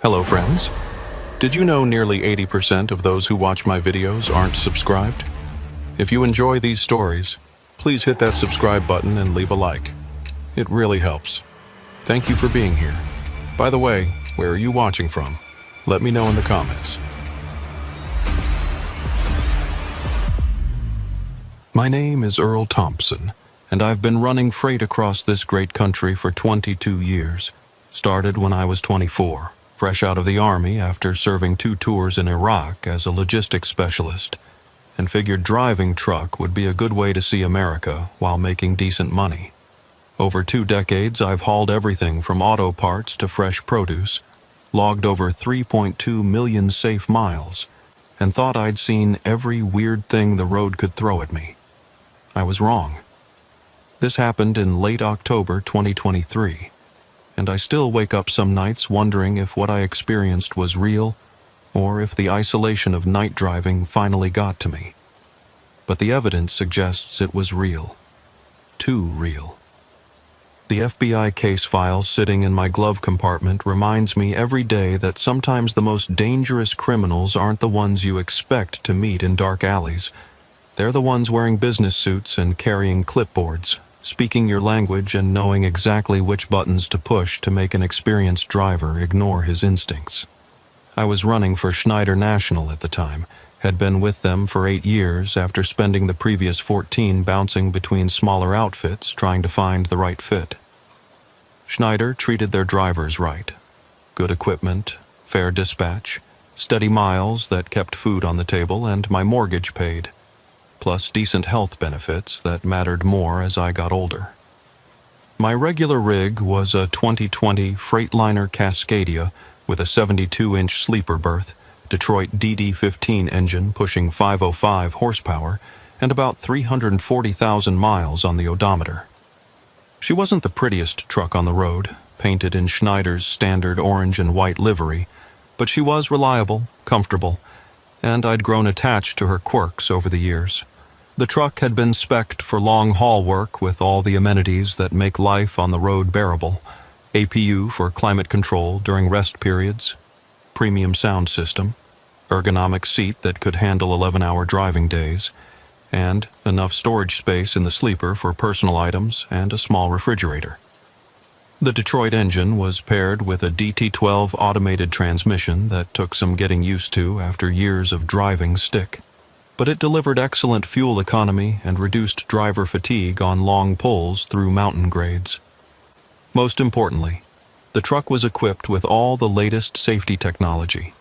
Hello friends. Did you know nearly 80% of those who watch my videos aren't subscribed? If you enjoy these stories, please hit that subscribe button and leave a like. It really helps. Thank you for being here. By the way, where are you watching from? Let me know in the comments. My name is Earl Thompson, and I've been running freight across this great country for 22 years. Started when I was 24. Fresh out of the Army after serving 2 tours in Iraq as a logistics specialist, and figured driving truck would be a good way to see America while making decent money. Over 2 decades, I've hauled everything from auto parts to fresh produce, logged over 3.2 million safe miles, and thought I'd seen every weird thing the road could throw at me. I was wrong. This happened in late October 2023. And I still wake up some nights wondering if what I experienced was real, or if the isolation of night driving finally got to me. But the evidence suggests it was real. Too real. The FBI case file sitting in my glove compartment reminds me every day that sometimes the most dangerous criminals aren't the ones you expect to meet in dark alleys. They're the ones wearing business suits and carrying clipboards, speaking your language and knowing exactly which buttons to push to make an experienced driver ignore his instincts. I was running for Schneider National at the time, had been with them for 8 years after spending the previous 14 bouncing between smaller outfits trying to find the right fit. Schneider treated their drivers right. Good equipment, fair dispatch, steady miles that kept food on the table, and my mortgage paid, plus decent health benefits that mattered more as I got older. My regular rig was a 2020 Freightliner Cascadia with a 72-inch sleeper berth, Detroit DD15 engine pushing 505 horsepower, and about 340,000 miles on the odometer. She wasn't the prettiest truck on the road, painted in Schneider's standard orange and white livery, but she was reliable, comfortable, and I'd grown attached to her quirks over the years. The truck had been spec'd for long-haul work with all the amenities that make life on the road bearable: APU for climate control during rest periods, premium sound system, ergonomic seat that could handle 11-hour driving days, and enough storage space in the sleeper for personal items and a small refrigerator. The Detroit engine was paired with a DT12 automated transmission that took some getting used to after years of driving stick, but it delivered excellent fuel economy and reduced driver fatigue on long pulls through mountain grades. Most importantly, the truck was equipped with all the latest safety technology: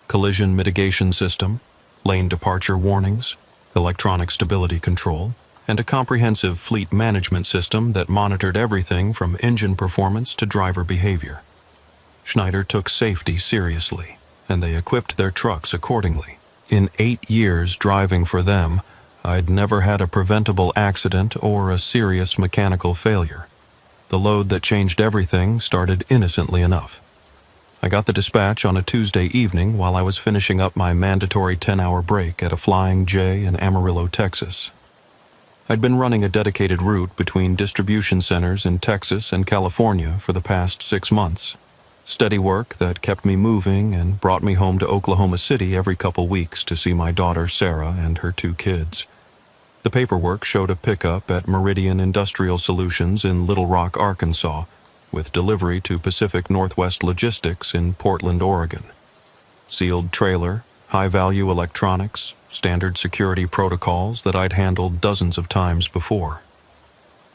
collision mitigation system, lane departure warnings, electronic stability control, and a comprehensive fleet management system that monitored everything from engine performance to driver behavior. Schneider took safety seriously, and they equipped their trucks accordingly. In 8 years driving for them, I'd never had a preventable accident or a serious mechanical failure. The load that changed everything started innocently enough. I got the dispatch on a Tuesday evening while I was finishing up my mandatory 10-hour break at a Flying J in Amarillo, Texas. I'd been running a dedicated route between distribution centers in Texas and California for the past 6 months. Steady work that kept me moving and brought me home to Oklahoma City every couple weeks to see my daughter Sarah and her 2 kids. The paperwork showed a pickup at Meridian Industrial Solutions in Little Rock, Arkansas, with delivery to Pacific Northwest Logistics in Portland, Oregon. Sealed trailer, high-value electronics, standard security protocols that I'd handled dozens of times before.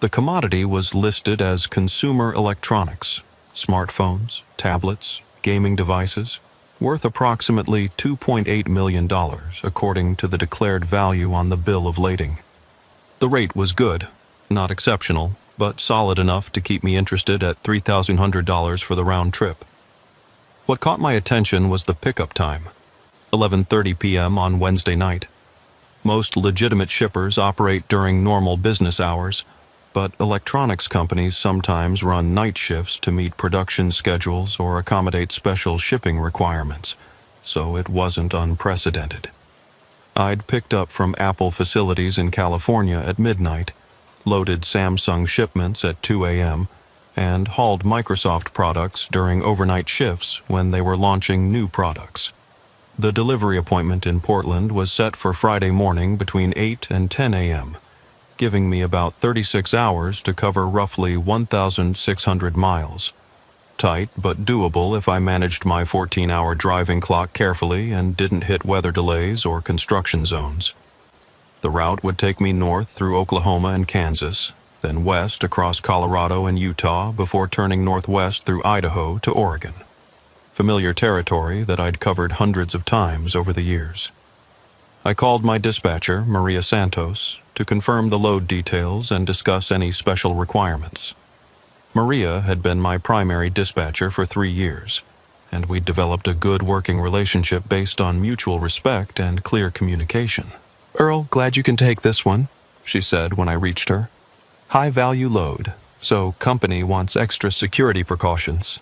The commodity was listed as consumer electronics, smartphones, tablets, gaming devices, worth approximately $2.8 million, according to the declared value on the bill of lading. The rate was good, not exceptional, but solid enough to keep me interested at $3,100 for the round trip. What caught my attention was the pickup time, 11:30 p.m. on Wednesday night. Most legitimate shippers operate during normal business hours, but electronics companies sometimes run night shifts to meet production schedules or accommodate special shipping requirements, so it wasn't unprecedented. I'd picked up from Apple facilities in California at midnight, loaded Samsung shipments at 2 a.m., and hauled Microsoft products during overnight shifts when they were launching new products. The delivery appointment in Portland was set for Friday morning between 8 and 10 a.m., giving me about 36 hours to cover roughly 1,600 miles. Tight, but doable if I managed my 14-hour driving clock carefully and didn't hit weather delays or construction zones. The route would take me north through Oklahoma and Kansas, then west across Colorado and Utah before turning northwest through Idaho to Oregon. Familiar territory that I'd covered hundreds of times over the years. I called my dispatcher, Maria Santos, to confirm the load details and discuss any special requirements. Maria had been my primary dispatcher for 3 years, and we'd developed a good working relationship based on mutual respect and clear communication. "Earl, glad you can take this one," she said when I reached her. "High-value load, so company wants extra security precautions.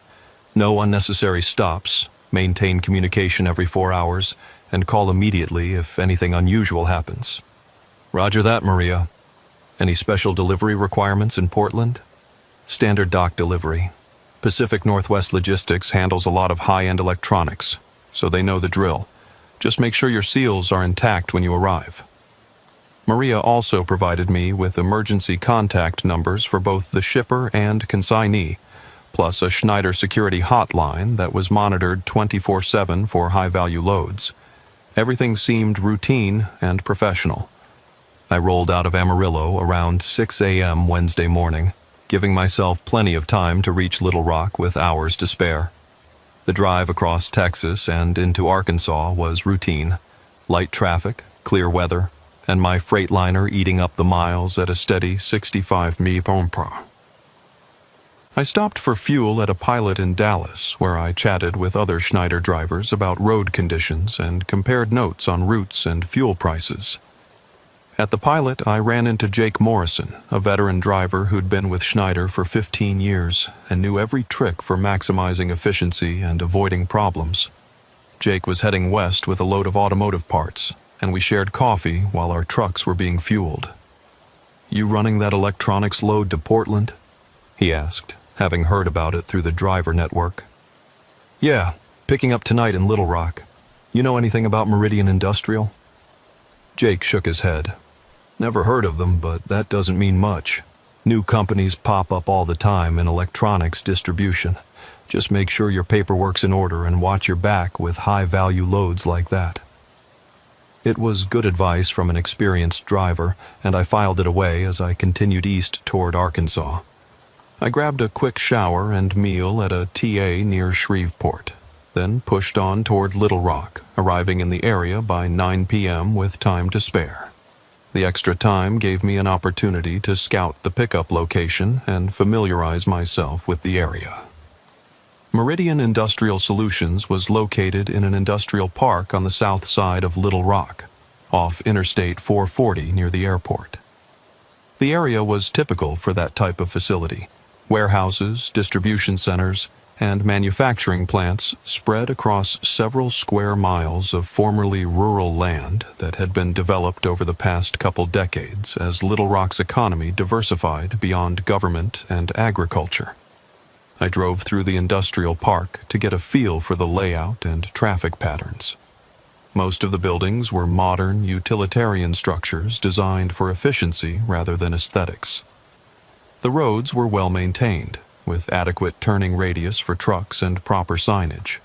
No unnecessary stops, maintain communication every 4 hours, and call immediately if anything unusual happens." "Roger that, Maria. Any special delivery requirements in Portland?" "Standard dock delivery. Pacific Northwest Logistics handles a lot of high-end electronics, so they know the drill. Just make sure your seals are intact when you arrive." Maria also provided me with emergency contact numbers for both the shipper and consignee, plus a Schneider security hotline that was monitored 24/7 for high-value loads. Everything seemed routine and professional. I rolled out of Amarillo around 6 a.m. Wednesday morning, giving myself plenty of time to reach Little Rock with hours to spare. The drive across Texas and into Arkansas was routine. Light traffic, clear weather, and my Freightliner eating up the miles at a steady 65 mph. I stopped for fuel at a Pilot in Dallas, where I chatted with other Schneider drivers about road conditions and compared notes on routes and fuel prices. At the Pilot, I ran into Jake Morrison, a veteran driver who'd been with Schneider for 15 years and knew every trick for maximizing efficiency and avoiding problems. Jake was heading west with a load of automotive parts, and we shared coffee while our trucks were being fueled. "You running that electronics load to Portland?" he asked, having heard about it through the driver network. "Yeah, picking up tonight in Little Rock. You know anything about Meridian Industrial?" Jake shook his head. "Never heard of them, but that doesn't mean much. New companies pop up all the time in electronics distribution. Just make sure your paperwork's in order and watch your back with high-value loads like that." It was good advice from an experienced driver, and I filed it away as I continued east toward Arkansas. I grabbed a quick shower and meal at a TA near Shreveport, then pushed on toward Little Rock, arriving in the area by 9 p.m. with time to spare. The extra time gave me an opportunity to scout the pickup location and familiarize myself with the area. Meridian Industrial Solutions was located in an industrial park on the south side of Little Rock, off Interstate 440 near the airport. The area was typical for that type of facility. Warehouses, distribution centers, and manufacturing plants spread across several square miles of formerly rural land that had been developed over the past couple decades as Little Rock's economy diversified beyond government and agriculture. I drove through the industrial park to get a feel for the layout and traffic patterns. Most of the buildings were modern, utilitarian structures designed for efficiency rather than aesthetics. The roads were well maintained, with adequate turning radius for trucks and proper signage.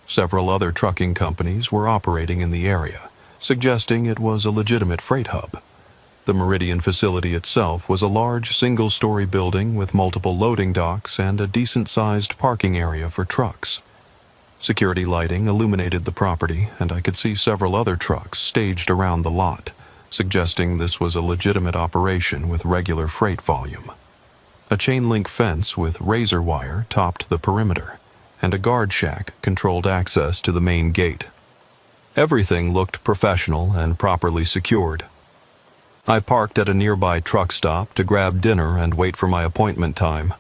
Several other trucking companies were operating in the area, suggesting it was a legitimate freight hub. The Meridian facility itself was a large single-story building with multiple loading docks and a decent-sized parking area for trucks. Security lighting illuminated the property, and I could see several other trucks staged around the lot, suggesting this was a legitimate operation with regular freight volume. A chain-link fence with razor wire topped the perimeter, and a guard shack controlled access to the main gate. Everything looked professional and properly secured. I parked at a nearby truck stop to grab dinner and wait for my appointment time.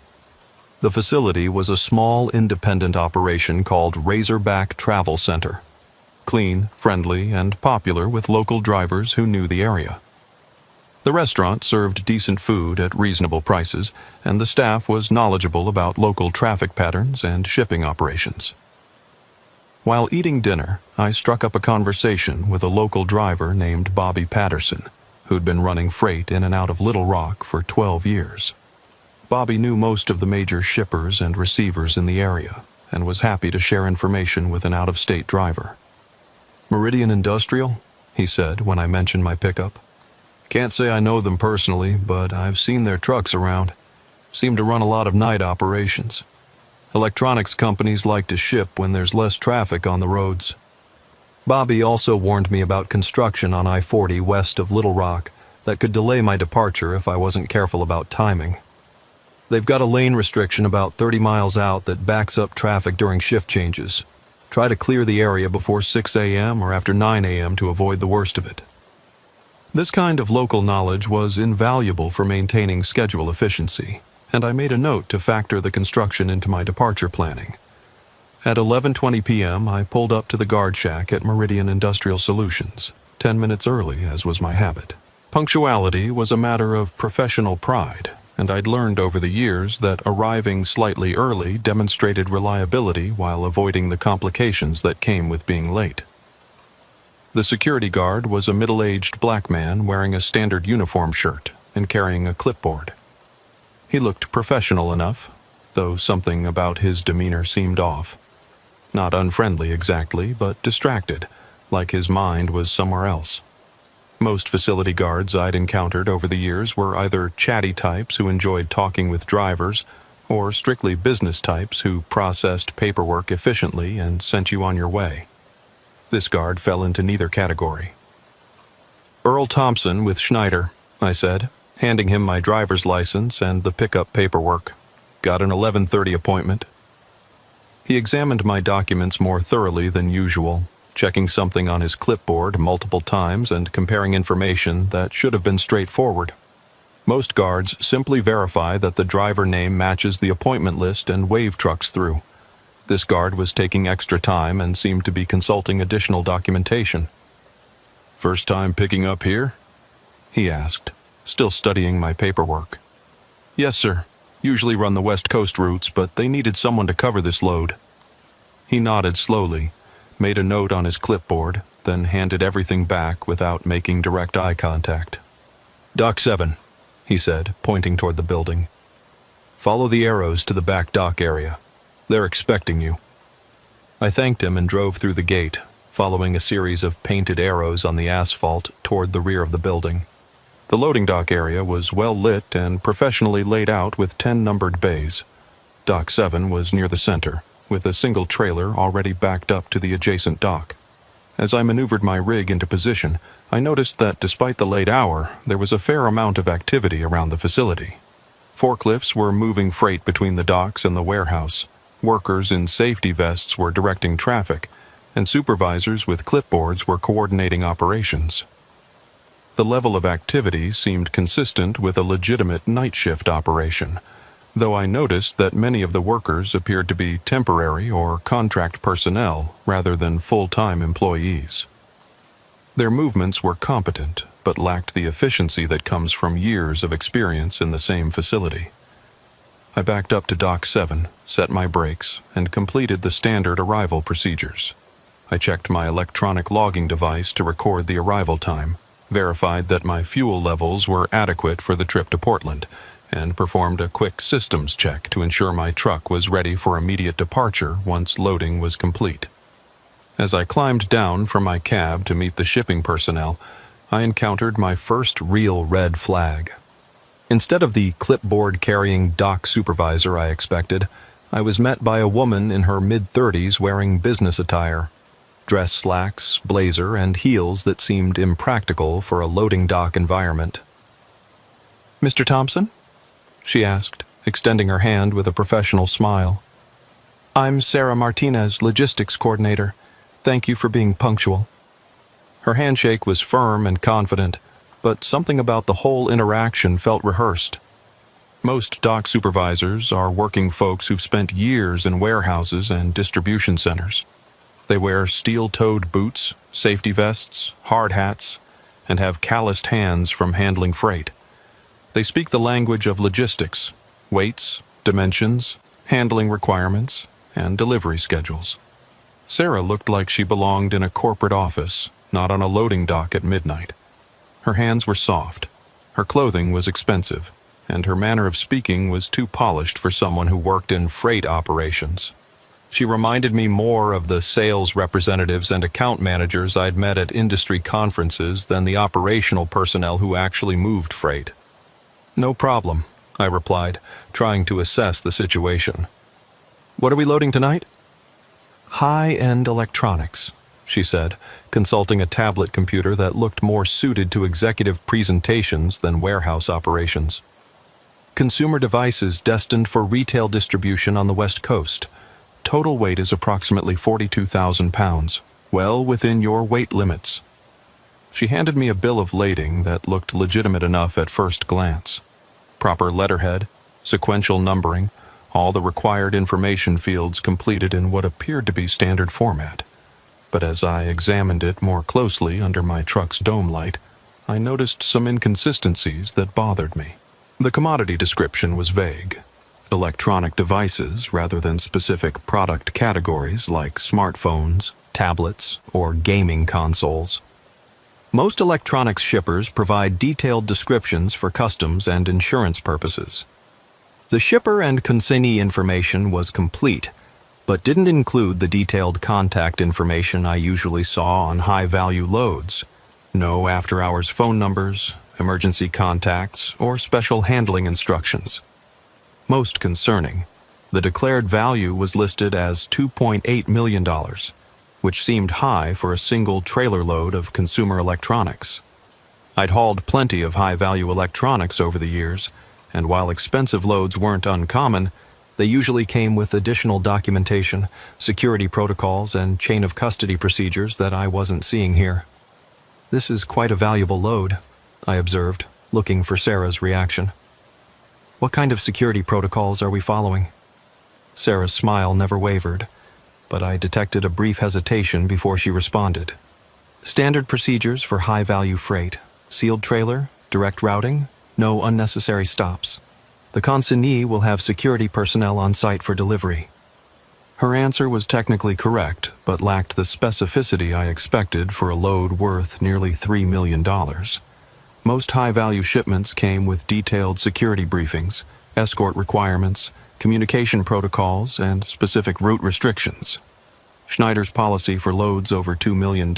The facility was a small independent operation called Razorback Travel Center. Clean, friendly, and popular with local drivers who knew the area. The restaurant served decent food at reasonable prices, and the staff was knowledgeable about local traffic patterns and shipping operations. While eating dinner, I struck up a conversation with a local driver named Bobby Patterson, who'd been running freight in and out of Little Rock for 12 years. Bobby knew most of the major shippers and receivers in the area, and was happy to share information with an out-of-state driver. "Meridian Industrial?" he said when I mentioned my pickup. "Can't say I know them personally, but I've seen their trucks around. Seem to run a lot of night operations. Electronics companies like to ship when there's less traffic on the roads." Bobby also warned me about construction on I-40 west of Little Rock that could delay my departure if I wasn't careful about timing. "They've got a lane restriction about 30 miles out that backs up traffic during shift changes. Try to clear the area before 6 a.m. or after 9 a.m. to avoid the worst of it." This kind of local knowledge was invaluable for maintaining schedule efficiency, and I made a note to factor the construction into my departure planning. At 11:20 p.m., I pulled up to the guard shack at Meridian Industrial Solutions, 10 minutes early, as was my habit. Punctuality was a matter of professional pride, and I'd learned over the years that arriving slightly early demonstrated reliability while avoiding the complications that came with being late. The security guard was a middle-aged black man wearing a standard uniform shirt and carrying a clipboard. He looked professional enough, though something about his demeanor seemed off. Not unfriendly exactly, but distracted, like his mind was somewhere else. Most facility guards I'd encountered over the years were either chatty types who enjoyed talking with drivers, or strictly business types who processed paperwork efficiently and sent you on your way. This guard fell into neither category. "Earl Thompson with Schneider," I said, handing him my driver's license and the pickup paperwork. "Got an 11:30 appointment." He examined my documents more thoroughly than usual, checking something on his clipboard multiple times and comparing information that should have been straightforward. Most guards simply verify that the driver name matches the appointment list and wave trucks through. This guard was taking extra time and seemed to be consulting additional documentation. "First time picking up here?" he asked, still studying my paperwork. "Yes, sir. Usually run the West Coast routes, but they needed someone to cover this load." He nodded slowly, made a note on his clipboard, then handed everything back without making direct eye contact. "Dock 7, he said, pointing toward the building. "Follow the arrows to the back dock area. They're expecting you." I thanked him and drove through the gate, following a series of painted arrows on the asphalt toward the rear of the building. The loading dock area was well lit and professionally laid out with 10 numbered bays. Dock 7 was near the center, with a single trailer already backed up to the adjacent dock. As I maneuvered my rig into position, I noticed that despite the late hour, there was a fair amount of activity around the facility. Forklifts were moving freight between the docks and the warehouse. Workers in safety vests were directing traffic, and supervisors with clipboards were coordinating operations. The level of activity seemed consistent with a legitimate night shift operation, though I noticed that many of the workers appeared to be temporary or contract personnel rather than full-time employees. Their movements were competent, but lacked the efficiency that comes from years of experience in the same facility. I backed up to Dock 7, set my brakes, and completed the standard arrival procedures. I checked my electronic logging device to record the arrival time, verified that my fuel levels were adequate for the trip to Portland, and performed a quick systems check to ensure my truck was ready for immediate departure once loading was complete. As I climbed down from my cab to meet the shipping personnel, I encountered my first real red flag. Instead of the clipboard-carrying dock supervisor I expected, I was met by a woman in her mid-30s wearing business attire, dress slacks, blazer, and heels that seemed impractical for a loading dock environment. "Mr. Thompson?" she asked, extending her hand with a professional smile. "I'm Sarah Martinez, logistics coordinator. Thank you for being punctual." Her handshake was firm and confident, but something about the whole interaction felt rehearsed. Most dock supervisors are working folks who've spent years in warehouses and distribution centers. They wear steel-toed boots, safety vests, hard hats, and have calloused hands from handling freight. They speak the language of logistics, weights, dimensions, handling requirements, and delivery schedules. Sarah looked like she belonged in a corporate office, not on a loading dock at midnight. Her hands were soft, her clothing was expensive, and her manner of speaking was too polished for someone who worked in freight operations. She reminded me more of the sales representatives and account managers I'd met at industry conferences than the operational personnel who actually moved freight. "No problem," I replied, trying to assess the situation. "What are we loading tonight?" "High-end electronics," she said, consulting a tablet computer that looked more suited to executive presentations than warehouse operations. "Consumer devices destined for retail distribution on the West Coast. Total weight is approximately 42,000 pounds, well within your weight limits." She handed me a bill of lading that looked legitimate enough at first glance. Proper letterhead, sequential numbering, all the required information fields completed in what appeared to be standard format. But as I examined it more closely under my truck's dome light, I noticed some inconsistencies that bothered me. The commodity description was vague. Electronic devices rather than specific product categories like smartphones, tablets, or gaming consoles. Most electronics shippers provide detailed descriptions for customs and insurance purposes. The shipper and consignee information was complete, but didn't include the detailed contact information I usually saw on high-value loads. No after-hours phone numbers, emergency contacts, or special handling instructions. Most concerning, the declared value was listed as $2.8 million, which seemed high for a single trailer load of consumer electronics. I'd hauled plenty of high-value electronics over the years, and while expensive loads weren't uncommon, they usually came with additional documentation, security protocols, and chain of custody procedures that I wasn't seeing here. "This is quite a valuable load," I observed, looking for Sarah's reaction. "What kind of security protocols are we following?" Sarah's smile never wavered, but I detected a brief hesitation before she responded. "Standard procedures for high-value freight, sealed trailer, direct routing, no unnecessary stops. The consignee will have security personnel on site for delivery." Her answer was technically correct, but lacked the specificity I expected for a load worth nearly $3 million. Most high-value shipments came with detailed security briefings, escort requirements, communication protocols, and specific route restrictions. Schneider's policy for loads over $2 million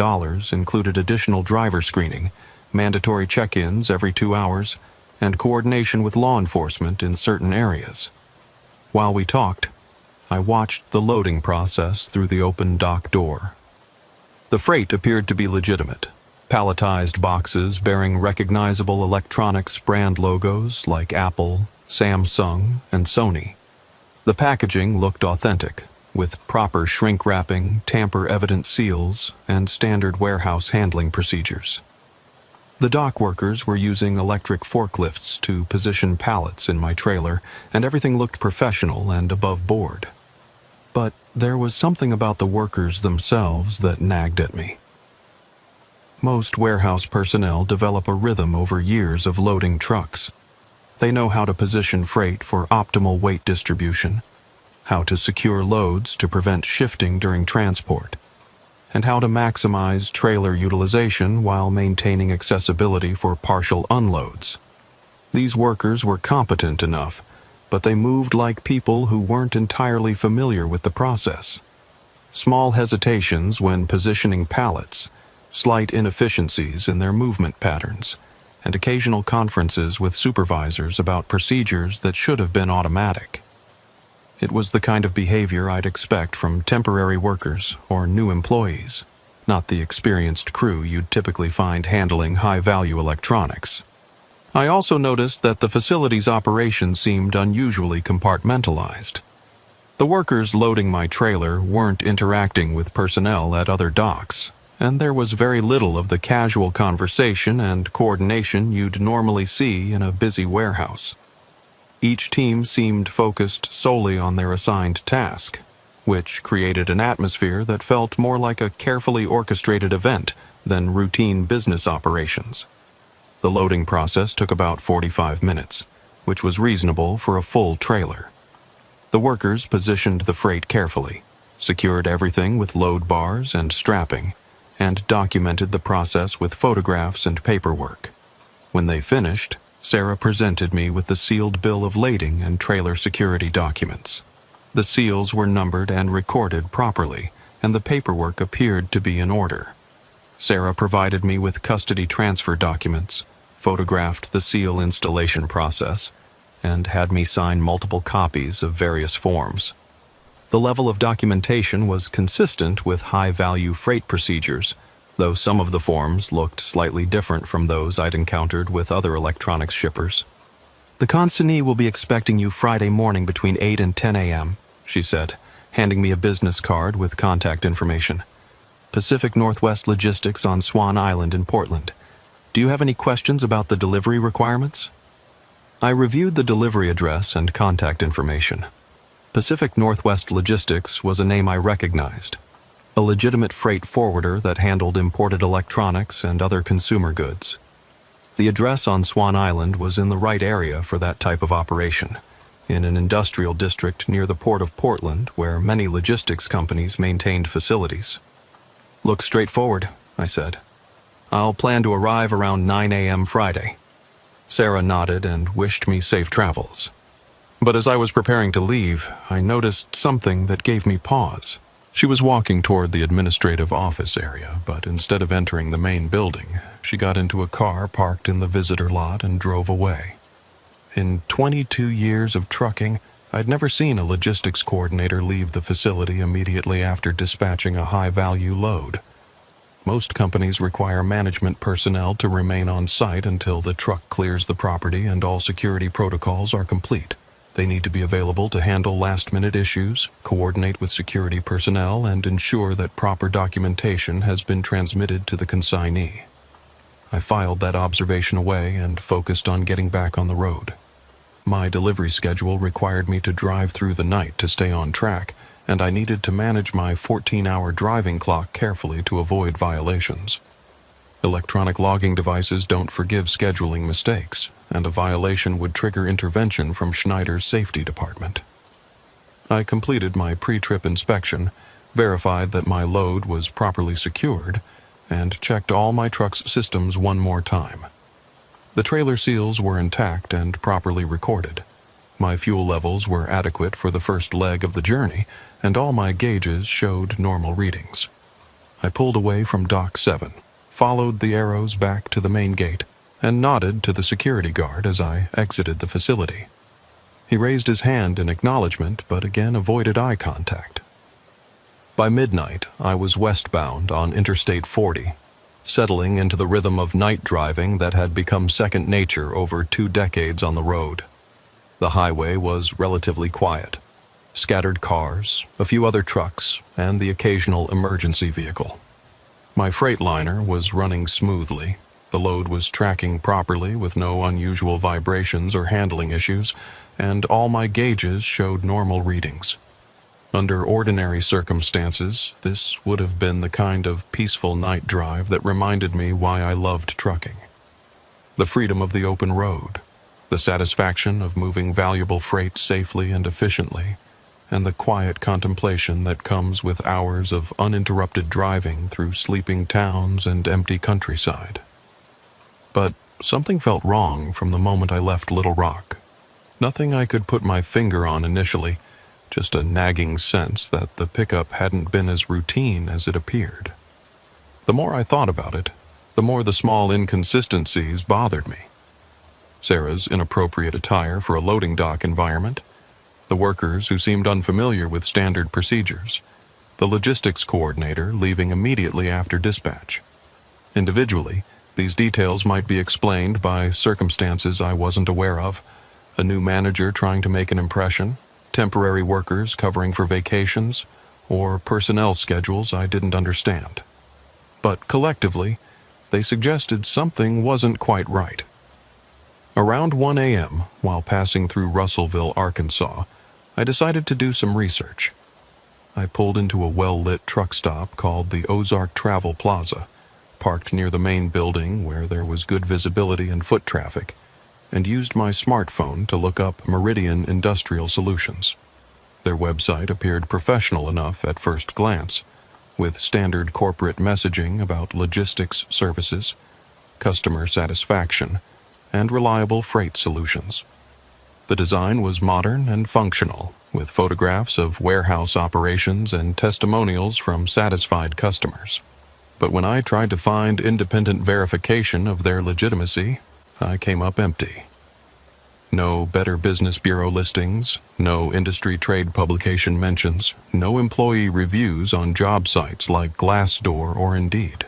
included additional driver screening, mandatory check-ins every 2 hours, and coordination with law enforcement in certain areas. While we talked, I watched the loading process through the open dock door. The freight appeared to be legitimate. Palletized boxes bearing recognizable electronics brand logos like Apple, Samsung, and Sony. The packaging looked authentic, with proper shrink wrapping, tamper-evident seals, and standard warehouse handling procedures. The dock workers were using electric forklifts to position pallets in my trailer, and everything looked professional and above board. But there was something about the workers themselves that nagged at me. Most warehouse personnel develop a rhythm over years of loading trucks. They know how to position freight for optimal weight distribution, how to secure loads to prevent shifting during transport, and how to maximize trailer utilization while maintaining accessibility for partial unloads. These workers were competent enough, but they moved like people who weren't entirely familiar with the process. Small hesitations when positioning pallets, slight inefficiencies in their movement patterns, and occasional conferences with supervisors about procedures that should have been automatic. It was the kind of behavior I'd expect from temporary workers or new employees, not the experienced crew you'd typically find handling high-value electronics. I also noticed that the facility's operation seemed unusually compartmentalized. The workers loading my trailer weren't interacting with personnel at other docks, and there was very little of the casual conversation and coordination you'd normally see in a busy warehouse. Each team seemed focused solely on their assigned task, which created an atmosphere that felt more like a carefully orchestrated event then routine business operations. The loading process took about 45 minutes, which was reasonable for a full trailer. The workers positioned the freight carefully, secured everything with load bars and strapping, and documented the process with photographs and paperwork. When they finished, Sarah presented me with the sealed bill of lading and trailer security documents. The seals were numbered and recorded properly, and the paperwork appeared to be in order. Sarah provided me with custody transfer documents, photographed the seal installation process, and had me sign multiple copies of various forms. The level of documentation was consistent with high-value freight procedures, though some of the forms looked slightly different from those I'd encountered with other electronics shippers. "The consignee will be expecting you Friday morning between 8 and 10 a.m., she said, handing me a business card with contact information. "Pacific Northwest Logistics on Swan Island in Portland. Do you have any questions about the delivery requirements?" I reviewed the delivery address and contact information. Pacific Northwest Logistics was a name I recognized, a legitimate freight forwarder that handled imported electronics and other consumer goods. The address on Swan Island was in the right area for that type of operation, in an industrial district near the Port of Portland where many logistics companies maintained facilities. "Looks straightforward," I said. "I'll plan to arrive around 9 a.m. Friday." Sarah nodded and wished me safe travels. But as I was preparing to leave, I noticed something that gave me pause. She was walking toward the administrative office area, but instead of entering the main building, she got into a car parked in the visitor lot and drove away. In 22 years of trucking, I'd never seen a logistics coordinator leave the facility immediately after dispatching a high-value load. Most companies require management personnel to remain on site until the truck clears the property and all security protocols are complete. They need to be available to handle last-minute issues, coordinate with security personnel, and ensure that proper documentation has been transmitted to the consignee. I filed that observation away and focused on getting back on the road. My delivery schedule required me to drive through the night to stay on track, and I needed to manage my 14-hour driving clock carefully to avoid violations. Electronic logging devices don't forgive scheduling mistakes, and a violation would trigger intervention from Schneider's safety department. I completed my pre-trip inspection, verified that my load was properly secured, and checked all my truck's systems one more time. The trailer seals were intact and properly recorded. My fuel levels were adequate for the first leg of the journey, and all my gauges showed normal readings. I pulled away from Dock 7, followed the arrows back to the main gate, and nodded to the security guard as I exited the facility. He raised his hand in acknowledgement, but again avoided eye contact. By midnight, I was westbound on Interstate 40, settling into the rhythm of night driving that had become second nature over 2 decades on the road. The highway was relatively quiet. Scattered cars, a few other trucks, and the occasional emergency vehicle. My Freightliner was running smoothly. The load was tracking properly with no unusual vibrations or handling issues, and all my gauges showed normal readings. Under ordinary circumstances, this would have been the kind of peaceful night drive that reminded me why I loved trucking. The freedom of the open road, the satisfaction of moving valuable freight safely and efficiently, and the quiet contemplation that comes with hours of uninterrupted driving through sleeping towns and empty countryside. But something felt wrong from the moment I left Little Rock. Nothing I could put my finger on initially, just a nagging sense that the pickup hadn't been as routine as it appeared. The more I thought about it, the more the small inconsistencies bothered me. Sarah's inappropriate attire for a loading dock environment, the workers who seemed unfamiliar with standard procedures, the logistics coordinator leaving immediately after dispatch. Individually, these details might be explained by circumstances I wasn't aware of, a new manager trying to make an impression, temporary workers covering for vacations, or personnel schedules I didn't understand. But collectively, they suggested something wasn't quite right. Around 1 a.m., while passing through Russellville, Arkansas, I decided to do some research. I pulled into a well-lit truck stop called the Ozark Travel Plaza, parked near the main building where there was good visibility and foot traffic, and used my smartphone to look up Meridian Industrial Solutions. Their website appeared professional enough at first glance, with standard corporate messaging about logistics services, customer satisfaction, and reliable freight solutions. The design was modern and functional, with photographs of warehouse operations and testimonials from satisfied customers. But when I tried to find independent verification of their legitimacy, I came up empty. No Better Business Bureau listings, no industry trade publication mentions, no employee reviews on job sites like Glassdoor or Indeed.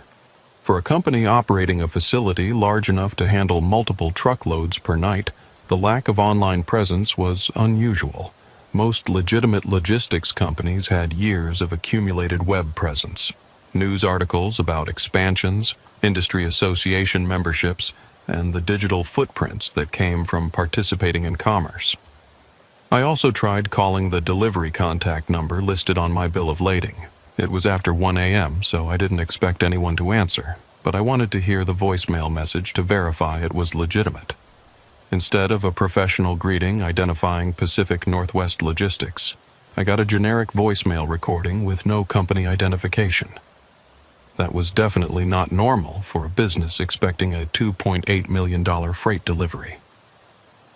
For a company operating a facility large enough to handle multiple truckloads per night, the lack of online presence was unusual. Most legitimate logistics companies had years of accumulated web presence, news articles about expansions, industry association memberships, and the digital footprints that came from participating in commerce. I also tried calling the delivery contact number listed on my bill of lading. It was after 1 a.m., so I didn't expect anyone to answer, but I wanted to hear the voicemail message to verify it was legitimate. Instead of a professional greeting identifying Pacific Northwest Logistics, I got a generic voicemail recording with no company identification. That was definitely not normal for a business expecting a $2.8 million freight delivery.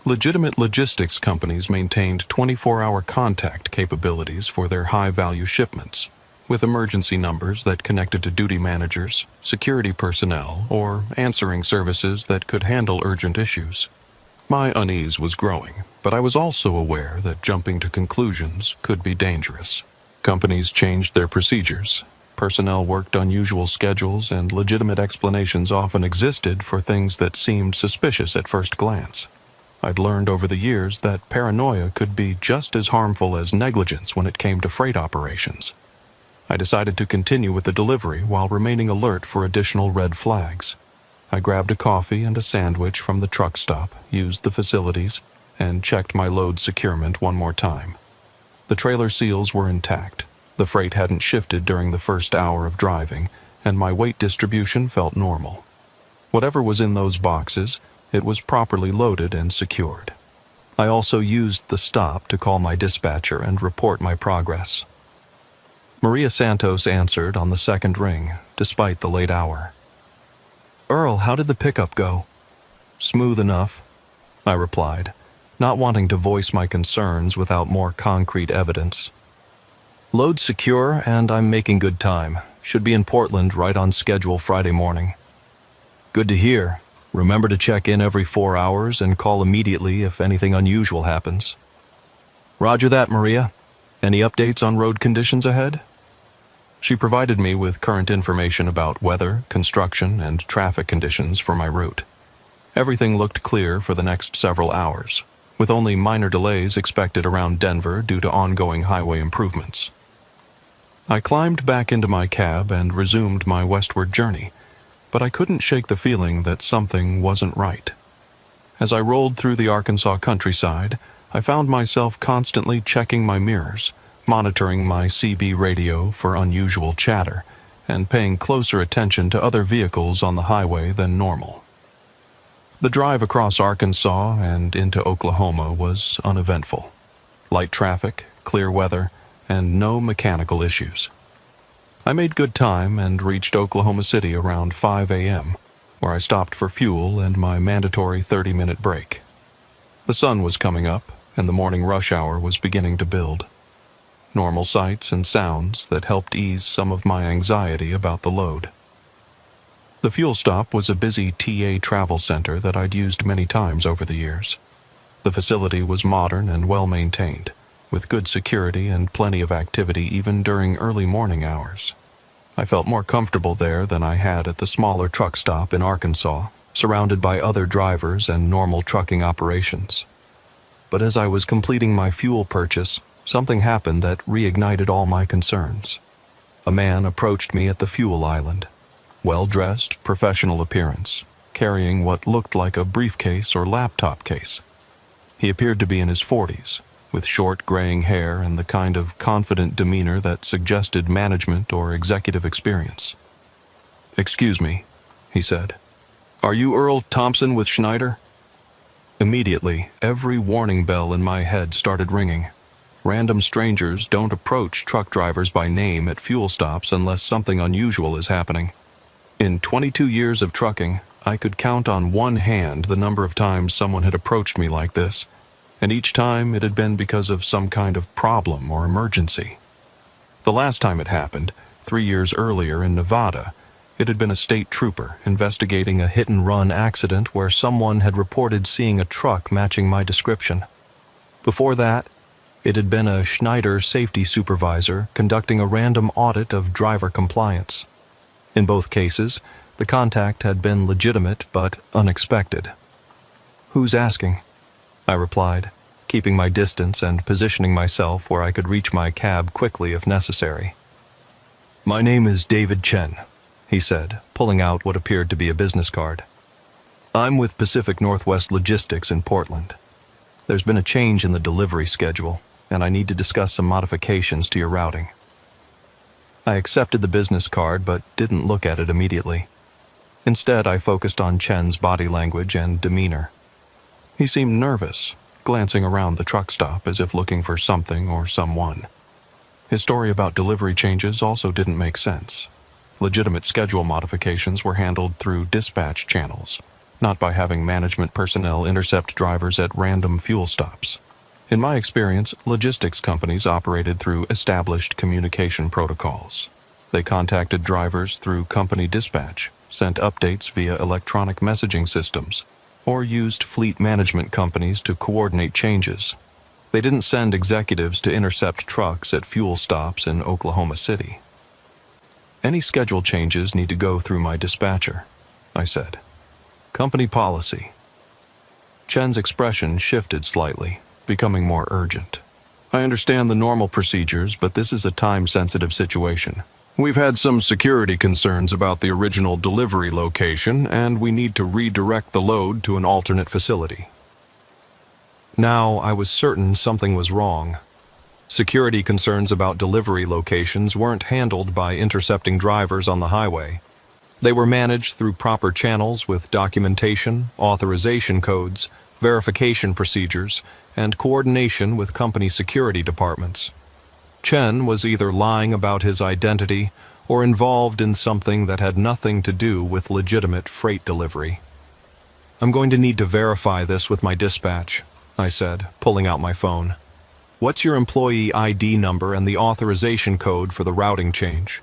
Legitimate logistics companies maintained 24-hour contact capabilities for their high-value shipments, with emergency numbers that connected to duty managers, security personnel, or answering services that could handle urgent issues. My unease was growing, but I was also aware that jumping to conclusions could be dangerous. Companies changed their procedures. Personnel worked unusual schedules, and legitimate explanations often existed for things that seemed suspicious at first glance. I'd learned over the years that paranoia could be just as harmful as negligence when it came to freight operations. I decided to continue with the delivery while remaining alert for additional red flags. I grabbed a coffee and a sandwich from the truck stop, used the facilities, and checked my load securement one more time. The trailer seals were intact. The freight hadn't shifted during the first hour of driving, and my weight distribution felt normal. Whatever was in those boxes, it was properly loaded and secured. I also used the stop to call my dispatcher and report my progress. Maria Santos answered on the second ring, despite the late hour. "Earl, how did the pickup go?" "Smooth enough," I replied, not wanting to voice my concerns without more concrete evidence. "Load secure, and I'm making good time. Should be in Portland right on schedule Friday morning." "Good to hear. Remember to check in every 4 hours and call immediately if anything unusual happens." "Roger that, Maria. Any updates on road conditions ahead?" She provided me with current information about weather, construction, and traffic conditions for my route. Everything looked clear for the next several hours, with only minor delays expected around Denver due to ongoing highway improvements. I climbed back into my cab and resumed my westward journey, but I couldn't shake the feeling that something wasn't right. As I rolled through the Arkansas countryside, I found myself constantly checking my mirrors, monitoring my CB radio for unusual chatter, and paying closer attention to other vehicles on the highway than normal. The drive across Arkansas and into Oklahoma was uneventful. Light traffic, clear weather, and no mechanical issues. I made good time and reached Oklahoma City around 5 a.m., where I stopped for fuel and my mandatory 30-minute break. The sun was coming up, and the morning rush hour was beginning to build. Normal sights and sounds that helped ease some of my anxiety about the load. The fuel stop was a busy TA travel center that I'd used many times over the years. The facility was modern and well-maintained, with good security and plenty of activity even during early morning hours. I felt more comfortable there than I had at the smaller truck stop in Arkansas, surrounded by other drivers and normal trucking operations. But as I was completing my fuel purchase, something happened that reignited all my concerns. A man approached me at the fuel island, well-dressed, professional appearance, carrying what looked like a briefcase or laptop case. He appeared to be in his 40s, with short graying hair and the kind of confident demeanor that suggested management or executive experience. "Excuse me," he said. "Are you Earl Thompson with Schneider?" Immediately, every warning bell in my head started ringing. Random strangers don't approach truck drivers by name at fuel stops unless something unusual is happening. In 22 years of trucking, I could count on one hand the number of times someone had approached me like this, and each time it had been because of some kind of problem or emergency. The last time it happened, 3 years earlier in Nevada, it had been a state trooper investigating a hit-and-run accident where someone had reported seeing a truck matching my description. Before that, it had been a Schneider safety supervisor conducting a random audit of driver compliance. In both cases, the contact had been legitimate but unexpected. "Who's asking?" I replied, keeping my distance and positioning myself where I could reach my cab quickly if necessary. "My name is David Chen," he said, pulling out what appeared to be a business card. "I'm with Pacific Northwest Logistics in Portland. There's been a change in the delivery schedule, and I need to discuss some modifications to your routing." I accepted the business card but didn't look at it immediately. Instead, I focused on Chen's body language and demeanor. He seemed nervous, glancing around the truck stop as if looking for something or someone. His story about delivery changes also didn't make sense. Legitimate schedule modifications were handled through dispatch channels, not by having management personnel intercept drivers at random fuel stops. In my experience, logistics companies operated through established communication protocols. They contacted drivers through company dispatch, sent updates via electronic messaging systems, or used fleet management companies to coordinate changes. They didn't send executives to intercept trucks at fuel stops in Oklahoma City. "Any schedule changes need to go through my dispatcher," I said. "Company policy." Chen's expression shifted slightly, becoming more urgent. "I understand the normal procedures, but this is a time-sensitive situation. We've had some security concerns about the original delivery location, and we need to redirect the load to an alternate facility." Now I was certain something was wrong. Security concerns about delivery locations weren't handled by intercepting drivers on the highway. They were managed through proper channels with documentation, authorization codes, verification procedures, and coordination with company security departments. Chen was either lying about his identity or involved in something that had nothing to do with legitimate freight delivery. "I'm going to need to verify this with my dispatch," I said, pulling out my phone. "What's your employee ID number and the authorization code for the routing change?"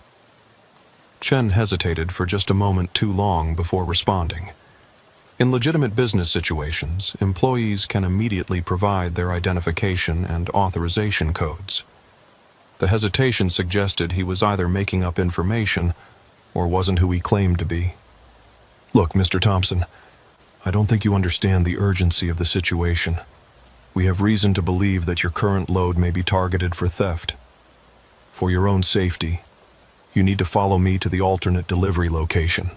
Chen hesitated for just a moment too long before responding. In legitimate business situations, employees can immediately provide their identification and authorization codes. The hesitation suggested he was either making up information or wasn't who he claimed to be. "Look, Mr. Thompson, I don't think you understand the urgency of the situation. We have reason to believe that your current load may be targeted for theft. For your own safety, you need to follow me to the alternate delivery location."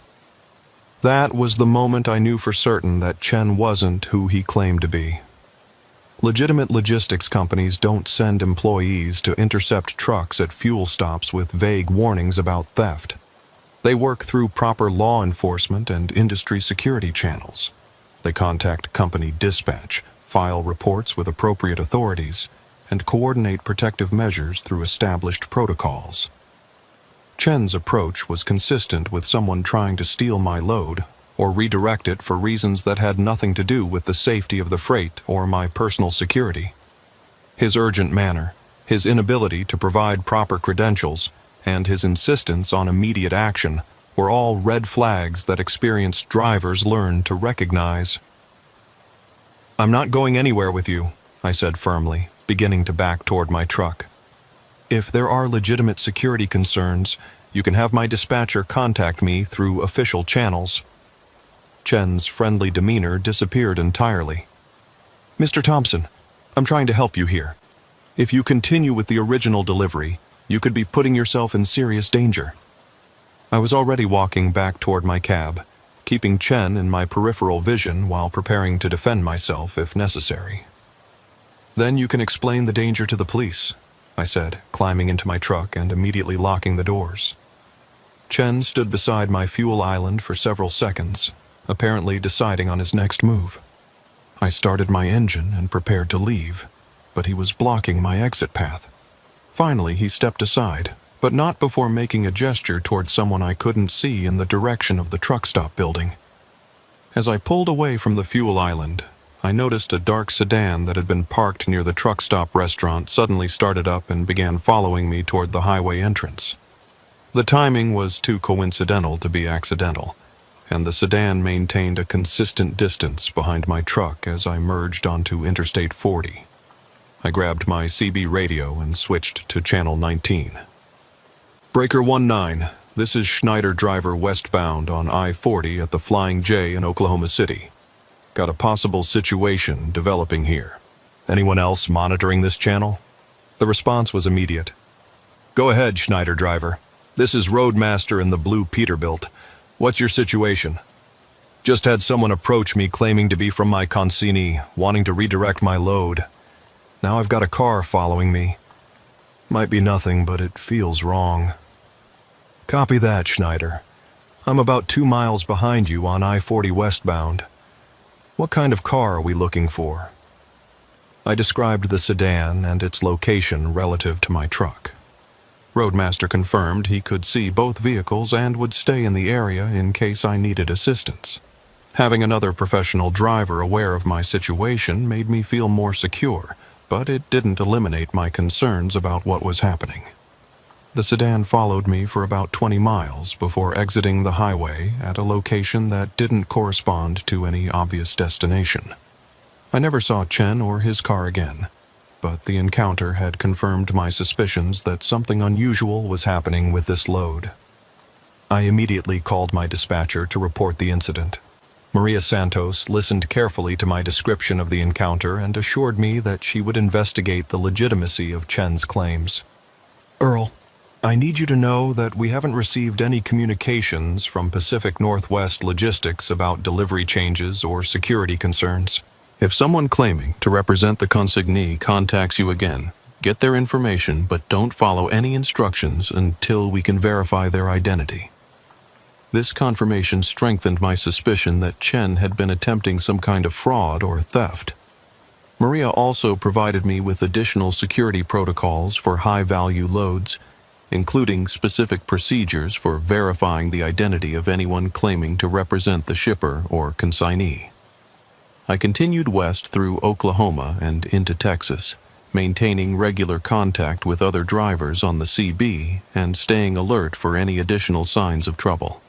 That was the moment I knew for certain that Chen wasn't who he claimed to be. Legitimate logistics companies don't send employees to intercept trucks at fuel stops with vague warnings about theft. They work through proper law enforcement and industry security channels. They contact company dispatch, file reports with appropriate authorities, and coordinate protective measures through established protocols. Chen's approach was consistent with someone trying to steal my load or redirect it for reasons that had nothing to do with the safety of the freight or my personal security. His urgent manner, his inability to provide proper credentials, and his insistence on immediate action were all red flags that experienced drivers learn to recognize. "I'm not going anywhere with you," I said firmly, beginning to back toward my truck. "If there are legitimate security concerns, you can have my dispatcher contact me through official channels." Chen's friendly demeanor disappeared entirely. "Mr. Thompson, I'm trying to help you here. If you continue with the original delivery, you could be putting yourself in serious danger." I was already walking back toward my cab, keeping Chen in my peripheral vision while preparing to defend myself if necessary. "Then you can explain the danger to the police," I said, climbing into my truck and immediately locking the doors. Chen stood beside my fuel island for several seconds, apparently deciding on his next move. I started my engine and prepared to leave, but he was blocking my exit path. Finally, he stepped aside, but not before making a gesture toward someone I couldn't see in the direction of the truck stop building. As I pulled away from the fuel island, I noticed a dark sedan that had been parked near the truck stop restaurant suddenly started up and began following me toward the highway entrance. The timing was too coincidental to be accidental, and the sedan maintained a consistent distance behind my truck as I merged onto Interstate 40. I grabbed my CB radio and switched to Channel 19. Breaker 19, this is Schneider driver westbound on I-40 at the Flying J in Oklahoma City. Got a possible situation developing here. Anyone else monitoring this channel? The response was immediate. Go ahead, Schneider driver. This is Roadmaster in the blue Peterbilt. What's your situation? Just had someone approach me claiming to be from my consignee, wanting to redirect my load. Now I've got a car following me. Might be nothing, but it feels wrong. Copy that, Schneider. I'm about 2 miles behind you on I-40 westbound. What kind of car are we looking for? I described the sedan and its location relative to my truck. Roadmaster confirmed he could see both vehicles and would stay in the area in case I needed assistance. Having another professional driver aware of my situation made me feel more secure, but it didn't eliminate my concerns about what was happening. The sedan followed me for about 20 miles before exiting the highway at a location that didn't correspond to any obvious destination. I never saw Chen or his car again, but the encounter had confirmed my suspicions that something unusual was happening with this load. I immediately called my dispatcher to report the incident. Maria Santos listened carefully to my description of the encounter and assured me that she would investigate the legitimacy of Chen's claims. Earl, I need you to know that we haven't received any communications from Pacific Northwest Logistics about delivery changes or security concerns. If someone claiming to represent the consignee contacts you again, get their information but don't follow any instructions until we can verify their identity. This confirmation strengthened my suspicion that Chen had been attempting some kind of fraud or theft. Maria also provided me with additional security protocols for high-value loads, including specific procedures for verifying the identity of anyone claiming to represent the shipper or consignee. I continued west through Oklahoma and into Texas, maintaining regular contact with other drivers on the CB and staying alert for any additional signs of trouble.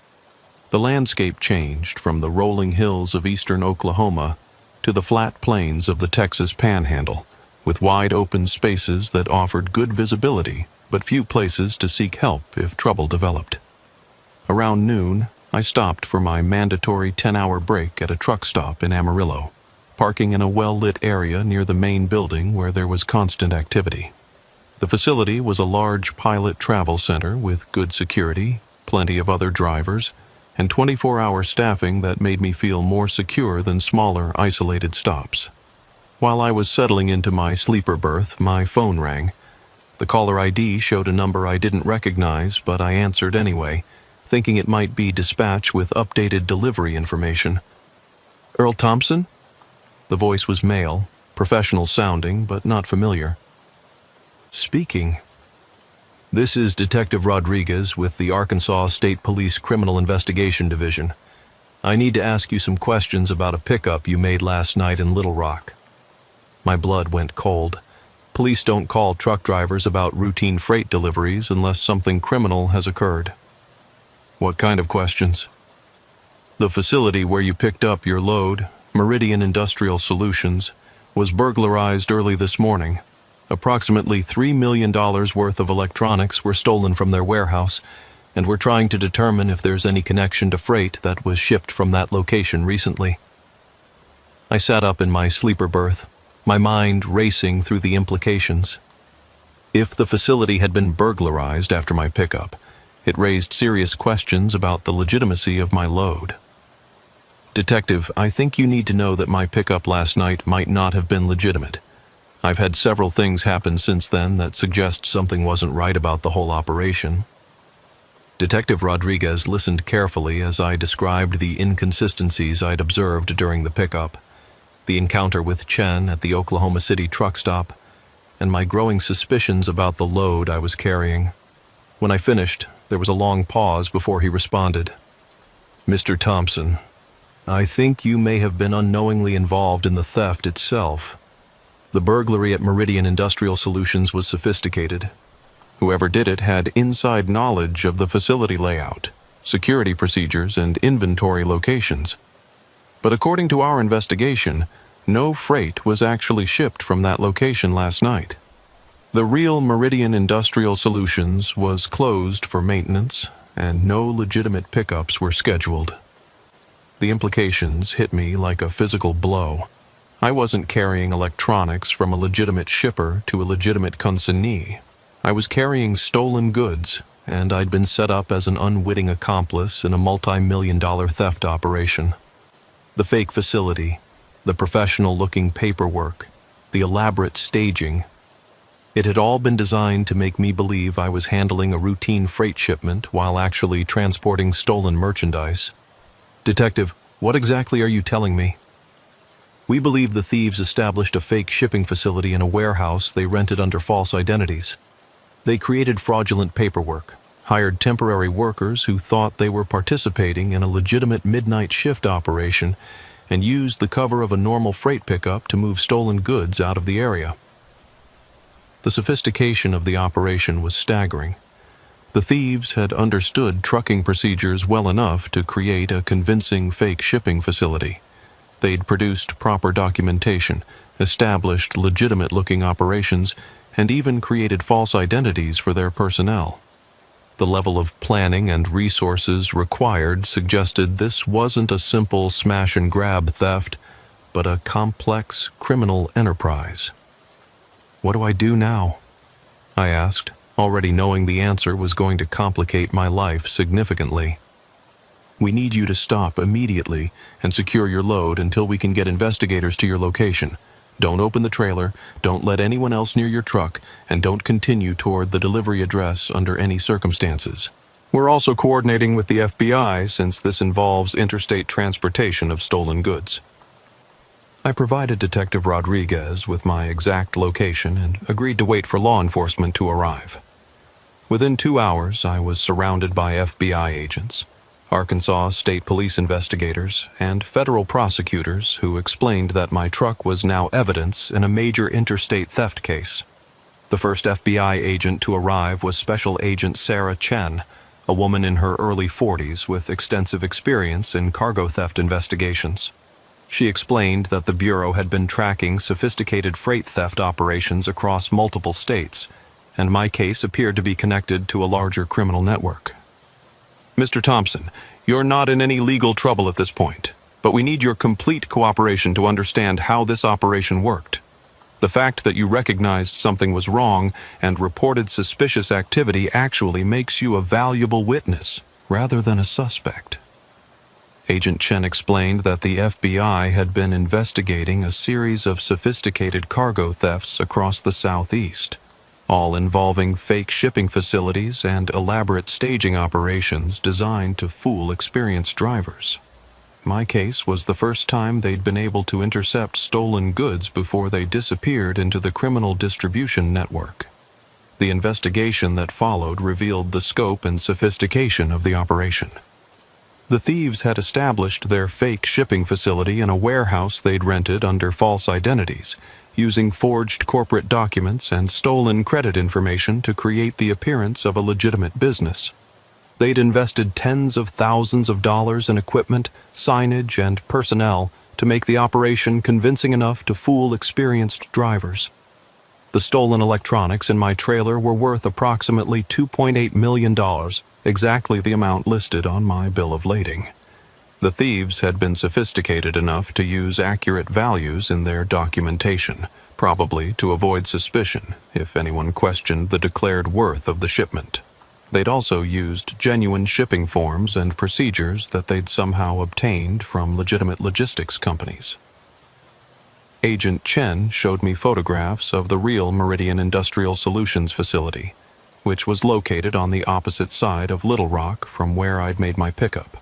The landscape changed from the rolling hills of eastern Oklahoma to the flat plains of the Texas Panhandle, with wide open spaces that offered good visibility but few places to seek help if trouble developed. Around noon, I stopped for my mandatory 10-hour break at a truck stop in Amarillo, parking in a well-lit area near the main building where there was constant activity. The facility was a large pilot travel center with good security, plenty of other drivers, and 24-hour staffing that made me feel more secure than smaller, isolated stops. While I was settling into my sleeper berth, my phone rang. The caller ID showed a number I didn't recognize, but I answered anyway, thinking it might be dispatch with updated delivery information. Earl Thompson? The voice was male, professional sounding, but not familiar. Speaking. This is Detective Rodriguez with the Arkansas State Police Criminal Investigation Division. I need to ask you some questions about a pickup you made last night in Little Rock. My blood went cold. Police don't call truck drivers about routine freight deliveries unless something criminal has occurred. What kind of questions? The facility where you picked up your load, Meridian Industrial Solutions, was burglarized early this morning. Approximately $3 million worth of electronics were stolen from their warehouse, and we're trying to determine if there's any connection to freight that was shipped from that location recently. I sat up in my sleeper berth, my mind racing through the implications. If the facility had been burglarized after my pickup, it raised serious questions about the legitimacy of my load. Detective, I think you need to know that my pickup last night might not have been legitimate. I've had several things happen since then that suggest something wasn't right about the whole operation. Detective Rodriguez listened carefully as I described the inconsistencies I'd observed during the pickup, the encounter with Chen at the Oklahoma City truck stop, and my growing suspicions about the load I was carrying. When I finished, there was a long pause before he responded. "Mr. Thompson, I think you may have been unknowingly involved in the theft itself. The burglary at Meridian Industrial Solutions was sophisticated. Whoever did it had inside knowledge of the facility layout, security procedures, and inventory locations. But according to our investigation, no freight was actually shipped from that location last night. The real Meridian Industrial Solutions was closed for maintenance, and no legitimate pickups were scheduled." The implications hit me like a physical blow. I wasn't carrying electronics from a legitimate shipper to a legitimate consignee. I was carrying stolen goods, and I'd been set up as an unwitting accomplice in a multi-million-dollar theft operation. The fake facility, the professional-looking paperwork, the elaborate staging. It had all been designed to make me believe I was handling a routine freight shipment while actually transporting stolen merchandise. "Detective, what exactly are you telling me?" "We believe the thieves established a fake shipping facility in a warehouse they rented under false identities. They created fraudulent paperwork, hired temporary workers who thought they were participating in a legitimate midnight shift operation, and used the cover of a normal freight pickup to move stolen goods out of the area." The sophistication of the operation was staggering. The thieves had understood trucking procedures well enough to create a convincing fake shipping facility. They'd produced proper documentation, established legitimate-looking operations, and even created false identities for their personnel. The level of planning and resources required suggested this wasn't a simple smash-and-grab theft, but a complex criminal enterprise. "What do I do now?" I asked, already knowing the answer was going to complicate my life significantly. "We need you to stop immediately and secure your load until we can get investigators to your location. Don't open the trailer, don't let anyone else near your truck, and don't continue toward the delivery address under any circumstances. We're also coordinating with the FBI since this involves interstate transportation of stolen goods." I provided Detective Rodriguez with my exact location and agreed to wait for law enforcement to arrive. Within 2 hours, I was surrounded by FBI agents, Arkansas State Police investigators, and federal prosecutors who explained that my truck was now evidence in a major interstate theft case. The first FBI agent to arrive was Special Agent Sarah Chen, a woman in her early 40s with extensive experience in cargo theft investigations. She explained that the Bureau had been tracking sophisticated freight theft operations across multiple states, and my case appeared to be connected to a larger criminal network. "Mr. Thompson, you're not in any legal trouble at this point, but we need your complete cooperation to understand how this operation worked. The fact that you recognized something was wrong and reported suspicious activity actually makes you a valuable witness, rather than a suspect." Agent Chen explained that the FBI had been investigating a series of sophisticated cargo thefts across the Southeast, all involving fake shipping facilities and elaborate staging operations designed to fool experienced drivers. My case was the first time they'd been able to intercept stolen goods before they disappeared into the criminal distribution network. The investigation that followed revealed the scope and sophistication of the operation. The thieves had established their fake shipping facility in a warehouse they'd rented under false identities, using forged corporate documents and stolen credit information to create the appearance of a legitimate business. They'd invested tens of thousands of dollars in equipment, signage, and personnel to make the operation convincing enough to fool experienced drivers. The stolen electronics in my trailer were worth approximately $2.8 million, exactly the amount listed on my bill of lading. The thieves had been sophisticated enough to use accurate values in their documentation, probably to avoid suspicion if anyone questioned the declared worth of the shipment. They'd also used genuine shipping forms and procedures that they'd somehow obtained from legitimate logistics companies. Agent Chen showed me photographs of the real Meridian Industrial Solutions facility, which was located on the opposite side of Little Rock from where I'd made my pickup.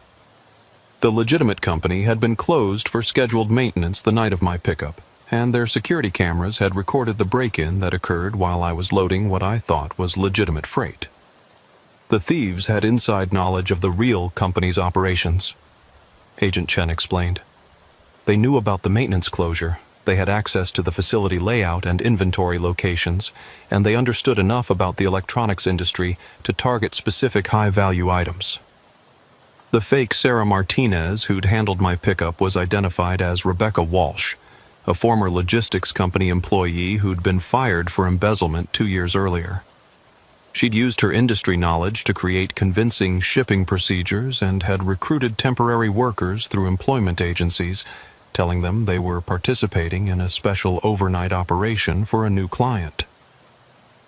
The legitimate company had been closed for scheduled maintenance the night of my pickup, and their security cameras had recorded the break-in that occurred while I was loading what I thought was legitimate freight. The thieves had inside knowledge of the real company's operations, Agent Chen explained. They knew about the maintenance closure, they had access to the facility layout and inventory locations, and they understood enough about the electronics industry to target specific high-value items. The fake Sarah Martinez who'd handled my pickup was identified as Rebecca Walsh, a former logistics company employee who'd been fired for embezzlement 2 years earlier. She'd used her industry knowledge to create convincing shipping procedures and had recruited temporary workers through employment agencies, telling them they were participating in a special overnight operation for a new client.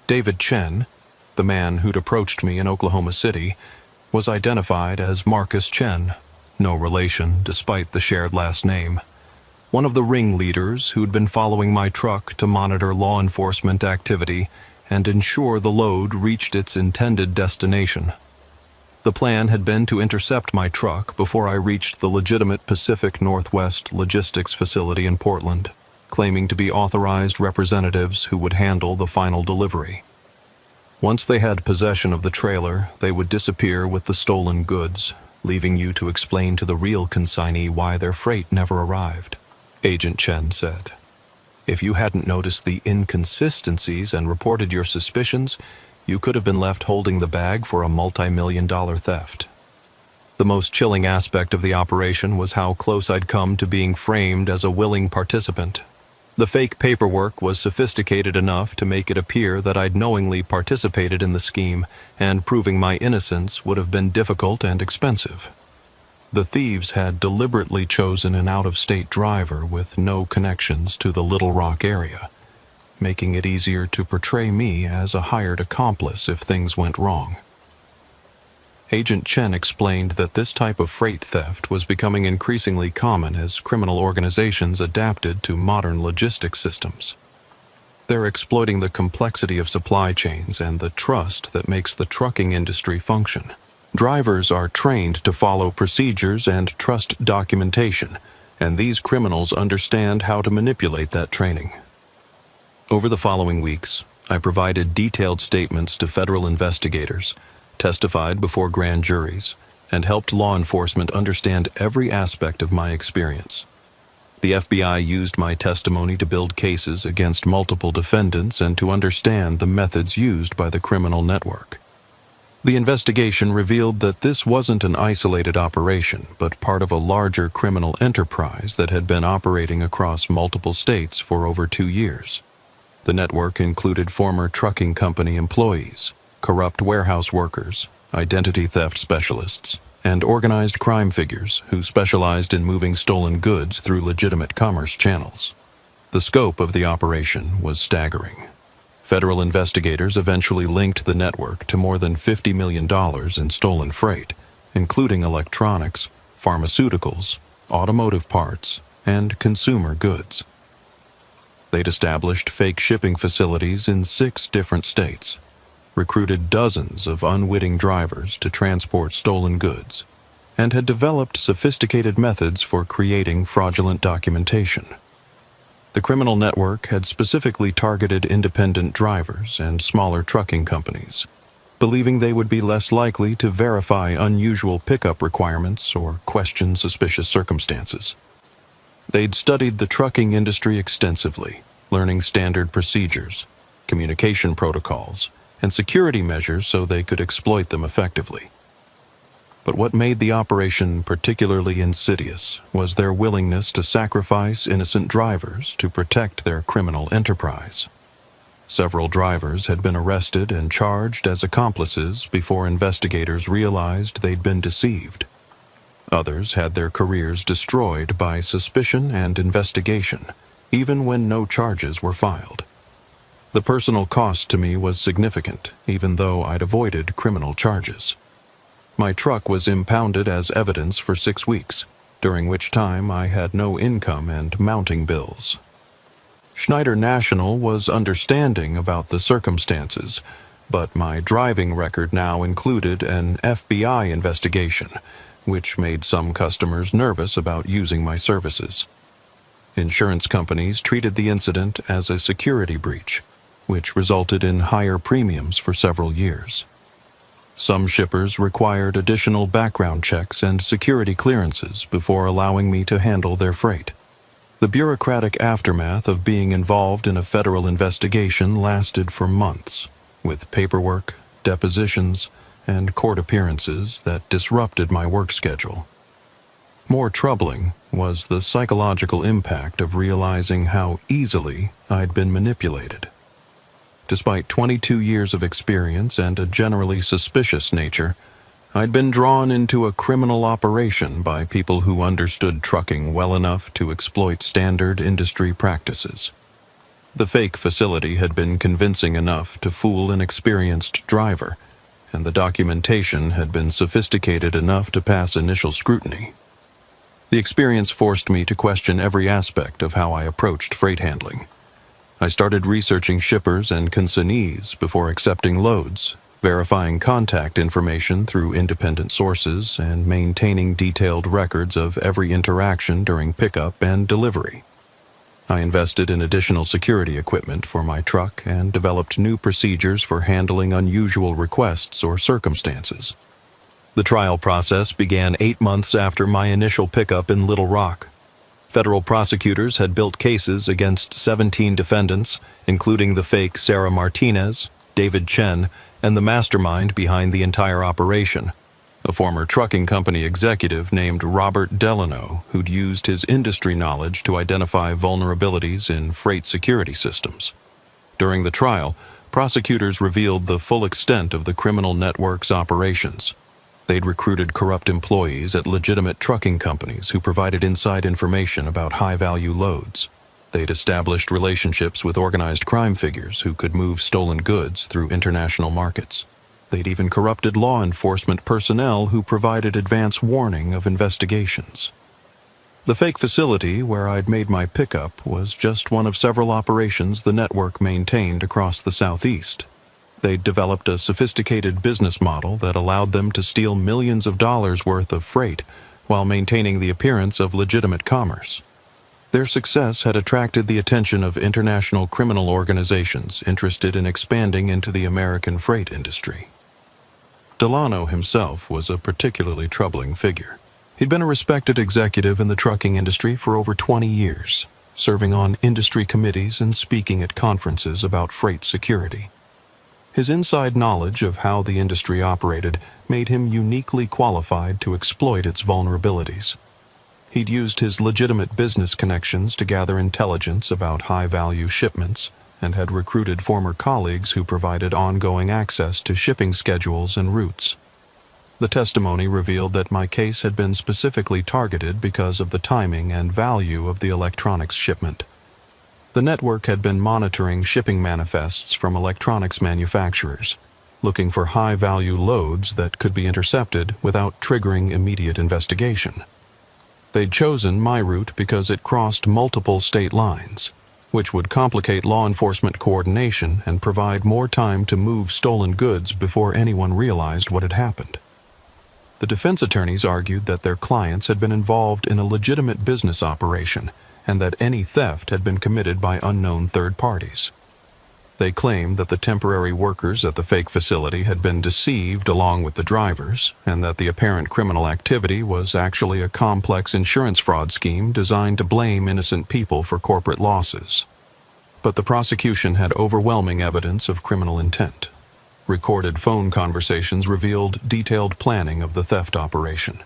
David Chen, the man who'd approached me in Oklahoma City, was identified as Marcus Chen, no relation despite the shared last name, one of the ringleaders who'd been following my truck to monitor law enforcement activity and ensure the load reached its intended destination. The plan had been to intercept my truck before I reached the legitimate Pacific Northwest logistics facility in Portland, claiming to be authorized representatives who would handle the final delivery. Once they had possession of the trailer, they would disappear with the stolen goods, leaving you to explain to the real consignee why their freight never arrived, Agent Chen said. If you hadn't noticed the inconsistencies and reported your suspicions, you could have been left holding the bag for a multi-million-dollar theft. The most chilling aspect of the operation was how close I'd come to being framed as a willing participant. The fake paperwork was sophisticated enough to make it appear that I'd knowingly participated in the scheme, and proving my innocence would have been difficult and expensive. The thieves had deliberately chosen an out-of-state driver with no connections to the Little Rock area, making it easier to portray me as a hired accomplice if things went wrong. Agent Chen explained that this type of freight theft was becoming increasingly common as criminal organizations adapted to modern logistics systems. They're exploiting the complexity of supply chains and the trust that makes the trucking industry function. Drivers are trained to follow procedures and trust documentation, and these criminals understand how to manipulate that training. Over the following weeks, I provided detailed statements to federal investigators, testified before grand juries, and helped law enforcement understand every aspect of my experience. The FBI used my testimony to build cases against multiple defendants and to understand the methods used by the criminal network. The investigation revealed that this wasn't an isolated operation, but part of a larger criminal enterprise that had been operating across multiple states for over 2 years. The network included former trucking company employees, corrupt warehouse workers, identity theft specialists, and organized crime figures who specialized in moving stolen goods through legitimate commerce channels. The scope of the operation was staggering. Federal investigators eventually linked the network to more than $50 million in stolen freight, including electronics, pharmaceuticals, automotive parts, and consumer goods. They'd established fake shipping facilities in 6 different states, recruited dozens of unwitting drivers to transport stolen goods, and had developed sophisticated methods for creating fraudulent documentation. The criminal network had specifically targeted independent drivers and smaller trucking companies, believing they would be less likely to verify unusual pickup requirements or question suspicious circumstances. They'd studied the trucking industry extensively, learning standard procedures, communication protocols, and security measures so they could exploit them effectively. But what made the operation particularly insidious was their willingness to sacrifice innocent drivers to protect their criminal enterprise. Several drivers had been arrested and charged as accomplices before investigators realized they'd been deceived. Others had their careers destroyed by suspicion and investigation, even when no charges were filed. The personal cost to me was significant, even though I'd avoided criminal charges. My truck was impounded as evidence for 6 weeks, during which time I had no income and mounting bills. Schneider National was understanding about the circumstances, but my driving record now included an FBI investigation, which made some customers nervous about using my services. Insurance companies treated the incident as a security breach, which resulted in higher premiums for several years. Some shippers required additional background checks and security clearances before allowing me to handle their freight. The bureaucratic aftermath of being involved in a federal investigation lasted for months, with paperwork, depositions, and court appearances that disrupted my work schedule. More troubling was the psychological impact of realizing how easily I'd been manipulated. Despite 22 years of experience and a generally suspicious nature, I'd been drawn into a criminal operation by people who understood trucking well enough to exploit standard industry practices. The fake facility had been convincing enough to fool an experienced driver, and the documentation had been sophisticated enough to pass initial scrutiny. The experience forced me to question every aspect of how I approached freight handling. I started researching shippers and consignees before accepting loads, verifying contact information through independent sources, and maintaining detailed records of every interaction during pickup and delivery. I invested in additional security equipment for my truck and developed new procedures for handling unusual requests or circumstances. The trial process began 8 months after my initial pickup in Little Rock. Federal prosecutors had built cases against 17 defendants, including the fake Sarah Martinez, David Chen, and the mastermind behind the entire operation, a former trucking company executive named Robert Delano, who'd used his industry knowledge to identify vulnerabilities in freight security systems. During the trial, prosecutors revealed the full extent of the criminal network's operations. They'd recruited corrupt employees at legitimate trucking companies who provided inside information about high-value loads. They'd established relationships with organized crime figures who could move stolen goods through international markets. They'd even corrupted law enforcement personnel who provided advance warning of investigations. The fake facility where I'd made my pickup was just one of several operations the network maintained across the Southeast. They'd developed a sophisticated business model that allowed them to steal millions of dollars worth of freight while maintaining the appearance of legitimate commerce. Their success had attracted the attention of international criminal organizations interested in expanding into the American freight industry. Delano himself was a particularly troubling figure. He'd been a respected executive in the trucking industry for over 20 years, serving on industry committees and speaking at conferences about freight security. His inside knowledge of how the industry operated made him uniquely qualified to exploit its vulnerabilities. He'd used his legitimate business connections to gather intelligence about high-value shipments and had recruited former colleagues who provided ongoing access to shipping schedules and routes. The testimony revealed that my case had been specifically targeted because of the timing and value of the electronics shipment. The network had been monitoring shipping manifests from electronics manufacturers, looking for high-value loads that could be intercepted without triggering immediate investigation. They'd chosen my route because it crossed multiple state lines, which would complicate law enforcement coordination and provide more time to move stolen goods before anyone realized what had happened. The defense attorneys argued that their clients had been involved in a legitimate business operation and that any theft had been committed by unknown third parties. They claimed that the temporary workers at the fake facility had been deceived along with the drivers, and that the apparent criminal activity was actually a complex insurance fraud scheme designed to blame innocent people for corporate losses. But the prosecution had overwhelming evidence of criminal intent. Recorded phone conversations revealed detailed planning of the theft operation.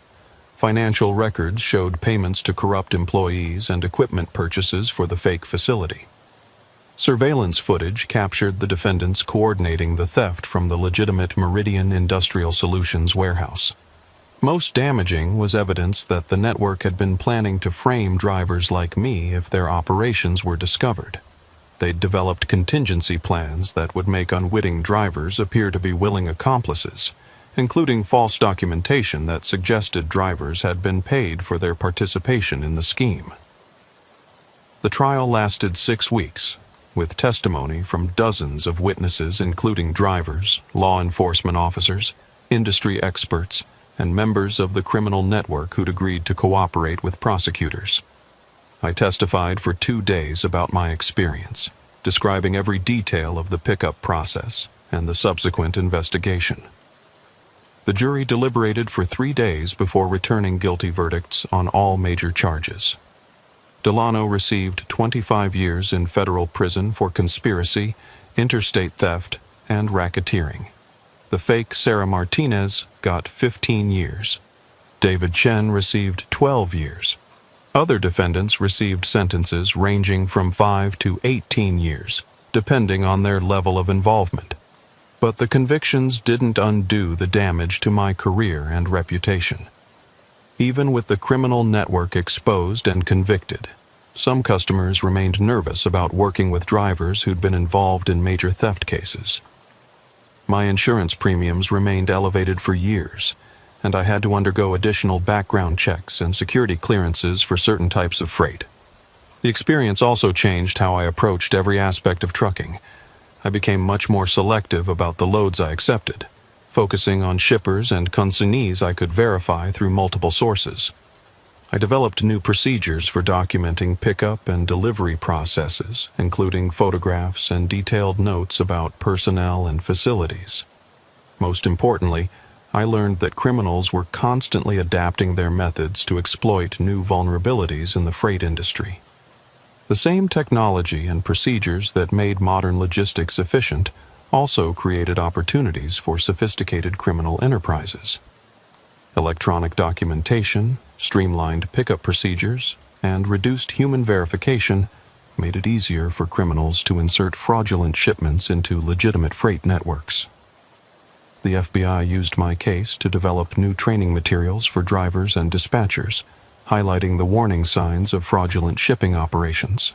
Financial records showed payments to corrupt employees and equipment purchases for the fake facility. Surveillance footage captured the defendants coordinating the theft from the legitimate Meridian Industrial Solutions warehouse. Most damaging was evidence that the network had been planning to frame drivers like me if their operations were discovered. They'd developed contingency plans that would make unwitting drivers appear to be willing accomplices, including false documentation that suggested drivers had been paid for their participation in the scheme. The trial lasted 6 weeks, with testimony from dozens of witnesses, including drivers, law enforcement officers, industry experts, and members of the criminal network who'd agreed to cooperate with prosecutors. I testified for 2 days about my experience, describing every detail of the pickup process and the subsequent investigation. The jury deliberated for 3 days before returning guilty verdicts on all major charges. Delano received 25 years in federal prison for conspiracy, interstate theft, and racketeering. The fake Sarah Martinez got 15 years. David Chen received 12 years. Other defendants received sentences ranging from 5 to 18 years, depending on their level of involvement. But the convictions didn't undo the damage to my career and reputation. Even with the criminal network exposed and convicted, some customers remained nervous about working with drivers who'd been involved in major theft cases. My insurance premiums remained elevated for years, and I had to undergo additional background checks and security clearances for certain types of freight. The experience also changed how I approached every aspect of trucking. I became much more selective about the loads I accepted, focusing on shippers and consignees I could verify through multiple sources. I developed new procedures for documenting pickup and delivery processes, including photographs and detailed notes about personnel and facilities. Most importantly, I learned that criminals were constantly adapting their methods to exploit new vulnerabilities in the freight industry. The same technology and procedures that made modern logistics efficient also created opportunities for sophisticated criminal enterprises. Electronic documentation, streamlined pickup procedures, and reduced human verification made it easier for criminals to insert fraudulent shipments into legitimate freight networks. The FBI used my case to develop new training materials for drivers and dispatchers, highlighting the warning signs of fraudulent shipping operations.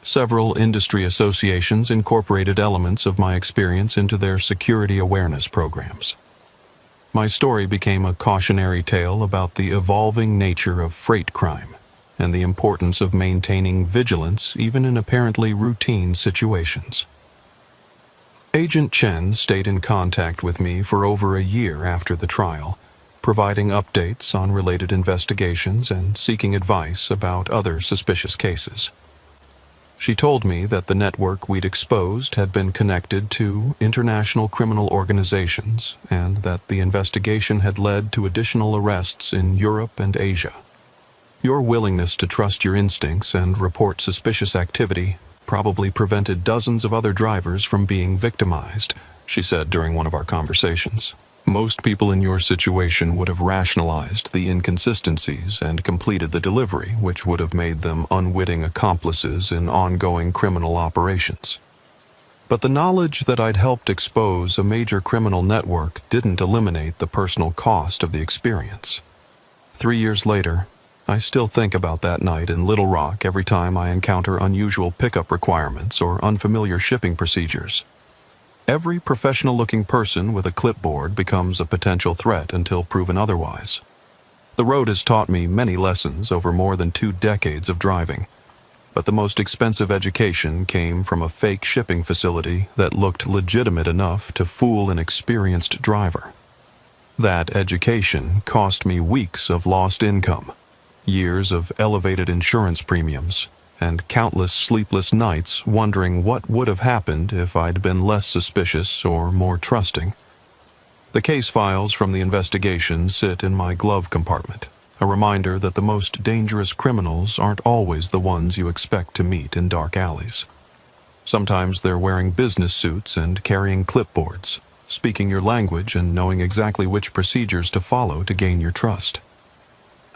Several industry associations incorporated elements of my experience into their security awareness programs. My story became a cautionary tale about the evolving nature of freight crime and the importance of maintaining vigilance even in apparently routine situations. Agent Chen stayed in contact with me for over a year after the trial, providing updates on related investigations and seeking advice about other suspicious cases. She told me that the network we'd exposed had been connected to international criminal organizations and that the investigation had led to additional arrests in Europe and Asia. Your willingness to trust your instincts and report suspicious activity probably prevented dozens of other drivers from being victimized, she said during one of our conversations. Most people in your situation would have rationalized the inconsistencies and completed the delivery, which would have made them unwitting accomplices in ongoing criminal operations. But the knowledge that I'd helped expose a major criminal network didn't eliminate the personal cost of the experience. 3 years later, I still think about that night in Little Rock every time I encounter unusual pickup requirements or unfamiliar shipping procedures. Every professional-looking person with a clipboard becomes a potential threat until proven otherwise. The road has taught me many lessons over more than 2 decades of driving, but the most expensive education came from a fake shipping facility that looked legitimate enough to fool an experienced driver. That education cost me weeks of lost income, years of elevated insurance premiums, and countless sleepless nights wondering what would have happened if I'd been less suspicious or more trusting. The case files from the investigation sit in my glove compartment, a reminder that the most dangerous criminals aren't always the ones you expect to meet in dark alleys. Sometimes they're wearing business suits and carrying clipboards, speaking your language and knowing exactly which procedures to follow to gain your trust.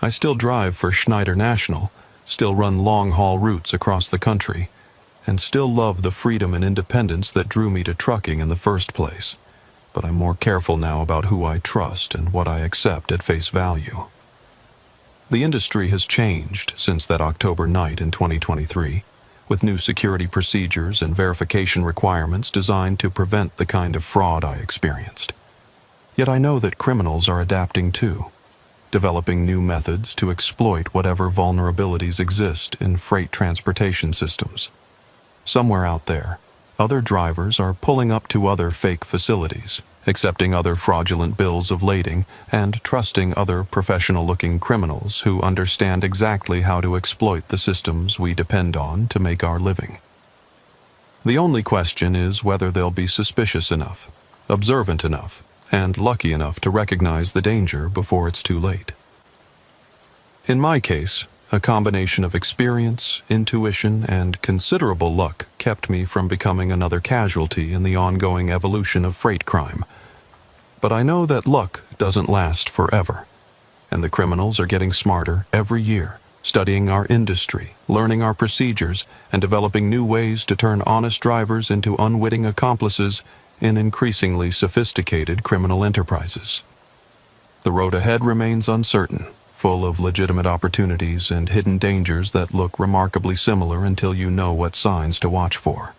I still drive for Schneider National, still run long-haul routes across the country, and still love the freedom and independence that drew me to trucking in the first place. But I'm more careful now about who I trust and what I accept at face value. The industry has changed since that October night in 2023, with new security procedures and verification requirements designed to prevent the kind of fraud I experienced. Yet I know that criminals are adapting too, developing new methods to exploit whatever vulnerabilities exist in freight transportation systems. Somewhere out there, other drivers are pulling up to other fake facilities, accepting other fraudulent bills of lading, and trusting other professional-looking criminals who understand exactly how to exploit the systems we depend on to make our living. The only question is whether they'll be suspicious enough, observant enough, and lucky enough to recognize the danger before it's too late. In my case, a combination of experience, intuition, and considerable luck kept me from becoming another casualty in the ongoing evolution of freight crime. But I know that luck doesn't last forever, and the criminals are getting smarter every year, studying our industry, learning our procedures, and developing new ways to turn honest drivers into unwitting accomplices in increasingly sophisticated criminal enterprises. The road ahead remains uncertain, full of legitimate opportunities and hidden dangers that look remarkably similar until you know what signs to watch for.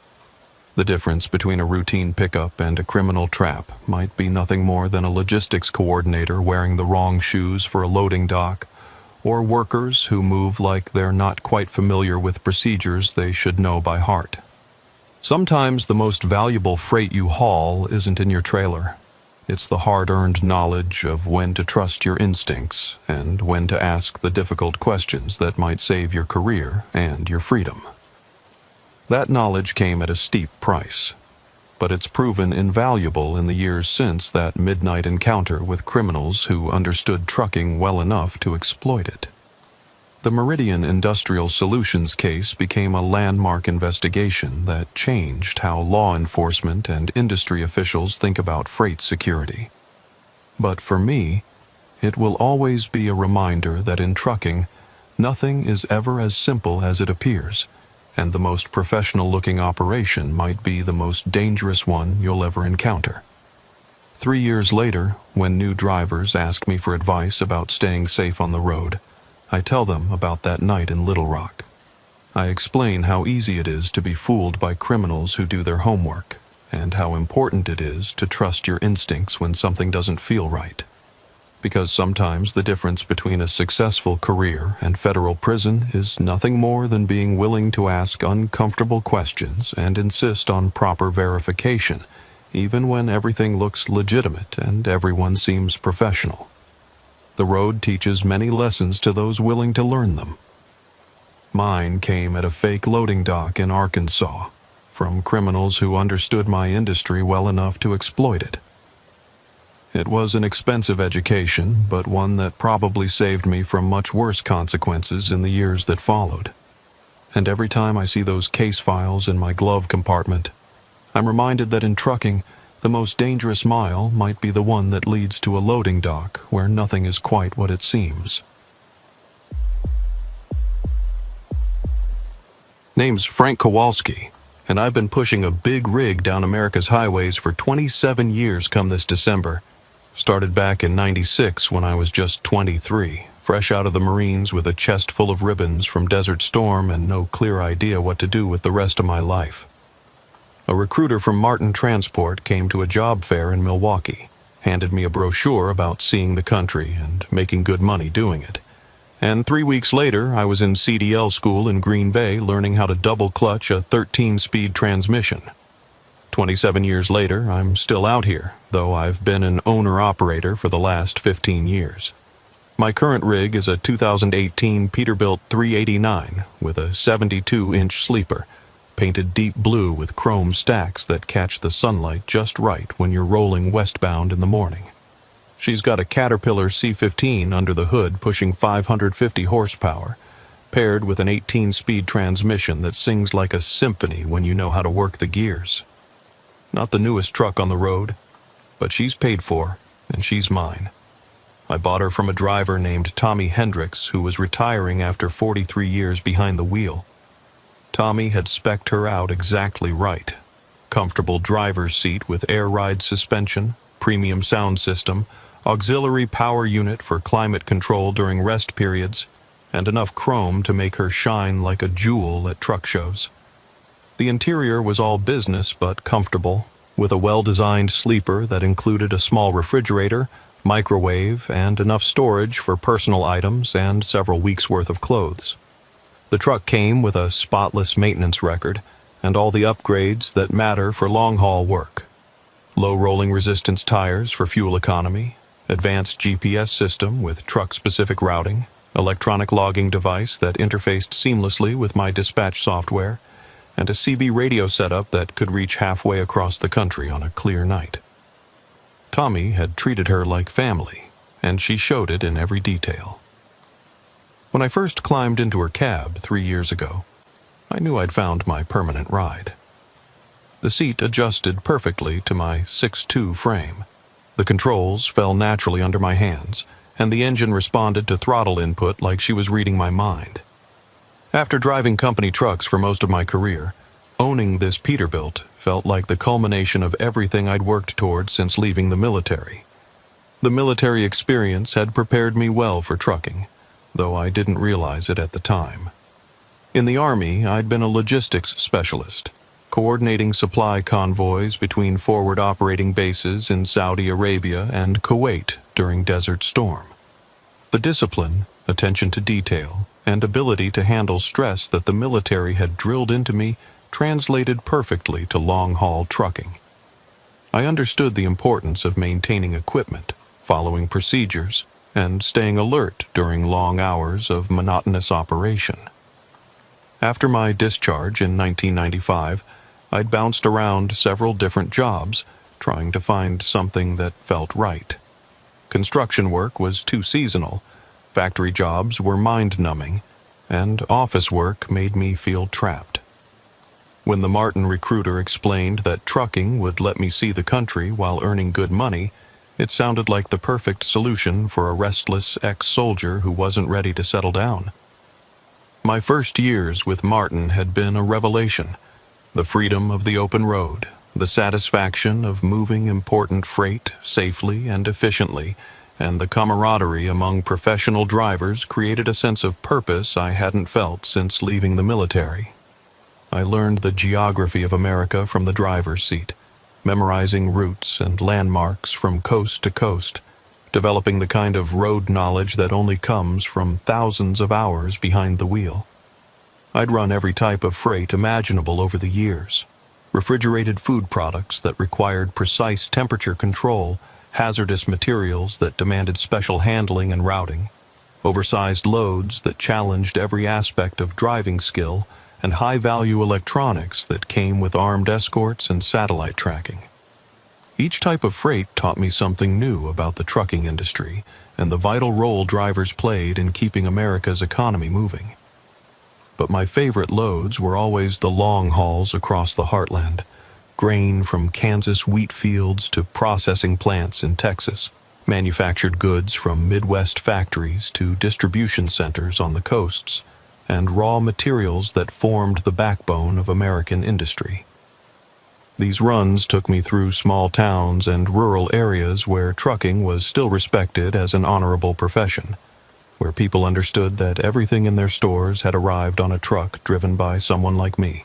The difference between a routine pickup and a criminal trap might be nothing more than a logistics coordinator wearing the wrong shoes for a loading dock, or workers who move like they're not quite familiar with procedures they should know by heart. Sometimes the most valuable freight you haul isn't in your trailer. It's the hard-earned knowledge of when to trust your instincts and when to ask the difficult questions that might save your career and your freedom. That knowledge came at a steep price, but it's proven invaluable in the years since that midnight encounter with criminals who understood trucking well enough to exploit it. The Meridian Industrial Solutions case became a landmark investigation that changed how law enforcement and industry officials think about freight security. But for me, it will always be a reminder that in trucking, nothing is ever as simple as it appears, and the most professional-looking operation might be the most dangerous one you'll ever encounter. 3 years later, when new drivers ask me for advice about staying safe on the road, I tell them about that night in Little Rock. I explain how easy it is to be fooled by criminals who do their homework, and how important it is to trust your instincts when something doesn't feel right. Because sometimes the difference between a successful career and federal prison is nothing more than being willing to ask uncomfortable questions and insist on proper verification, even when everything looks legitimate and everyone seems professional. The road teaches many lessons to those willing to learn them. Mine came at a fake loading dock in Arkansas, from criminals who understood my industry well enough to exploit it. It was an expensive education, but one that probably saved me from much worse consequences in the years that followed. And every time I see those case files in my glove compartment, I'm reminded that in trucking, the most dangerous mile might be the one that leads to a loading dock where nothing is quite what it seems. Name's Frank Kowalski, and I've been pushing a big rig down America's highways for 27 years come this December. Started back in '96 when I was just 23, fresh out of the Marines with a chest full of ribbons from Desert Storm and no clear idea what to do with the rest of my life. A recruiter from Martin Transport came to a job fair in Milwaukee, handed me a brochure about seeing the country and making good money doing it. And 3 weeks later, I was in CDL school in Green Bay learning how to double-clutch a 13-speed transmission. 27 years later, I'm still out here, though I've been an owner-operator for the last 15 years. My current rig is a 2018 Peterbilt 389 with a 72-inch sleeper, painted deep blue with chrome stacks that catch the sunlight just right when you're rolling westbound in the morning. She's got a Caterpillar C15 under the hood pushing 550 horsepower, paired with an 18-speed transmission that sings like a symphony when you know how to work the gears. Not the newest truck on the road, but she's paid for, and she's mine. I bought her from a driver named Tommy Hendricks, who was retiring after 43 years behind the wheel. Tommy had spec'd her out exactly right. Comfortable driver's seat with air ride suspension, premium sound system, auxiliary power unit for climate control during rest periods, and enough chrome to make her shine like a jewel at truck shows. The interior was all business but comfortable, with a well-designed sleeper that included a small refrigerator, microwave, and enough storage for personal items and several weeks' worth of clothes. The truck came with a spotless maintenance record, and all the upgrades that matter for long-haul work. Low rolling resistance tires for fuel economy, advanced GPS system with truck-specific routing, electronic logging device that interfaced seamlessly with my dispatch software, and a CB radio setup that could reach halfway across the country on a clear night. Tommy had treated her like family, and she showed it in every detail. When I first climbed into her cab 3 years ago, I knew I'd found my permanent ride. The seat adjusted perfectly to my 6'2" frame. The controls fell naturally under my hands, and the engine responded to throttle input like she was reading my mind. After driving company trucks for most of my career, owning this Peterbilt felt like the culmination of everything I'd worked toward since leaving the military. The military experience had prepared me well for trucking, though I didn't realize it at the time. In the Army, I'd been a logistics specialist, coordinating supply convoys between forward operating bases in Saudi Arabia and Kuwait during Desert Storm. The discipline, attention to detail, and ability to handle stress that the military had drilled into me translated perfectly to long-haul trucking. I understood the importance of maintaining equipment, following procedures, and staying alert during long hours of monotonous operation. After my discharge in 1995, I'd bounced around several different jobs, trying to find something that felt right. Construction work was too seasonal, factory jobs were mind-numbing, and office work made me feel trapped. When the Martin recruiter explained that trucking would let me see the country while earning good money, it sounded like the perfect solution for a restless ex-soldier who wasn't ready to settle down. My first years with Martin had been a revelation. The freedom of the open road, the satisfaction of moving important freight safely and efficiently, and the camaraderie among professional drivers created a sense of purpose I hadn't felt since leaving the military. I learned the geography of America from the driver's seat, memorizing routes and landmarks from coast to coast, developing the kind of road knowledge that only comes from thousands of hours behind the wheel. I'd run every type of freight imaginable over the years. Refrigerated food products that required precise temperature control, hazardous materials that demanded special handling and routing, oversized loads that challenged every aspect of driving skill, and high-value electronics that came with armed escorts and satellite tracking. Each type of freight taught me something new about the trucking industry and the vital role drivers played in keeping America's economy moving. But my favorite loads were always the long hauls across the heartland, grain from Kansas wheat fields to processing plants in Texas, manufactured goods from Midwest factories to distribution centers on the coasts, and raw materials that formed the backbone of American industry. These runs took me through small towns and rural areas where trucking was still respected as an honorable profession, where people understood that everything in their stores had arrived on a truck driven by someone like me.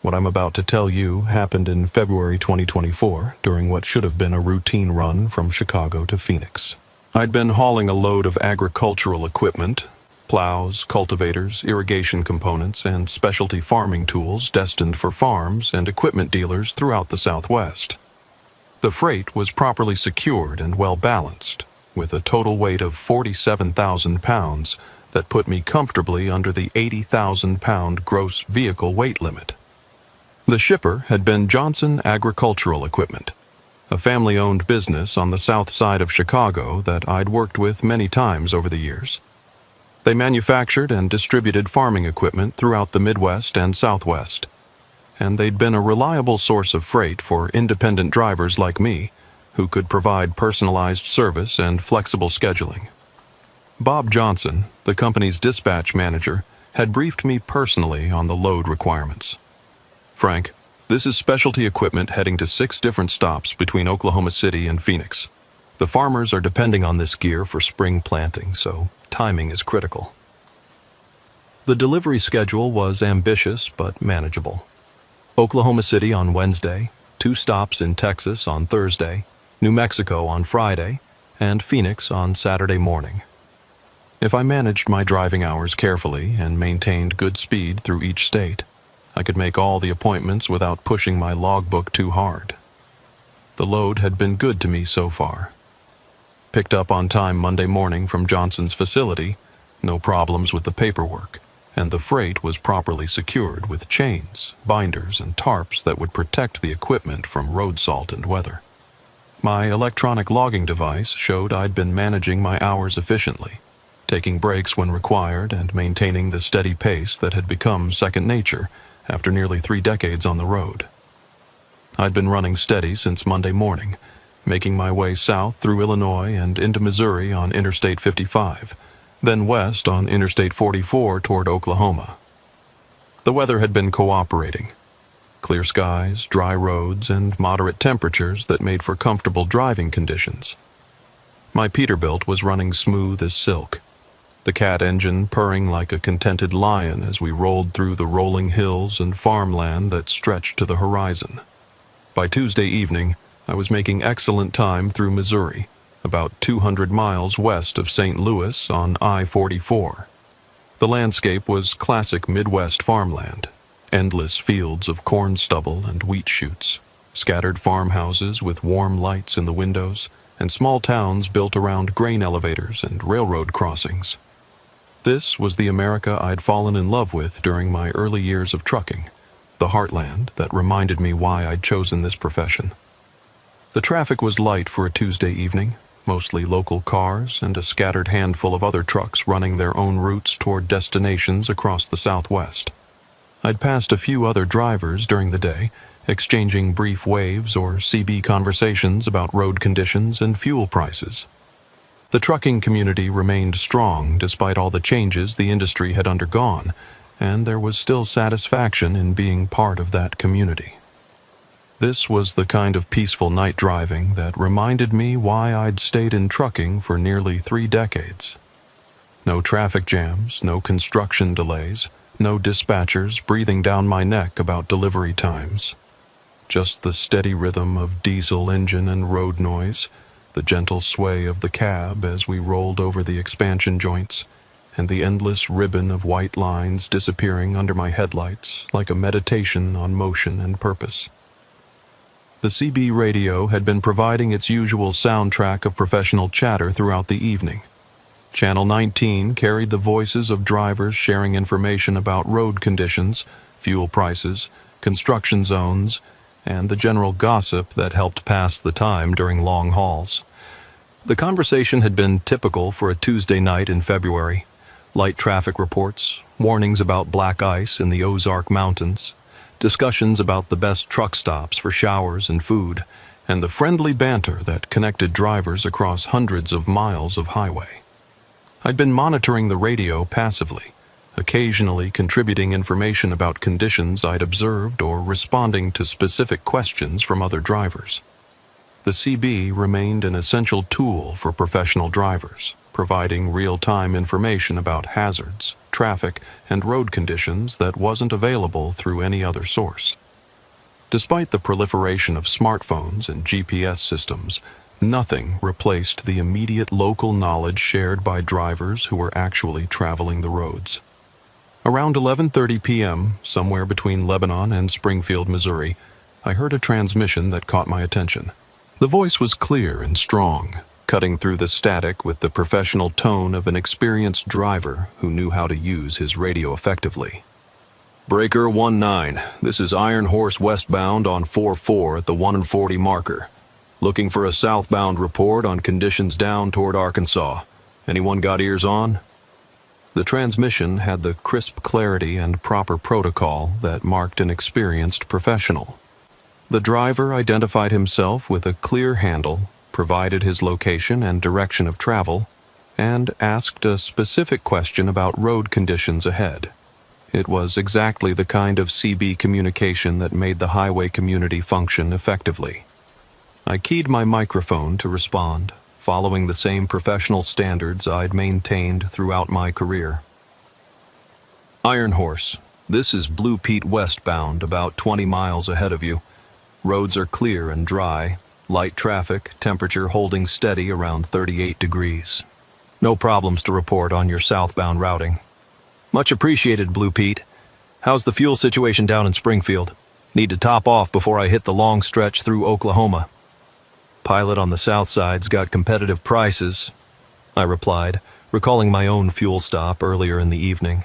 What I'm about to tell you happened in February 2024 during what should have been a routine run from Chicago to Phoenix. I'd been hauling a load of agricultural equipment, plows, cultivators, irrigation components, and specialty farming tools destined for farms and equipment dealers throughout the Southwest. The freight was properly secured and well-balanced, with a total weight of 47,000 pounds that put me comfortably under the 80,000-pound gross vehicle weight limit. The shipper had been Johnson Agricultural Equipment, a family-owned business on the south side of Chicago that I'd worked with many times over the years. They manufactured and distributed farming equipment throughout the Midwest and Southwest, and they'd been a reliable source of freight for independent drivers like me, who could provide personalized service and flexible scheduling. Bob Johnson, the company's dispatch manager, had briefed me personally on the load requirements. "Frank, this is specialty equipment heading to 6 different stops between Oklahoma City and Phoenix. The farmers are depending on this gear for spring planting, so timing is critical." The delivery schedule was ambitious but manageable. Oklahoma City on Wednesday, 2 stops in Texas on Thursday, New Mexico on Friday, and Phoenix on Saturday morning. If I managed my driving hours carefully and maintained good speed through each state, I could make all the appointments without pushing my logbook too hard. The load had been good to me so far. Picked up on time Monday morning from Johnson's facility, no problems with the paperwork, and the freight was properly secured with chains, binders, and tarps that would protect the equipment from road salt and weather. My electronic logging device showed I'd been managing my hours efficiently, taking breaks when required and maintaining the steady pace that had become second nature after nearly 3 decades on the road. I'd been running steady since Monday morning, making my way south through Illinois and into Missouri on Interstate 55, then west on Interstate 44 toward Oklahoma. The weather had been cooperating. Clear skies, dry roads, and moderate temperatures that made for comfortable driving conditions. My Peterbilt was running smooth as silk, the cat engine purring like a contented lion as we rolled through the rolling hills and farmland that stretched to the horizon. By Tuesday evening, I was making excellent time through Missouri, about 200 miles west of St. Louis on I-44. The landscape was classic Midwest farmland, endless fields of corn stubble and wheat shoots, scattered farmhouses with warm lights in the windows, and small towns built around grain elevators and railroad crossings. This was the America I'd fallen in love with during my early years of trucking, the heartland that reminded me why I'd chosen this profession. The traffic was light for a Tuesday evening, mostly local cars and a scattered handful of other trucks running their own routes toward destinations across the Southwest. I'd passed a few other drivers during the day, exchanging brief waves or CB conversations about road conditions and fuel prices. The trucking community remained strong despite all the changes the industry had undergone, and there was still satisfaction in being part of that community. This was the kind of peaceful night driving that reminded me why I'd stayed in trucking for nearly 3 decades. No traffic jams, no construction delays, no dispatchers breathing down my neck about delivery times. Just the steady rhythm of diesel engine and road noise, the gentle sway of the cab as we rolled over the expansion joints, and the endless ribbon of white lines disappearing under my headlights like a meditation on motion and purpose. The CB radio had been providing its usual soundtrack of professional chatter throughout the evening. Channel 19 carried the voices of drivers sharing information about road conditions, fuel prices, construction zones, and the general gossip that helped pass the time during long hauls. The conversation had been typical for a Tuesday night in February. Light traffic reports, warnings about black ice in the Ozark Mountains, discussions about the best truck stops for showers and food, and the friendly banter that connected drivers across hundreds of miles of highway. I'd been monitoring the radio passively, occasionally contributing information about conditions I'd observed or responding to specific questions from other drivers. The CB remained an essential tool for professional drivers, providing real-time information about hazards, traffic, and road conditions that wasn't available through any other source. Despite the proliferation of smartphones and GPS systems, nothing replaced the immediate local knowledge shared by drivers who were actually traveling the roads. Around 11:30 p.m., somewhere between Lebanon and Springfield, Missouri, I heard a transmission that caught my attention. The voice was clear and strong, cutting through the static with the professional tone of an experienced driver who knew how to use his radio effectively. Breaker 19, this is Iron Horse westbound on 4-4 at the 1:40 marker. Looking for a southbound report on conditions down toward Arkansas. Anyone got ears on? The transmission had the crisp clarity and proper protocol that marked an experienced professional. The driver identified himself with a clear handle, provided his location and direction of travel, and asked a specific question about road conditions ahead. It was exactly the kind of CB communication that made the highway community function effectively. I keyed my microphone to respond, following the same professional standards I'd maintained throughout my career. Iron Horse, this is Blue Pete westbound, about 20 miles ahead of you. Roads are clear and dry, light traffic, temperature holding steady around 38 degrees. No problems to report on your southbound routing. Much appreciated, Blue Pete. How's the fuel situation down in Springfield? Need to top off before I hit the long stretch through Oklahoma. Pilot on the south side's got competitive prices, I replied, recalling my own fuel stop earlier in the evening.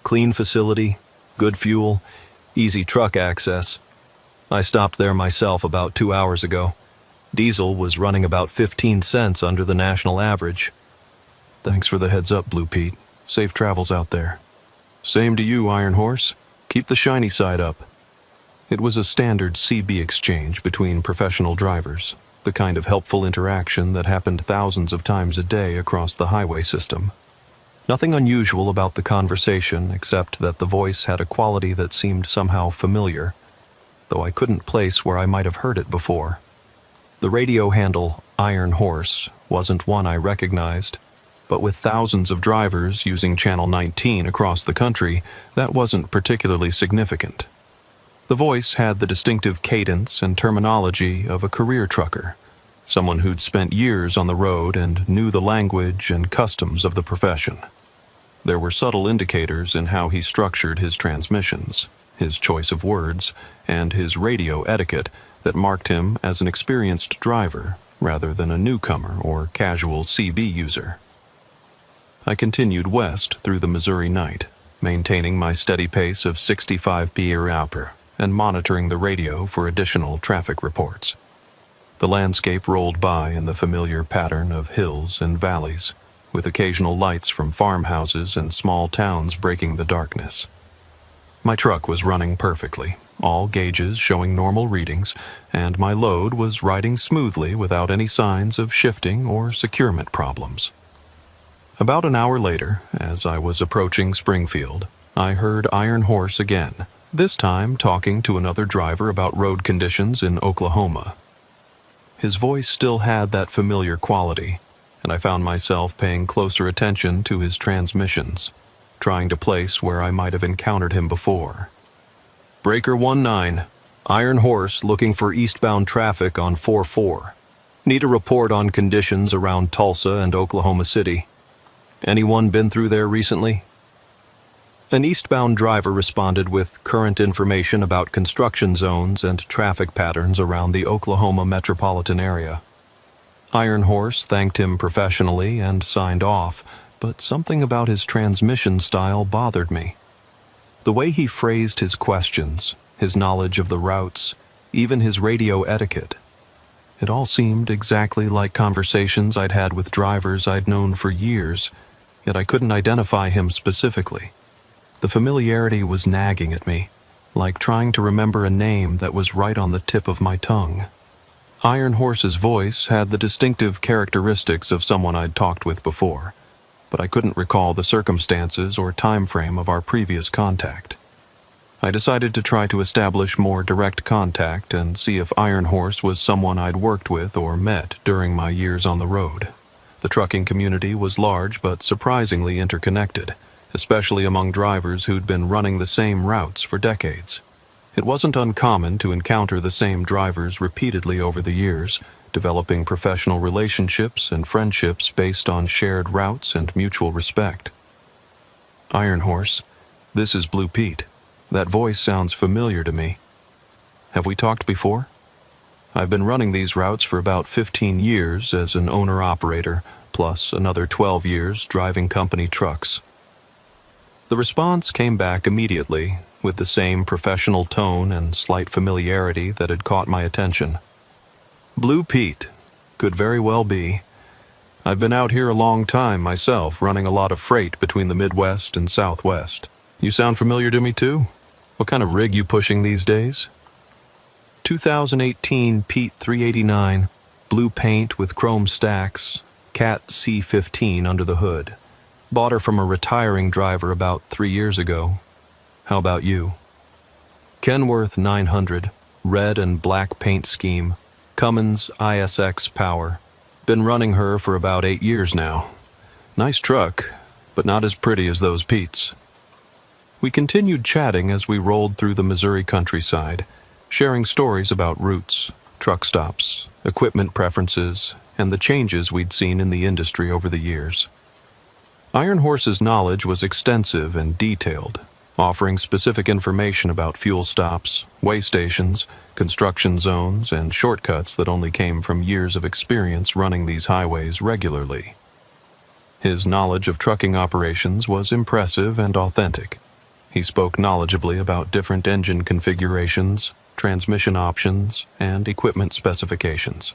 Clean facility, good fuel, easy truck access. I stopped there myself about 2 hours ago. Diesel was running about 15 cents under the national average. Thanks for the heads up, Blue Pete. Safe travels out there. Same to you, Iron Horse. Keep the shiny side up. It was a standard CB exchange between professional drivers, the kind of helpful interaction that happened thousands of times a day across the highway system. Nothing unusual about the conversation except that the voice had a quality that seemed somehow familiar, though I couldn't place where I might have heard it before. The radio handle Iron Horse wasn't one I recognized, but with thousands of drivers using Channel 19 across the country, that wasn't particularly significant. The voice had the distinctive cadence and terminology of a career trucker, someone who'd spent years on the road and knew the language and customs of the profession. There were subtle indicators in how he structured his transmissions, his choice of words, and his radio etiquette that marked him as an experienced driver rather than a newcomer or casual CB user. I continued west through the Missouri night, maintaining my steady pace of 65 per and monitoring the radio for additional traffic reports. The landscape rolled by in the familiar pattern of hills and valleys, with occasional lights from farmhouses and small towns breaking the darkness. My truck was running perfectly, all gauges showing normal readings, and my load was riding smoothly without any signs of shifting or securement problems. About an hour later, as I was approaching Springfield, I heard Iron Horse again, this time talking to another driver about road conditions in Oklahoma. His voice still had that familiar quality, and I found myself paying closer attention to his transmissions, trying to place where I might have encountered him before. Breaker 19, Iron Horse looking for eastbound traffic on 4-4. Need a report on conditions around Tulsa and Oklahoma City. Anyone been through there recently? An eastbound driver responded with current information about construction zones and traffic patterns around the Oklahoma metropolitan area. Iron Horse thanked him professionally and signed off, but something about his transmission style bothered me. The way he phrased his questions, his knowledge of the routes, even his radio etiquette. It all seemed exactly like conversations I'd had with drivers I'd known for years, yet I couldn't identify him specifically. The familiarity was nagging at me, like trying to remember a name that was right on the tip of my tongue. Iron Horse's voice had the distinctive characteristics of someone I'd talked with before, but I couldn't recall the circumstances or time frame of our previous contact. I decided to try to establish more direct contact and see if Iron Horse was someone I'd worked with or met during my years on the road. The trucking community was large but surprisingly interconnected, especially among drivers who'd been running the same routes for decades. It wasn't uncommon to encounter the same drivers repeatedly over the years, developing professional relationships and friendships based on shared routes and mutual respect. Iron Horse, this is Blue Pete. That voice sounds familiar to me. Have we talked before? I've been running these routes for about 15 years as an owner-operator, plus another 12 years driving company trucks. The response came back immediately, with the same professional tone and slight familiarity that had caught my attention. Blue Pete, could very well be. I've been out here a long time myself, running a lot of freight between the Midwest and Southwest. You sound familiar to me too? What kind of rig you pushing these days? 2018 Pete 389, blue paint with chrome stacks, Cat C15 under the hood. Bought her from a retiring driver about 3 years ago. How about you? Kenworth 900, red and black paint scheme, Cummins ISX power. Been running her for about 8 years now. Nice truck, but not as pretty as those Pete's. We continued chatting as we rolled through the Missouri countryside, sharing stories about routes, truck stops, equipment preferences, and the changes we'd seen in the industry over the years. Iron Horse's knowledge was extensive and detailed, offering specific information about fuel stops, way stations, construction zones, and shortcuts that only came from years of experience running these highways regularly. His knowledge of trucking operations was impressive and authentic. He spoke knowledgeably about different engine configurations, transmission options, and equipment specifications.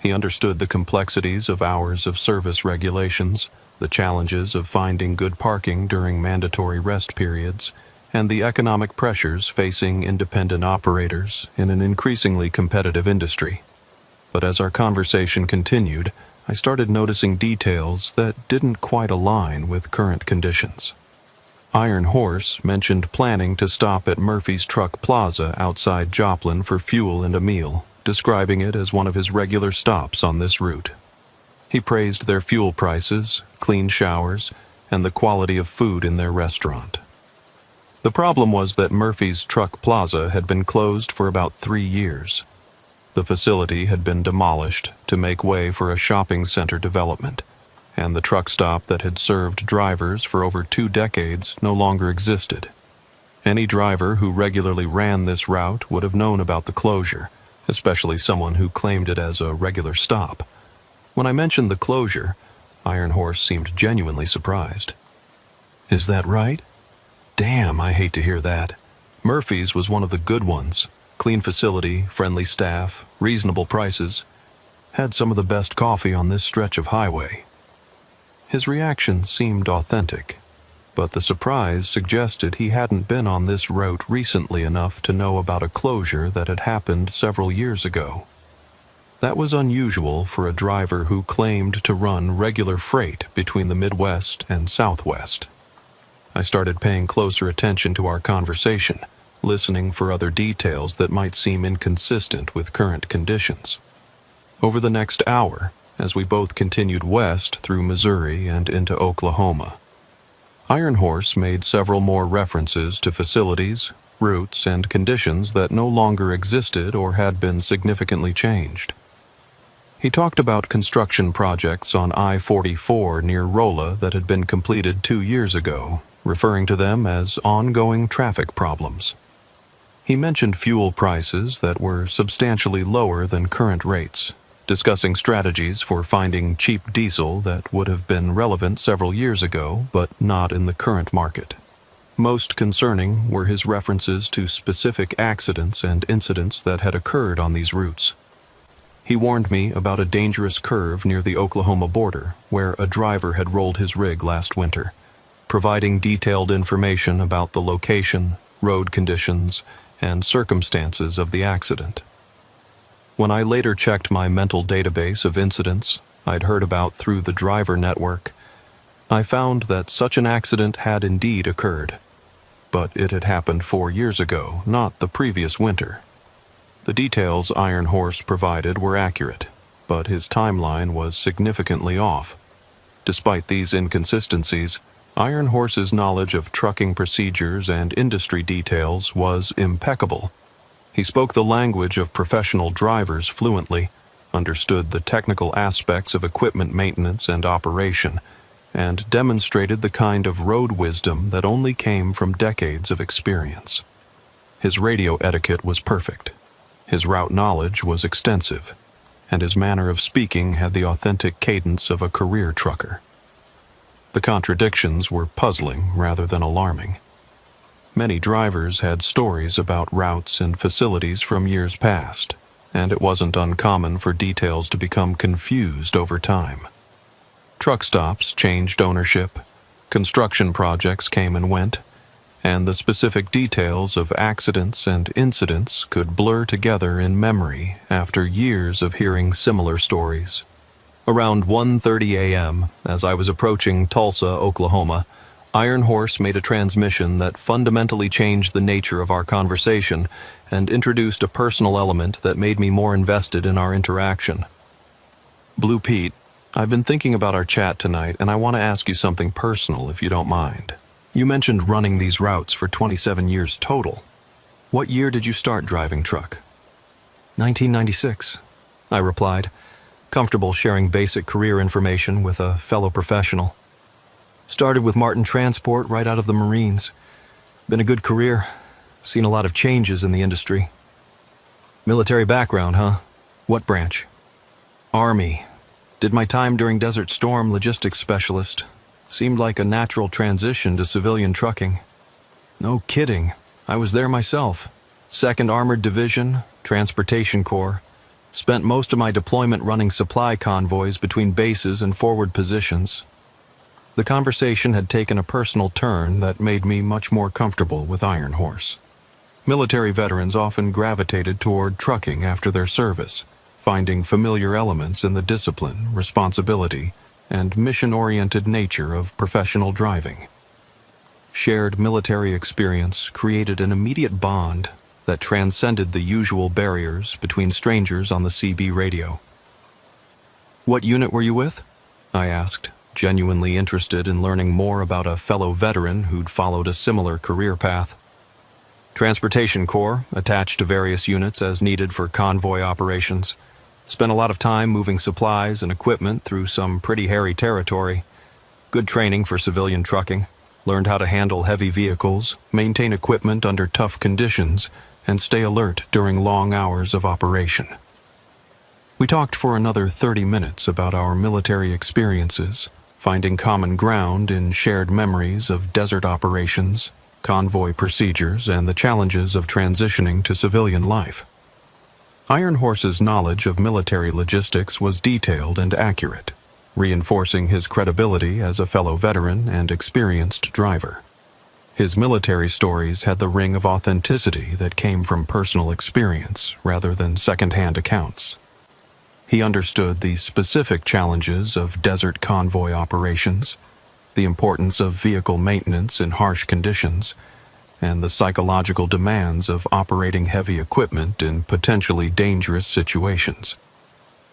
He understood the complexities of hours of service regulations, the challenges of finding good parking during mandatory rest periods, and the economic pressures facing independent operators in an increasingly competitive industry. But as our conversation continued, I started noticing details that didn't quite align with current conditions. Iron Horse mentioned planning to stop at Murphy's Truck Plaza outside Joplin for fuel and a meal, describing it as one of his regular stops on this route. He praised their fuel prices, clean showers, and the quality of food in their restaurant. The problem was that Murphy's Truck Plaza had been closed for about 3 years. The facility had been demolished to make way for a shopping center development, and the truck stop that had served drivers for over 2 decades no longer existed. Any driver who regularly ran this route would have known about the closure, especially someone who claimed it as a regular stop. When I mentioned the closure, Iron Horse seemed genuinely surprised. "Is that right? Damn, I hate to hear that. Murphy's was one of the good ones. Clean facility, friendly staff, reasonable prices. Had some of the best coffee on this stretch of highway." His reaction seemed authentic, but the surprise suggested he hadn't been on this route recently enough to know about a closure that had happened several years ago. That was unusual for a driver who claimed to run regular freight between the Midwest and Southwest. I started paying closer attention to our conversation, listening for other details that might seem inconsistent with current conditions. Over the next hour, as we both continued west through Missouri and into Oklahoma, Iron Horse made several more references to facilities, routes, and conditions that no longer existed or had been significantly changed. He talked about construction projects on I-44 near Rolla that had been completed 2 years ago, referring to them as ongoing traffic problems. He mentioned fuel prices that were substantially lower than current rates, discussing strategies for finding cheap diesel that would have been relevant several years ago but not in the current market. Most concerning were his references to specific accidents and incidents that had occurred on these routes. He warned me about a dangerous curve near the Oklahoma border where a driver had rolled his rig last winter, providing detailed information about the location, road conditions, and circumstances of the accident. When I later checked my mental database of incidents I'd heard about through the driver network, I found that such an accident had indeed occurred, but it had happened 4 years ago, not the previous winter. The details Iron Horse provided were accurate, but his timeline was significantly off. Despite these inconsistencies, Iron Horse's knowledge of trucking procedures and industry details was impeccable. He spoke the language of professional drivers fluently, understood the technical aspects of equipment maintenance and operation, and demonstrated the kind of road wisdom that only came from decades of experience. His radio etiquette was perfect. His route knowledge was extensive, and his manner of speaking had the authentic cadence of a career trucker. The contradictions were puzzling rather than alarming. Many drivers had stories about routes and facilities from years past, and it wasn't uncommon for details to become confused over time. Truck stops changed ownership, construction projects came and went, and the specific details of accidents and incidents could blur together in memory after years of hearing similar stories. Around 1:30 a.m., as I was approaching Tulsa, Oklahoma, Iron Horse made a transmission that fundamentally changed the nature of our conversation and introduced a personal element that made me more invested in our interaction. "Blue Pete, I've been thinking about our chat tonight, and I want to ask you something personal if you don't mind. You mentioned running these routes for 27 years total. What year did you start driving truck?" 1996, I replied, comfortable sharing basic career information with a fellow professional. "Started with Martin Transport right out of the Marines. Been a good career. Seen a lot of changes in the industry. Military background, huh? What branch? Army. Did my time during Desert Storm logistics specialist. Seemed like a natural transition to civilian trucking. No kidding. I was there myself. 2nd Armored Division, Transportation Corps. Spent most of my deployment running supply convoys between bases and forward positions. The conversation had taken a personal turn that made me much more comfortable with Iron Horse. Military veterans often gravitated toward trucking after their service, finding familiar elements in the discipline, responsibility, and mission-oriented nature of professional driving. Shared military experience created an immediate bond that transcended the usual barriers between strangers on the CB radio. "What unit were you with?" I asked, genuinely interested in learning more about a fellow veteran who'd followed a similar career path. Transportation Corps, attached to various units as needed for convoy operations. Spent a lot of time moving supplies and equipment through some pretty hairy territory. Good training for civilian trucking. Learned how to handle heavy vehicles, maintain equipment under tough conditions, and stay alert during long hours of operation. We talked for another 30 minutes about our military experiences, finding common ground in shared memories of desert operations, convoy procedures, and the challenges of transitioning to civilian life. Iron Horse's knowledge of military logistics was detailed and accurate, reinforcing his credibility as a fellow veteran and experienced driver. His military stories had the ring of authenticity that came from personal experience rather than second-hand accounts. He understood the specific challenges of desert convoy operations, the importance of vehicle maintenance in harsh conditions, and the psychological demands of operating heavy equipment in potentially dangerous situations.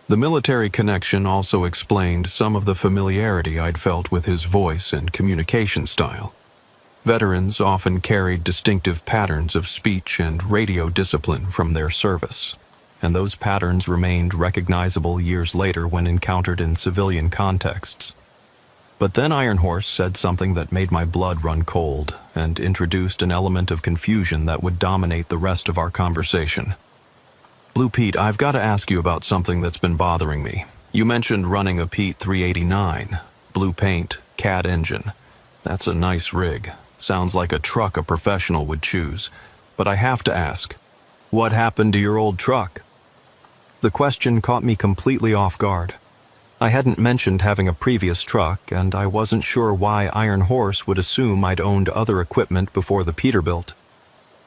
The military connection also explained some of the familiarity I'd felt with his voice and communication style. Veterans often carried distinctive patterns of speech and radio discipline from their service, and those patterns remained recognizable years later when encountered in civilian contexts. But then Iron Horse said something that made my blood run cold and introduced an element of confusion that would dominate the rest of our conversation. "Blue Pete, I've got to ask you about something that's been bothering me. You mentioned running a Pete 389, blue paint, CAD engine. That's a nice rig. Sounds like a truck a professional would choose. But I have to ask, what happened to your old truck?" The question caught me completely off guard. I hadn't mentioned having a previous truck, and I wasn't sure why Iron Horse would assume I'd owned other equipment before the Peterbilt.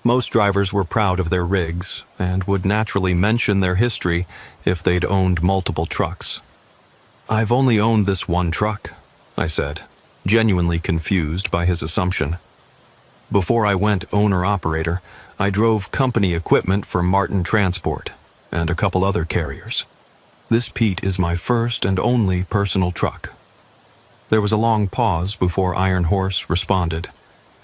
Most drivers were proud of their rigs and would naturally mention their history if they'd owned multiple trucks. "I've only owned this one truck," I said, genuinely confused by his assumption. Before I went owner-operator, I drove company equipment for Martin Transport and a couple other carriers. This Pete is my first and only personal truck. There was a long pause before Iron Horse responded,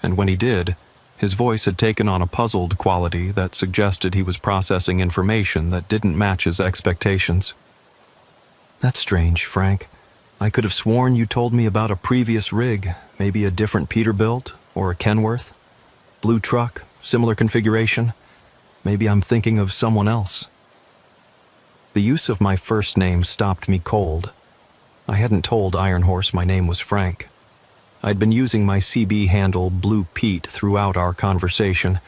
and when he did, his voice had taken on a puzzled quality that suggested he was processing information that didn't match his expectations. "That's strange, Frank. I could have sworn you told me about a previous rig, maybe a different Peterbilt or a Kenworth. Blue truck, similar configuration. Maybe I'm thinking of someone else." The use of my first name stopped me cold. I hadn't told Iron Horse my name was Frank. I'd been using my CB handle Blue Pete throughout our conversation,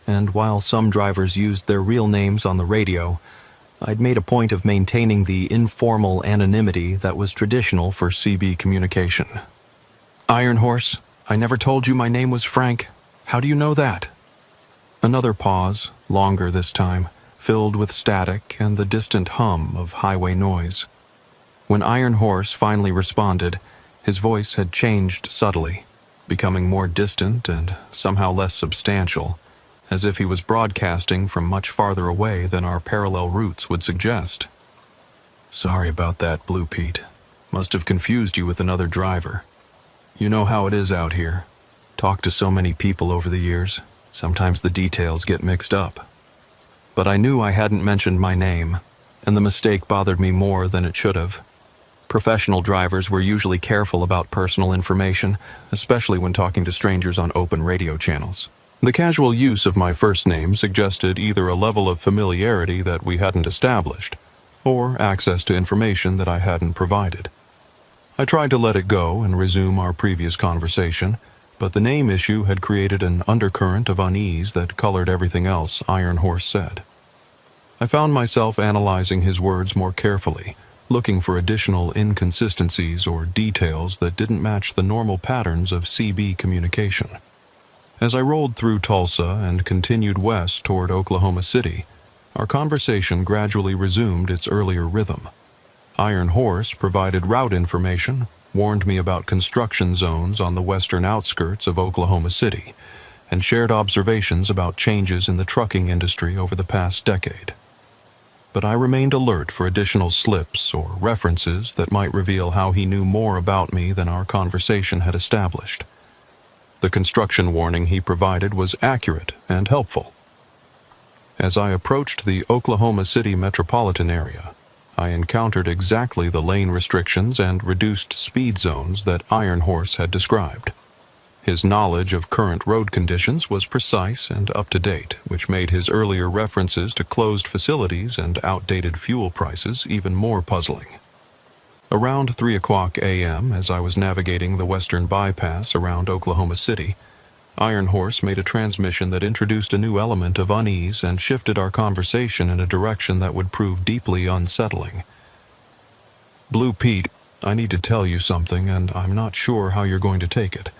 and while some drivers used their real names on the radio, I'd made a point of maintaining the informal anonymity that was traditional for CB communication. "Iron Horse, I never told you my name was Frank. How do you know that?" Another pause, longer this time, filled with static and the distant hum of highway noise. When Iron Horse finally responded, his voice had changed subtly, becoming more distant and somehow less substantial, as if he was broadcasting from much farther away than our parallel routes would suggest. "Sorry about that, Blue Pete. Must have confused you with another driver. You know how it is out here. Talked to so many people over the years, sometimes the details get mixed up. But I knew I hadn't mentioned my name, and the mistake bothered me more than it should have. Professional drivers were usually careful about personal information, especially when talking to strangers on open radio channels. The casual use of my first name suggested either a level of familiarity that we hadn't established, or access to information that I hadn't provided. I tried to let it go and resume our previous conversation, but the name issue had created an undercurrent of unease that colored everything else Iron Horse said. I found myself analyzing his words more carefully, looking for additional inconsistencies or details that didn't match the normal patterns of CB communication. As I rolled through Tulsa and continued west toward Oklahoma City, our conversation gradually resumed its earlier rhythm. Iron Horse provided route information, warned me about construction zones on the western outskirts of Oklahoma City, and shared observations about changes in the trucking industry over the past decade. But I remained alert for additional slips or references that might reveal how he knew more about me than our conversation had established. The construction warning he provided was accurate and helpful. As I approached the Oklahoma City metropolitan area, I encountered exactly the lane restrictions and reduced speed zones that Iron Horse had described. His knowledge of current road conditions was precise and up-to-date, which made his earlier references to closed facilities and outdated fuel prices even more puzzling. Around 3:00 a.m., as I was navigating the western bypass around Oklahoma City, Iron Horse made a transmission that introduced a new element of unease and shifted our conversation in a direction that would prove deeply unsettling. "Blue Pete, I need to tell you something, and I'm not sure how you're going to take it.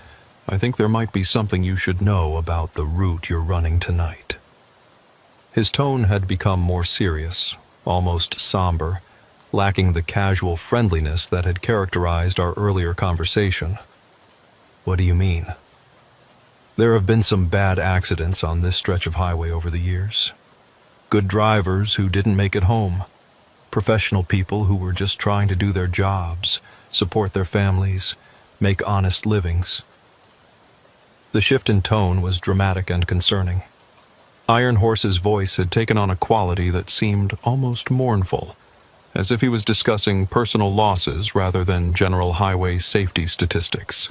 I think there might be something you should know about the route you're running tonight." His tone had become more serious, almost somber, lacking the casual friendliness that had characterized our earlier conversation. "What do you mean?" "There have been some bad accidents on this stretch of highway over the years. Good drivers who didn't make it home. Professional people who were just trying to do their jobs, support their families, make honest livings." The shift in tone was dramatic and concerning. Iron Horse's voice had taken on a quality that seemed almost mournful, as if he was discussing personal losses rather than general highway safety statistics.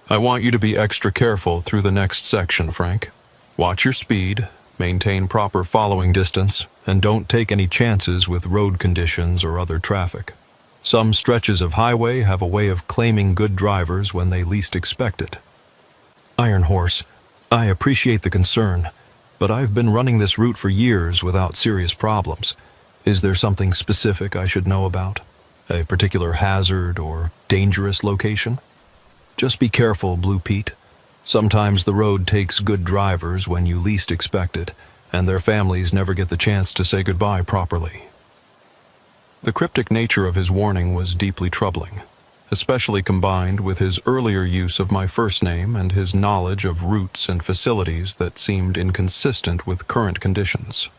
"I want you to be extra careful through the next section, Frank. Watch your speed, maintain proper following distance, and don't take any chances with road conditions or other traffic. Some stretches of highway have a way of claiming good drivers when they least expect it." "Iron Horse, I appreciate the concern, but I've been running this route for years without serious problems. Is there something specific I should know about? A particular hazard or dangerous location?" "Just be careful, Blue Pete. Sometimes the road takes good drivers when you least expect it, and their families never get the chance to say goodbye properly." The cryptic nature of his warning was deeply troubling, especially combined with his earlier use of my first name and his knowledge of routes and facilities that seemed inconsistent with current conditions.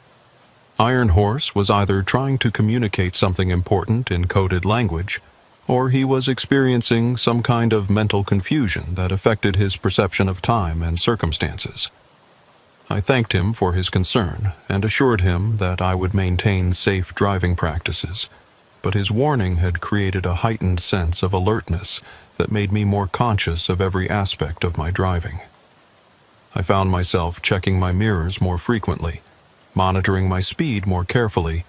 Iron Horse was either trying to communicate something important in coded language, or he was experiencing some kind of mental confusion that affected his perception of time and circumstances. I thanked him for his concern and assured him that I would maintain safe driving practices, but his warning had created a heightened sense of alertness that made me more conscious of every aspect of my driving. I found myself checking my mirrors more frequently, monitoring my speed more carefully,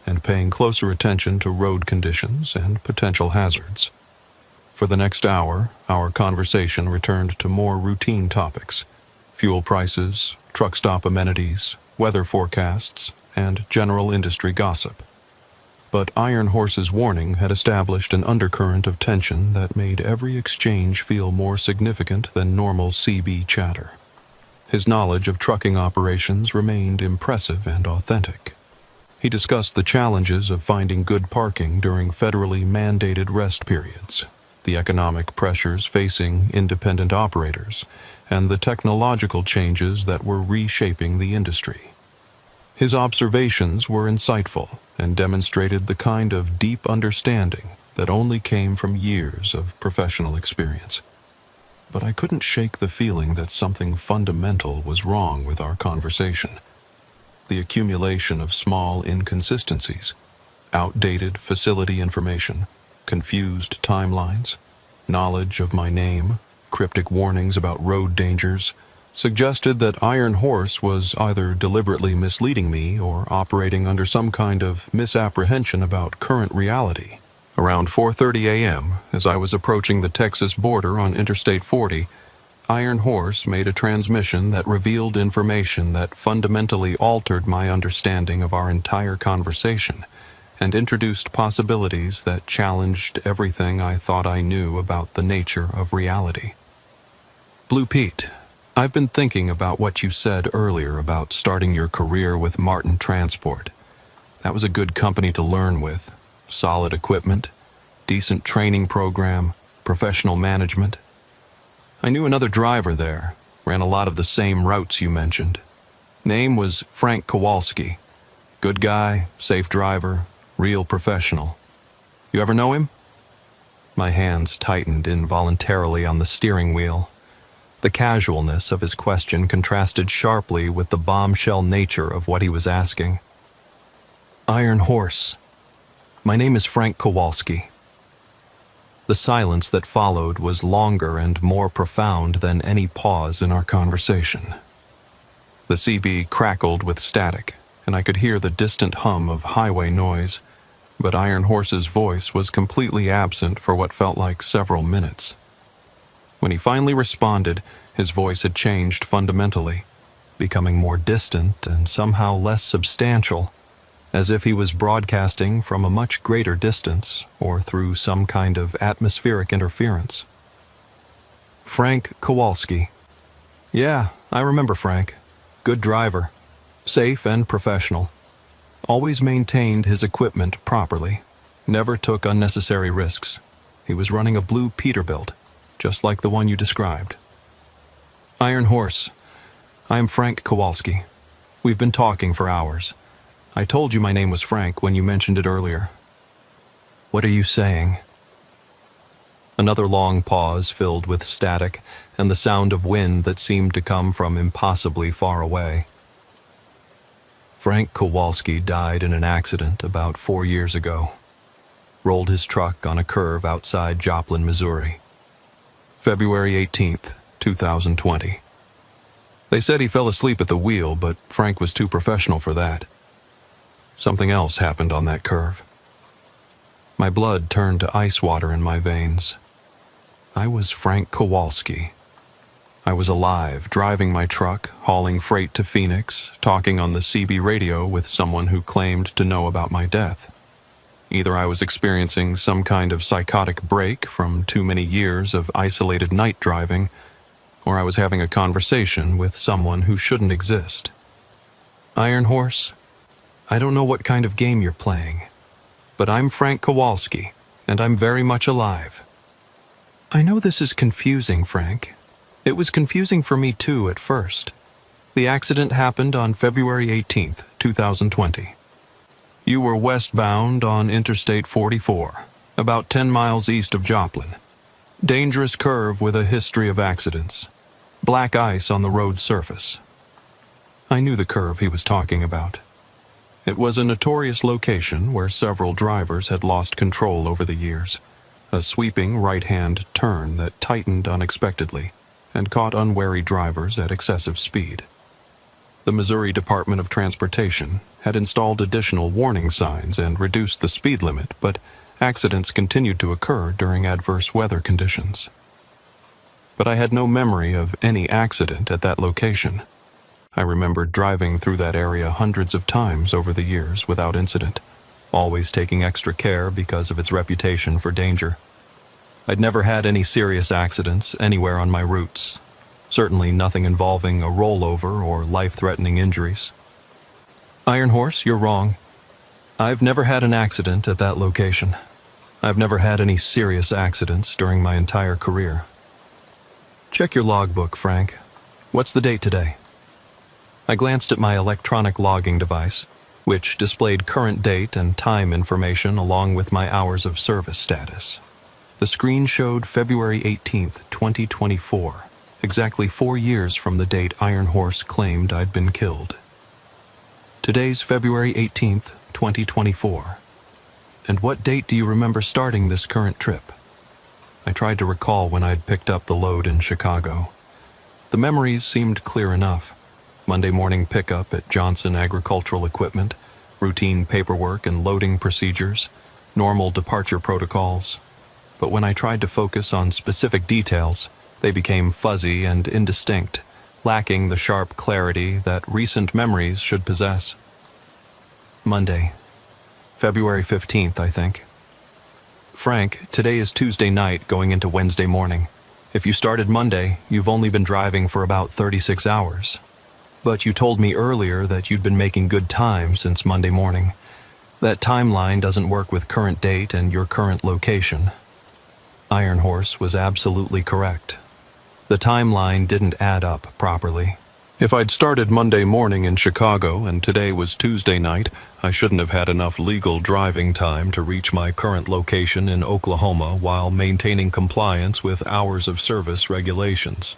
and paying closer attention to road conditions and potential hazards. For the next hour, our conversation returned to more routine topics: fuel prices, truck stop amenities, weather forecasts, and general industry gossip. But Iron Horse's warning had established an undercurrent of tension that made every exchange feel more significant than normal CB chatter. His knowledge of trucking operations remained impressive and authentic. He discussed the challenges of finding good parking during federally mandated rest periods, the economic pressures facing independent operators, and the technological changes that were reshaping the industry. His observations were insightful and demonstrated the kind of deep understanding that only came from years of professional experience. But I couldn't shake the feeling that something fundamental was wrong with our conversation. The accumulation of small inconsistencies, outdated facility information, confused timelines, knowledge of my name, cryptic warnings about road dangers, suggested that Iron Horse was either deliberately misleading me or operating under some kind of misapprehension about current reality. Around 4:30 a.m., as I was approaching the Texas border on Interstate 40, Iron Horse made a transmission that revealed information that fundamentally altered my understanding of our entire conversation and introduced possibilities that challenged everything I thought I knew about the nature of reality. Blue Pete, I've been thinking about what you said earlier about starting your career with Martin Transport. That was a good company to learn with. Solid equipment, decent training program, professional management. I knew another driver there, ran a lot of the same routes you mentioned. Name was Frank Kowalski. Good guy, safe driver, real professional. You ever know him? My hands tightened involuntarily on the steering wheel. The casualness of his question contrasted sharply with the bombshell nature of what he was asking. Iron Horse. My name is Frank Kowalski. The silence that followed was longer and more profound than any pause in our conversation. The CB crackled with static, and I could hear the distant hum of highway noise, but Iron Horse's voice was completely absent for what felt like several minutes. When he finally responded, his voice had changed fundamentally, becoming more distant and somehow less substantial, as if he was broadcasting from a much greater distance or through some kind of atmospheric interference. Frank Kowalski. Yeah, I remember Frank. Good driver. Safe and professional. Always maintained his equipment properly. Never took unnecessary risks. He was running a blue Peterbilt, just like the one you described. Iron Horse. I am Frank Kowalski. We've been talking for hours. I told you my name was Frank when you mentioned it earlier. What are you saying? Another long pause filled with static and the sound of wind that seemed to come from impossibly far away. Frank Kowalski died in an accident about 4 years ago. Rolled his truck on a curve outside Joplin, Missouri. February 18th, 2020. They said he fell asleep at the wheel, but Frank was too professional for that. Something else happened on that curve. My blood turned to ice water in my veins. I was Frank Kowalski. I was alive, driving my truck, hauling freight to Phoenix, talking on the CB radio with someone who claimed to know about my death. Either I was experiencing some kind of psychotic break from too many years of isolated night driving, or I was having a conversation with someone who shouldn't exist. Iron Horse, I don't know what kind of game you're playing, but I'm Frank Kowalski, and I'm very much alive. I know this is confusing, Frank. It was confusing for me too at first. The accident happened on February 18th, 2020. You were westbound on Interstate 44, about 10 miles east of Joplin. Dangerous curve with a history of accidents. Black ice on the road surface. I knew the curve he was talking about. It was a notorious location where several drivers had lost control over the years. A sweeping right-hand turn that tightened unexpectedly and caught unwary drivers at excessive speed. The Missouri Department of Transportation had installed additional warning signs and reduced the speed limit, but accidents continued to occur during adverse weather conditions. But I had no memory of any accident at that location. I remembered driving through that area hundreds of times over the years without incident, always taking extra care because of its reputation for danger. I'd never had any serious accidents anywhere on my routes, certainly nothing involving a rollover or life-threatening injuries. Iron Horse, you're wrong. I've never had an accident at that location. I've never had any serious accidents during my entire career. Check your logbook, Frank. What's the date today? I glanced at my electronic logging device, which displayed current date and time information along with my hours of service status. The screen showed February 18th, 2024, exactly 4 years from the date Iron Horse claimed I'd been killed. Today's February 18th, 2024. And what date do you remember starting this current trip? I tried to recall when I'd picked up the load in Chicago. The memories seemed clear enough. Monday morning pickup at Johnson Agricultural Equipment, routine paperwork and loading procedures, normal departure protocols. But when I tried to focus on specific details, they became fuzzy and indistinct, lacking the sharp clarity that recent memories should possess. Monday, February 15th, I think. Frank, today is Tuesday night going into Wednesday morning. If you started Monday, you've only been driving for about 36 hours. But you told me earlier that you'd been making good time since Monday morning. That timeline doesn't work with current date and your current location. Iron Horse was absolutely correct. The timeline didn't add up properly. If I'd started Monday morning in Chicago and today was Tuesday night, I shouldn't have had enough legal driving time to reach my current location in Oklahoma while maintaining compliance with hours of service regulations.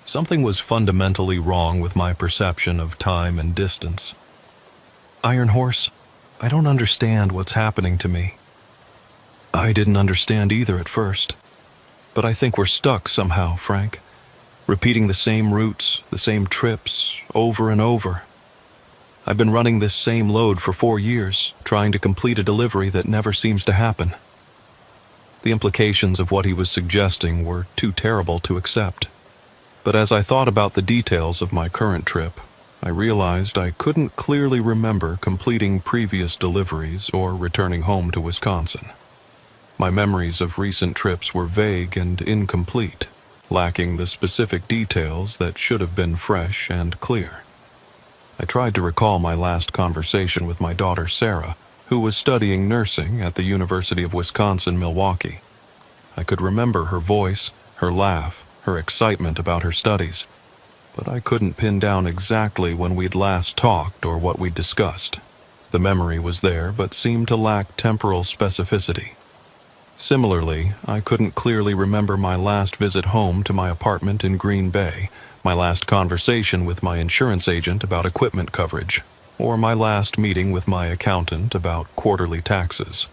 Something was fundamentally wrong with my perception of time and distance. Iron Horse, I don't understand what's happening to me. I didn't understand either at first. But I think we're stuck somehow, Frank. Repeating the same routes, the same trips, over and over. I've been running this same load for 4 years, trying to complete a delivery that never seems to happen. The implications of what he was suggesting were too terrible to accept. But as I thought about the details of my current trip, I realized I couldn't clearly remember completing previous deliveries or returning home to Wisconsin. My memories of recent trips were vague and incomplete, lacking the specific details that should have been fresh and clear. I tried to recall my last conversation with my daughter Sarah, who was studying nursing at the University of Wisconsin-Milwaukee. I could remember her voice, her laugh, her excitement about her studies, but I couldn't pin down exactly when we'd last talked or what we'd discussed. The memory was there, but seemed to lack temporal specificity. Similarly, I couldn't clearly remember my last visit home to my apartment in Green Bay, my last conversation with my insurance agent about equipment coverage, or my last meeting with my accountant about quarterly taxes.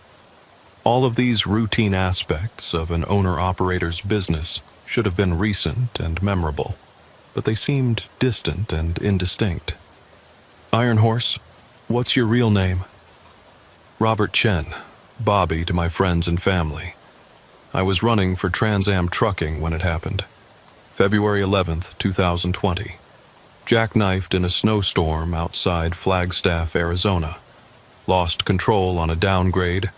All of these routine aspects of an owner-operator's business should have been recent and memorable, but they seemed distant and indistinct. Iron Horse, what's your real name? Robert Chen, Bobby to my friends and family. I was running for Trans Am Trucking when it happened. February 11th, 2020. Jackknifed in a snowstorm outside Flagstaff, Arizona. Lost control on a downgrade.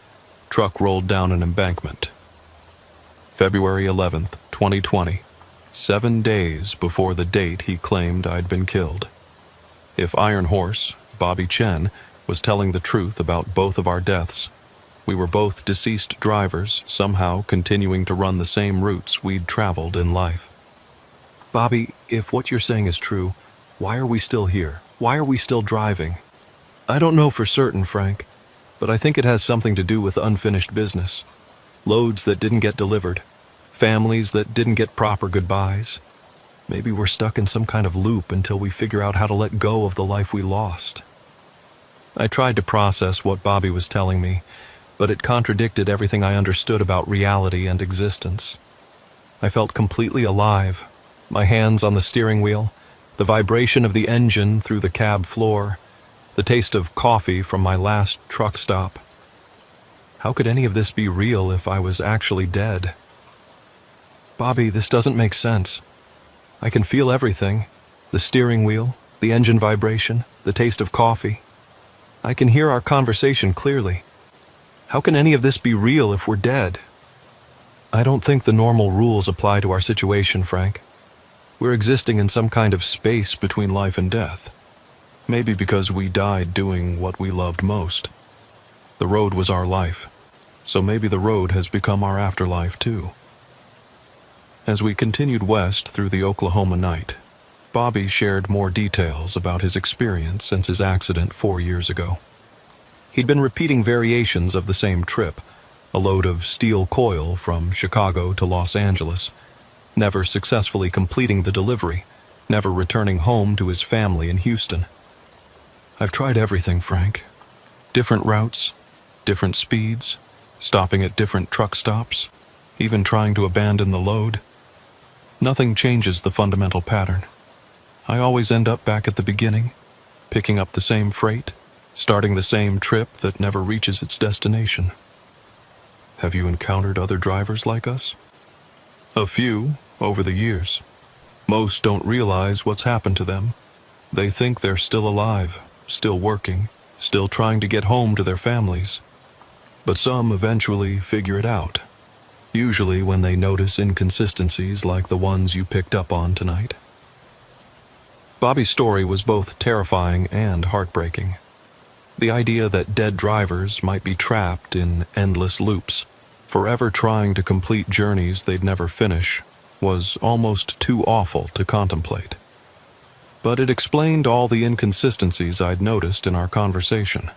Truck rolled down an embankment. February 11th, 2020. 7 days before the date he claimed I'd been killed. If Iron Horse, Bobby Chen, was telling the truth about both of our deaths, we were both deceased drivers, somehow continuing to run the same routes we'd traveled in life. Bobby, if what you're saying is true, why are we still here? Why are we still driving? I don't know for certain, Frank, but I think it has something to do with unfinished business. Loads that didn't get delivered. Families that didn't get proper goodbyes. Maybe we're stuck in some kind of loop until we figure out how to let go of the life we lost. I tried to process what Bobby was telling me, but it contradicted everything I understood about reality and existence. I felt completely alive, my hands on the steering wheel, the vibration of the engine through the cab floor, the taste of coffee from my last truck stop. How could any of this be real if I was actually dead? Bobby, this doesn't make sense. I can feel everything. The steering wheel, the engine vibration, the taste of coffee. I can hear our conversation clearly. How can any of this be real if we're dead? I don't think the normal rules apply to our situation, Frank. We're existing in some kind of space between life and death. Maybe because we died doing what we loved most. The road was our life, so maybe the road has become our afterlife too. As we continued west through the Oklahoma night, Bobby shared more details about his experience since his accident 4 years ago. He'd been repeating variations of the same trip, a load of steel coil from Chicago to Los Angeles, never successfully completing the delivery, never returning home to his family in Houston. I've tried everything, Frank. Different routes, different speeds, stopping at different truck stops, even trying to abandon the load. Nothing changes the fundamental pattern. I always end up back at the beginning, picking up the same freight, starting the same trip that never reaches its destination. Have you encountered other drivers like us? A few, over the years. Most don't realize what's happened to them. They think they're still alive, still working, still trying to get home to their families. But some eventually figure it out, usually when they notice inconsistencies like the ones you picked up on tonight. Bobby's story was both terrifying and heartbreaking. The idea that dead drivers might be trapped in endless loops, forever trying to complete journeys they'd never finish, was almost too awful to contemplate. But it explained all the inconsistencies I'd noticed in our conversation.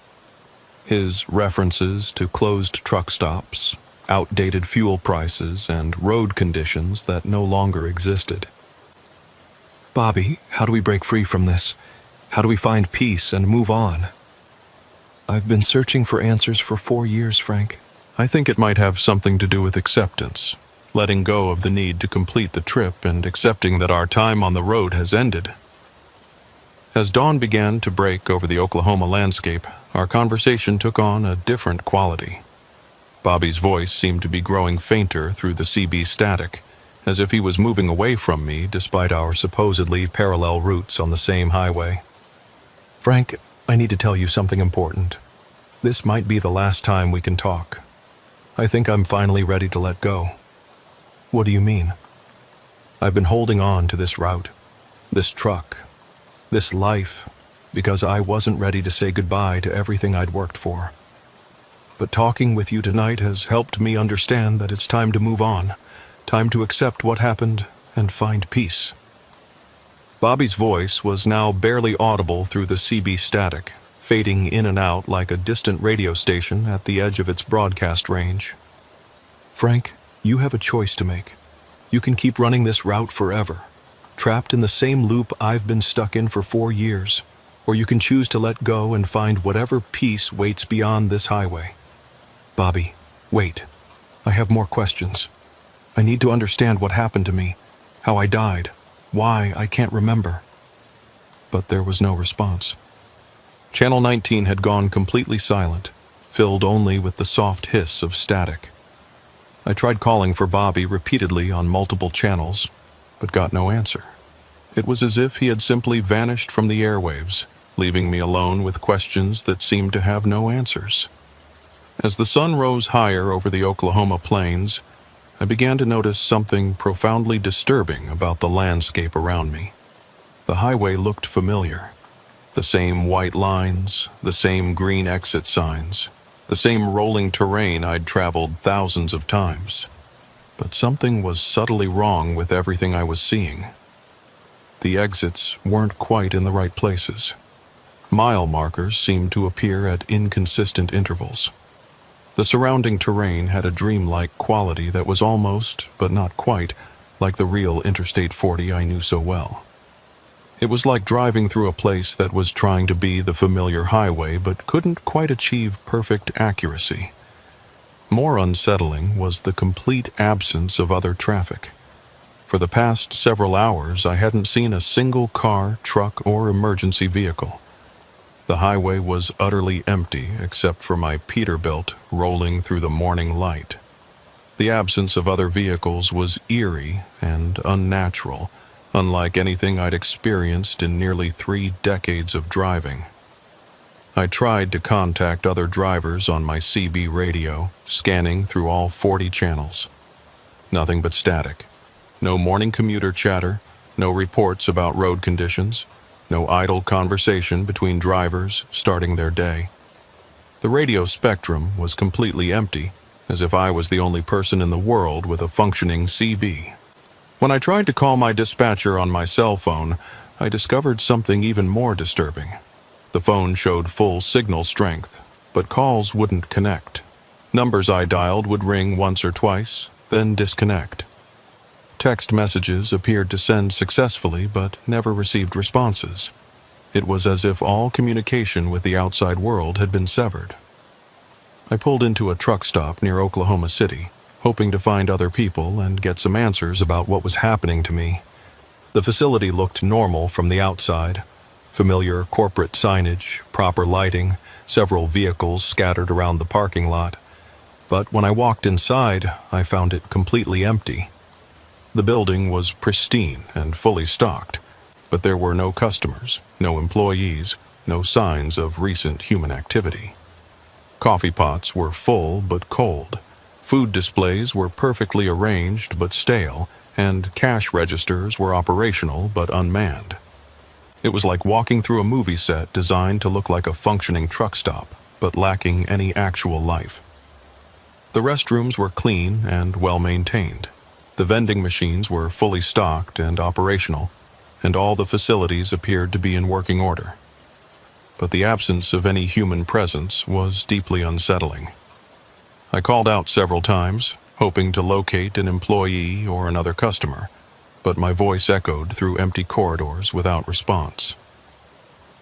His references to closed truck stops, outdated fuel prices, and road conditions that no longer existed. Bobby, how do we break free from this? How do we find peace and move on? I've been searching for answers for 4 years, Frank. I think it might have something to do with acceptance, letting go of the need to complete the trip and accepting that our time on the road has ended. As dawn began to break over the Oklahoma landscape, our conversation took on a different quality. Bobby's voice seemed to be growing fainter through the CB static, as if he was moving away from me despite our supposedly parallel routes on the same highway. Frank, I need to tell you something important. This might be the last time we can talk. I think I'm finally ready to let go. What do you mean? I've been holding on to this route, this truck, this life, because I wasn't ready to say goodbye to everything I'd worked for. But talking with you tonight has helped me understand that it's time to move on, time to accept what happened and find peace. Bobby's voice was now barely audible through the CB static, fading in and out like a distant radio station at the edge of its broadcast range. Frank, you have a choice to make. You can keep running this route forever, trapped in the same loop I've been stuck in for 4 years, or you can choose to let go and find whatever peace waits beyond this highway. Bobby, wait. I have more questions. I need to understand what happened to me, how I died, why I can't remember. But there was no response. Channel 19 had gone completely silent, filled only with the soft hiss of static. I tried calling for Bobby repeatedly on multiple channels, but got no answer. It was as if he had simply vanished from the airwaves, leaving me alone with questions that seemed to have no answers. As the sun rose higher over the Oklahoma plains, I began to notice something profoundly disturbing about the landscape around me. The highway looked familiar. The same white lines, the same green exit signs, the same rolling terrain I'd traveled thousands of times. But something was subtly wrong with everything I was seeing. The exits weren't quite in the right places. Mile markers seemed to appear at inconsistent intervals. The surrounding terrain had a dreamlike quality that was almost, but not quite, like the real Interstate 40 I knew so well. It was like driving through a place that was trying to be the familiar highway but couldn't quite achieve perfect accuracy. More unsettling was the complete absence of other traffic. For the past several hours, I hadn't seen a single car, truck, or emergency vehicle. The highway was utterly empty except for my Peterbilt rolling through the morning light. The absence of other vehicles was eerie and unnatural, unlike anything I'd experienced in nearly 3 decades of driving. I tried to contact other drivers on my CB radio, scanning through all 40 channels. Nothing but static. No morning commuter chatter, no reports about road conditions, no idle conversation between drivers starting their day. The radio spectrum was completely empty, as if I was the only person in the world with a functioning CB. When I tried to call my dispatcher on my cell phone, I discovered something even more disturbing. The phone showed full signal strength, but calls wouldn't connect. Numbers I dialed would ring once or twice, then disconnect. Text messages appeared to send successfully, but never received responses. It was as if all communication with the outside world had been severed. I pulled into a truck stop near Oklahoma City, hoping to find other people and get some answers about what was happening to me. The facility looked normal from the outside. Familiar corporate signage, proper lighting, several vehicles scattered around the parking lot. But when I walked inside, I found it completely empty. The building was pristine and fully stocked, but there were no customers, no employees, no signs of recent human activity. Coffee pots were full but cold. Food displays were perfectly arranged but stale, and cash registers were operational but unmanned. It was like walking through a movie set designed to look like a functioning truck stop, but lacking any actual life. The restrooms were clean and well-maintained. The vending machines were fully stocked and operational, and all the facilities appeared to be in working order. But the absence of any human presence was deeply unsettling. I called out several times, hoping to locate an employee or another customer, but my voice echoed through empty corridors without response.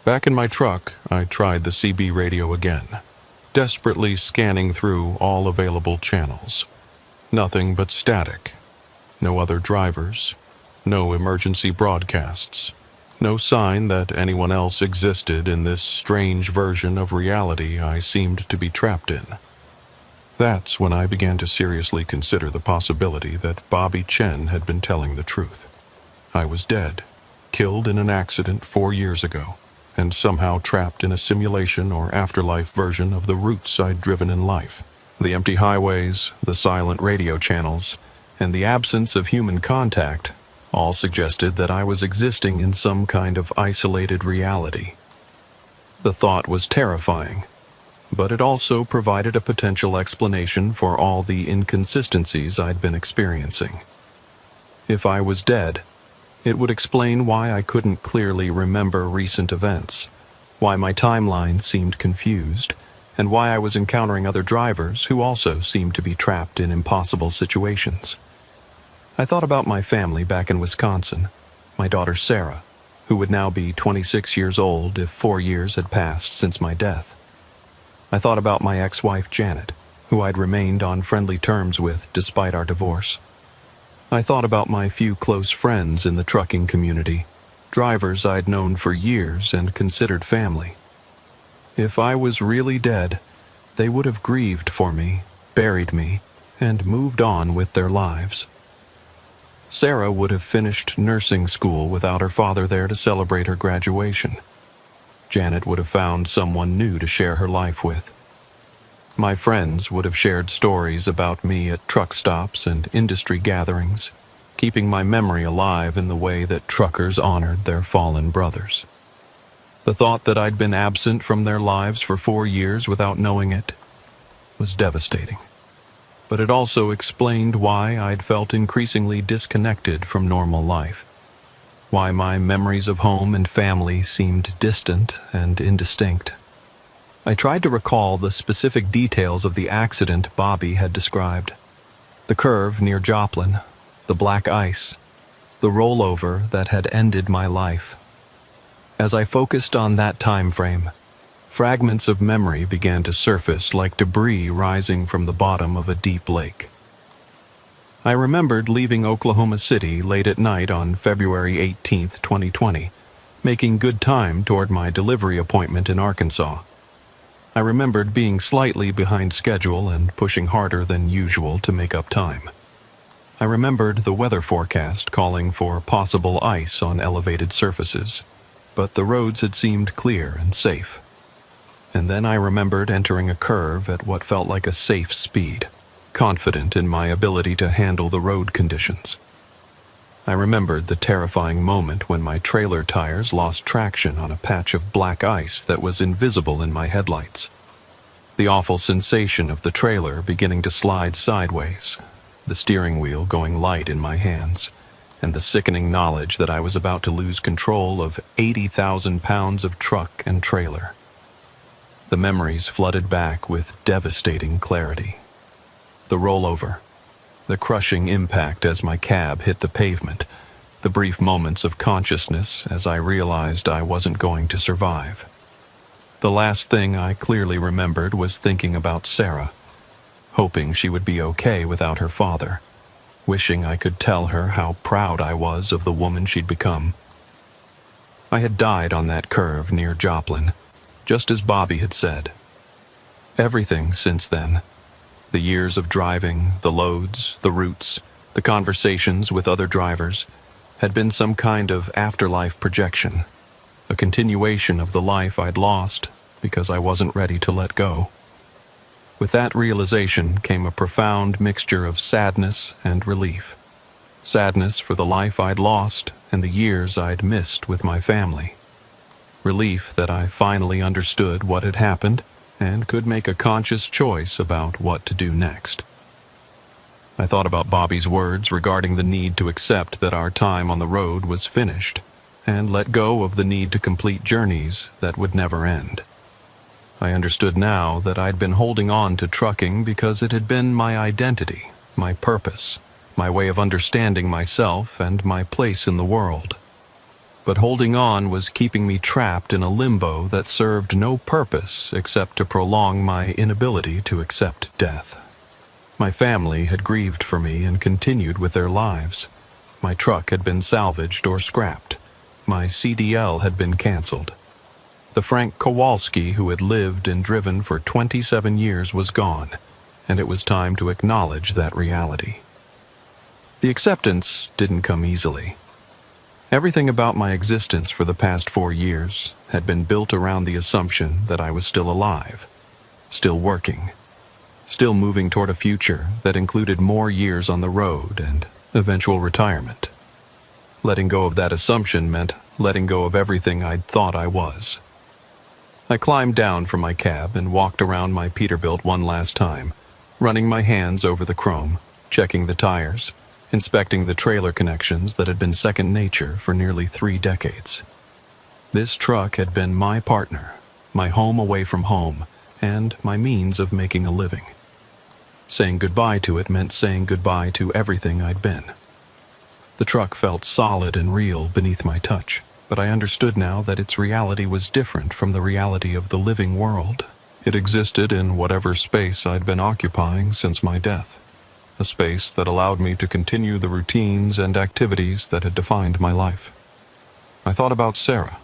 Back in my truck, I tried the CB radio again, desperately scanning through all available channels. Nothing but static. No other drivers. No emergency broadcasts. No sign that anyone else existed in this strange version of reality I seemed to be trapped in. That's when I began to seriously consider the possibility that Bobby Chen had been telling the truth. I was dead, killed in an accident 4 years ago, and somehow trapped in a simulation or afterlife version of the routes I'd driven in life. The empty highways, the silent radio channels, and the absence of human contact all suggested that I was existing in some kind of isolated reality. The thought was terrifying, but it also provided a potential explanation for all the inconsistencies I'd been experiencing. If I was dead, it would explain why I couldn't clearly remember recent events, why my timeline seemed confused, and why I was encountering other drivers who also seemed to be trapped in impossible situations. I thought about my family back in Wisconsin, my daughter Sarah, who would now be 26 years old if 4 years had passed since my death. I thought about my ex-wife Janet, who I'd remained on friendly terms with despite our divorce. I thought about my few close friends in the trucking community, drivers I'd known for years and considered family. If I was really dead, they would have grieved for me, buried me, and moved on with their lives. Sarah would have finished nursing school without her father there to celebrate her graduation. Janet would have found someone new to share her life with. My friends would have shared stories about me at truck stops and industry gatherings, keeping my memory alive in the way that truckers honored their fallen brothers. The thought that I'd been absent from their lives for 4 years without knowing it was devastating. But it also explained why I'd felt increasingly disconnected from normal life, why my memories of home and family seemed distant and indistinct. I tried to recall the specific details of the accident Bobby had described. The curve near Joplin, the black ice, the rollover that had ended my life. As I focused on that time frame, fragments of memory began to surface like debris rising from the bottom of a deep lake. I remembered leaving Oklahoma City late at night on February 18, 2020, making good time toward my delivery appointment in Arkansas. I remembered being slightly behind schedule and pushing harder than usual to make up time. I remembered the weather forecast calling for possible ice on elevated surfaces, but the roads had seemed clear and safe. And then I remembered entering a curve at what felt like a safe speed, confident in my ability to handle the road conditions. I remembered the terrifying moment when my trailer tires lost traction on a patch of black ice that was invisible in my headlights. The awful sensation of the trailer beginning to slide sideways, the steering wheel going light in my hands, and the sickening knowledge that I was about to lose control of 80,000 pounds of truck and trailer. The memories flooded back with devastating clarity. The rollover, the crushing impact as my cab hit the pavement, the brief moments of consciousness as I realized I wasn't going to survive. The last thing I clearly remembered was thinking about Sarah, hoping she would be okay without her father, wishing I could tell her how proud I was of the woman she'd become. I had died on that curve near Joplin, just as Bobby had said. Everything since then, the years of driving, the loads, the routes, the conversations with other drivers, had been some kind of afterlife projection, a continuation of the life I'd lost because I wasn't ready to let go. With that realization came a profound mixture of sadness and relief. Sadness for the life I'd lost and the years I'd missed with my family. Relief that I finally understood what had happened and could make a conscious choice about what to do next. I thought about Bobby's words regarding the need to accept that our time on the road was finished and let go of the need to complete journeys that would never end. I understood now that I'd been holding on to trucking because it had been my identity, my purpose, my way of understanding myself and my place in the world. But holding on was keeping me trapped in a limbo that served no purpose except to prolong my inability to accept death. My family had grieved for me and continued with their lives. My truck had been salvaged or scrapped. My CDL had been canceled. The Frank Kowalski who had lived and driven for 27 years was gone, and it was time to acknowledge that reality. The acceptance didn't come easily. Everything about my existence for the past 4 years had been built around the assumption that I was still alive, still working, still moving toward a future that included more years on the road and eventual retirement. Letting go of that assumption meant letting go of everything I'd thought I was. I climbed down from my cab and walked around my Peterbilt one last time, running my hands over the chrome, checking the tires, inspecting the trailer connections that had been second nature for nearly 3 decades. This truck had been my partner, my home away from home, and my means of making a living. Saying goodbye to it meant saying goodbye to everything I'd been. The truck felt solid and real beneath my touch, but I understood now that its reality was different from the reality of the living world. It existed in whatever space I'd been occupying since my death. A space that allowed me to continue the routines and activities that had defined my life. I thought about Sarah,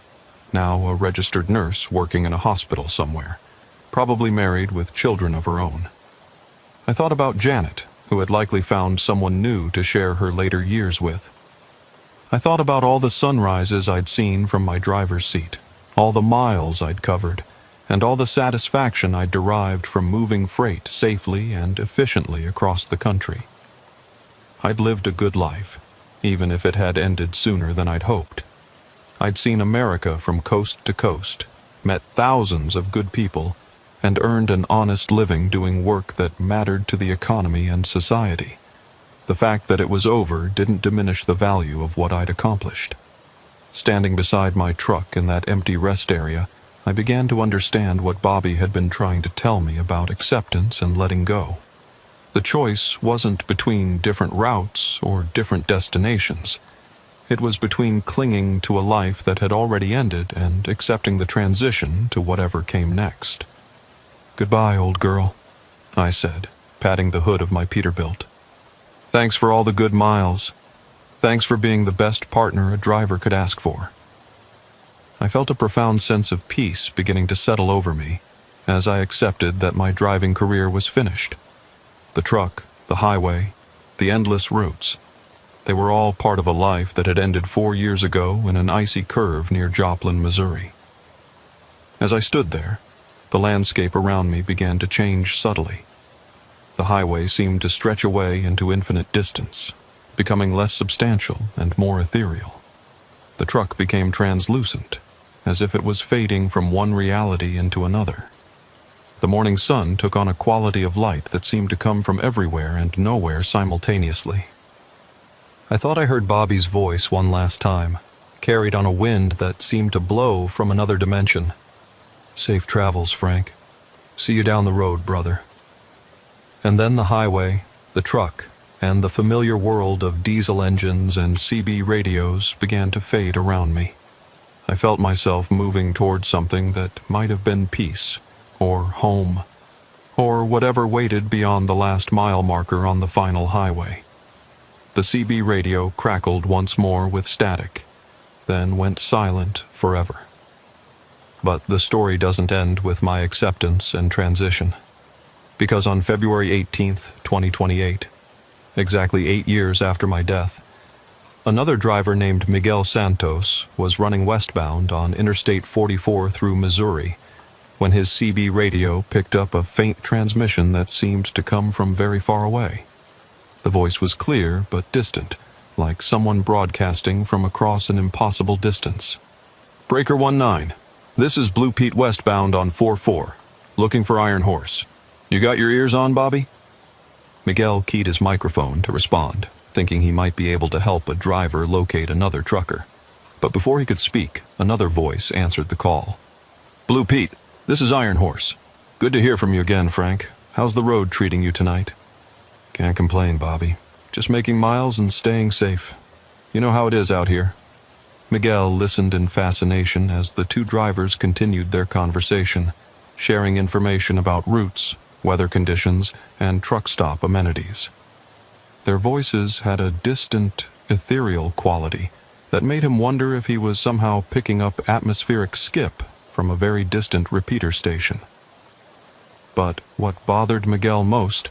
now a registered nurse working in a hospital somewhere, probably married with children of her own. I thought about Janet, who had likely found someone new to share her later years with. I thought about all the sunrises I'd seen from my driver's seat, all the miles I'd covered, and all the satisfaction I derived from moving freight safely and efficiently across the country. I'd lived a good life, even if it had ended sooner than I'd hoped. I'd seen America from coast to coast, met thousands of good people, and earned an honest living doing work that mattered to the economy and society. The fact that it was over didn't diminish the value of what I'd accomplished. Standing beside my truck in that empty rest area, I began to understand what Bobby had been trying to tell me about acceptance and letting go. The choice wasn't between different routes or different destinations. It was between clinging to a life that had already ended and accepting the transition to whatever came next. "Goodbye, old girl," I said, patting the hood of my Peterbilt. "Thanks for all the good miles. Thanks for being the best partner a driver could ask for." I felt a profound sense of peace beginning to settle over me as I accepted that my driving career was finished. The truck, the highway, the endless routes, they were all part of a life that had ended 4 years ago in an icy curve near Joplin, Missouri. As I stood there, the landscape around me began to change subtly. The highway seemed to stretch away into infinite distance, becoming less substantial and more ethereal. The truck became translucent, as if it was fading from one reality into another. The morning sun took on a quality of light that seemed to come from everywhere and nowhere simultaneously. I thought I heard Bobby's voice one last time, carried on a wind that seemed to blow from another dimension. "Safe travels, Frank. See you down the road, brother." And then the highway, the truck, and the familiar world of diesel engines and CB radios began to fade around me. I felt myself moving towards something that might have been peace, or home, or whatever waited beyond the last mile marker on the final highway. The CB radio crackled once more with static, then went silent forever. But the story doesn't end with my acceptance and transition, because on February 18th, 2028, exactly 8 years after my death, another driver named Miguel Santos was running westbound on Interstate 44 through Missouri when his CB radio picked up a faint transmission that seemed to come from very far away. The voice was clear but distant, like someone broadcasting from across an impossible distance. "Breaker 19, this is Blue Pete westbound on 44, looking for Iron Horse. You got your ears on, Bobby?" Miguel keyed his microphone to respond, thinking he might be able to help a driver locate another trucker. But before he could speak, another voice answered the call. "Blue Pete, this is Iron Horse. Good to hear from you again, Frank. How's the road treating you tonight?" "Can't complain, Bobby. Just making miles and staying safe. You know how it is out here." Miguel listened in fascination as the two drivers continued their conversation, sharing information about routes, weather conditions, and truck stop amenities. Their voices had a distant, ethereal quality that made him wonder if he was somehow picking up atmospheric skip from a very distant repeater station. But what bothered Miguel most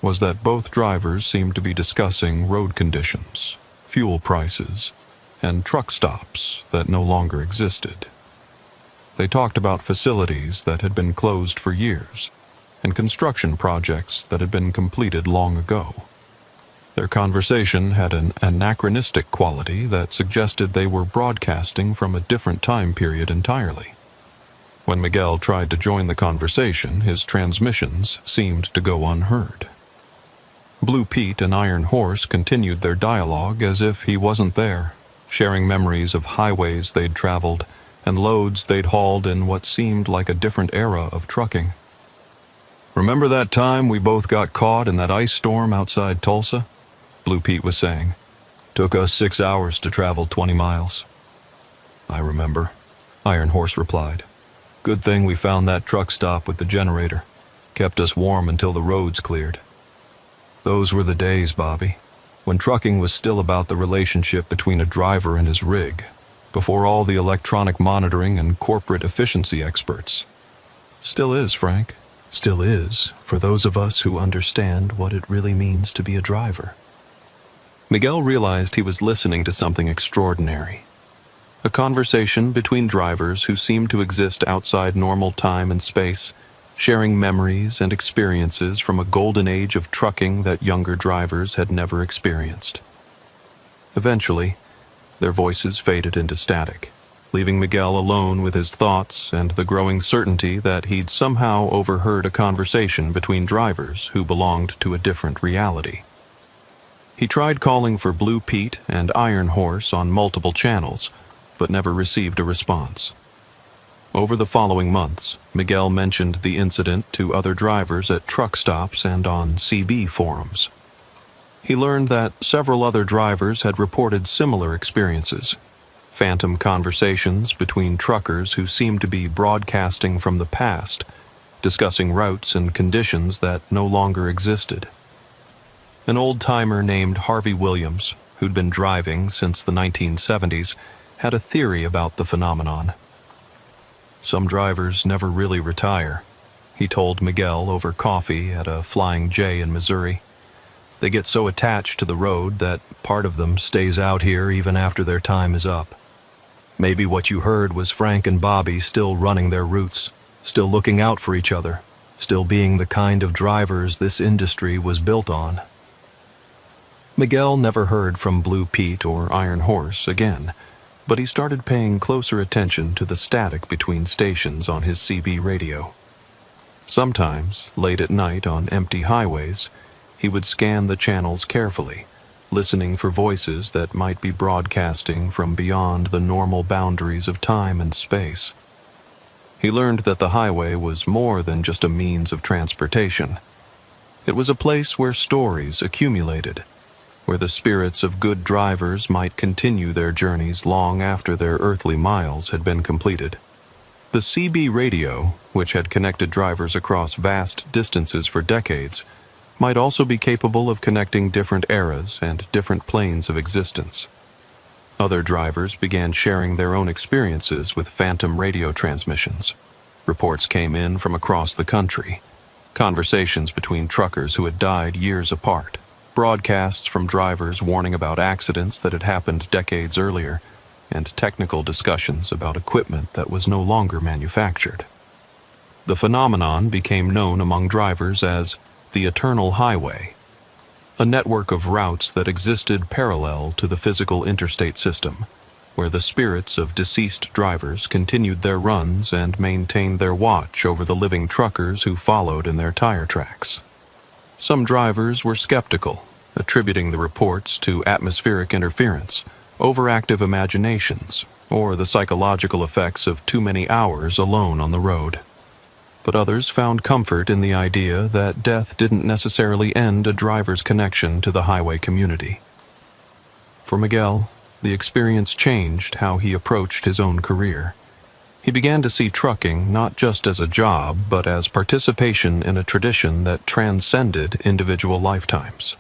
was that both drivers seemed to be discussing road conditions, fuel prices, and truck stops that no longer existed. They talked about facilities that had been closed for years and construction projects that had been completed long ago. Their conversation had an anachronistic quality that suggested they were broadcasting from a different time period entirely. When Miguel tried to join the conversation, his transmissions seemed to go unheard. Blue Pete and Iron Horse continued their dialogue as if he wasn't there, sharing memories of highways they'd traveled and loads they'd hauled in what seemed like a different era of trucking. "Remember that time we both got caught in that ice storm outside Tulsa?" Blue Pete was saying. "Took us 6 hours to travel 20 miles. "I remember," Iron Horse replied. "Good thing we found that truck stop with the generator. Kept us warm until the roads cleared." Those were the days, Bobby, when trucking was still about the relationship between a driver and his rig, before all the electronic monitoring and corporate efficiency experts. Still is, Frank. Still is, for those of us who understand what it really means to be a driver. Miguel realized he was listening to something extraordinary. A conversation between drivers who seemed to exist outside normal time and space, sharing memories and experiences from a golden age of trucking that younger drivers had never experienced. Eventually, their voices faded into static, leaving Miguel alone with his thoughts and the growing certainty that he'd somehow overheard a conversation between drivers who belonged to a different reality. He tried calling for Blue Pete and Iron Horse on multiple channels, but never received a response. Over the following months, Miguel mentioned the incident to other drivers at truck stops and on CB forums. He learned that several other drivers had reported similar experiences, phantom conversations between truckers who seemed to be broadcasting from the past, discussing routes and conditions that no longer existed. An old-timer named Harvey Williams, who'd been driving since the 1970s, had a theory about the phenomenon. "Some drivers never really retire," he told Miguel over coffee at a Flying J in Missouri. "They get so attached to the road that part of them stays out here even after their time is up. Maybe what you heard was Frank and Bobby still running their routes, still looking out for each other, still being the kind of drivers this industry was built on." Miguel never heard from Blue Pete or Iron Horse again, but he started paying closer attention to the static between stations on his CB radio. Sometimes, late at night on empty highways, he would scan the channels carefully, listening for voices that might be broadcasting from beyond the normal boundaries of time and space. He learned that the highway was more than just a means of transportation. It was a place where stories accumulated, where the spirits of good drivers might continue their journeys long after their earthly miles had been completed. The CB radio, which had connected drivers across vast distances for decades, might also be capable of connecting different eras and different planes of existence. Other drivers began sharing their own experiences with phantom radio transmissions. Reports came in from across the country, conversations between truckers who had died years apart, broadcasts from drivers warning about accidents that had happened decades earlier, and technical discussions about equipment that was no longer manufactured. The phenomenon became known among drivers as the Eternal Highway, a network of routes that existed parallel to the physical interstate system, where the spirits of deceased drivers continued their runs and maintained their watch over the living truckers who followed in their tire tracks. Some drivers were skeptical, attributing the reports to atmospheric interference, overactive imaginations, or the psychological effects of too many hours alone on the road. But others found comfort in the idea that death didn't necessarily end a driver's connection to the highway community. For Miguel, the experience changed how he approached his own career. He began to see trucking not just as a job, but as participation in a tradition that transcended individual lifetimes.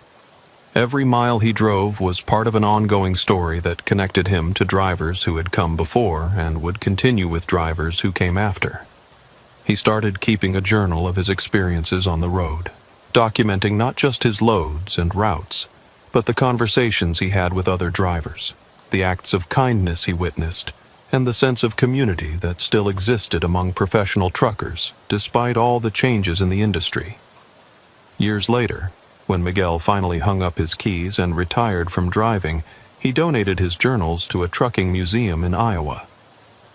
Every mile he drove was part of an ongoing story that connected him to drivers who had come before and would continue with drivers who came after. He started keeping a journal of his experiences on the road, documenting not just his loads and routes, but the conversations he had with other drivers, the acts of kindness he witnessed, and the sense of community that still existed among professional truckers, despite all the changes in the industry. Years later, when Miguel finally hung up his keys and retired from driving, he donated his journals to a trucking museum in Iowa.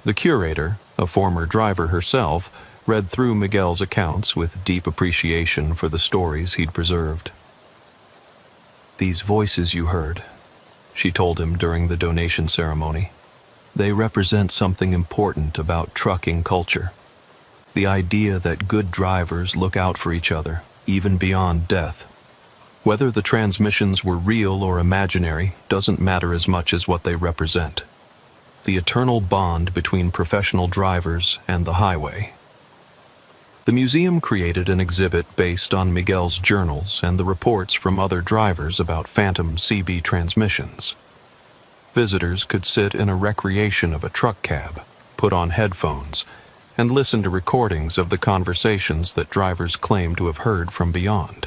The curator, a former driver herself, read through Miguel's accounts with deep appreciation for the stories he'd preserved. "These voices you heard," she told him during the donation ceremony, "they represent something important about trucking culture. The idea that good drivers look out for each other, even beyond death. Whether the transmissions were real or imaginary doesn't matter as much as what they represent. The eternal bond between professional drivers and the highway." The museum created an exhibit based on Miguel's journals and the reports from other drivers about phantom CB transmissions. Visitors could sit in a recreation of a truck cab, put on headphones, and listen to recordings of the conversations that drivers claimed to have heard from beyond.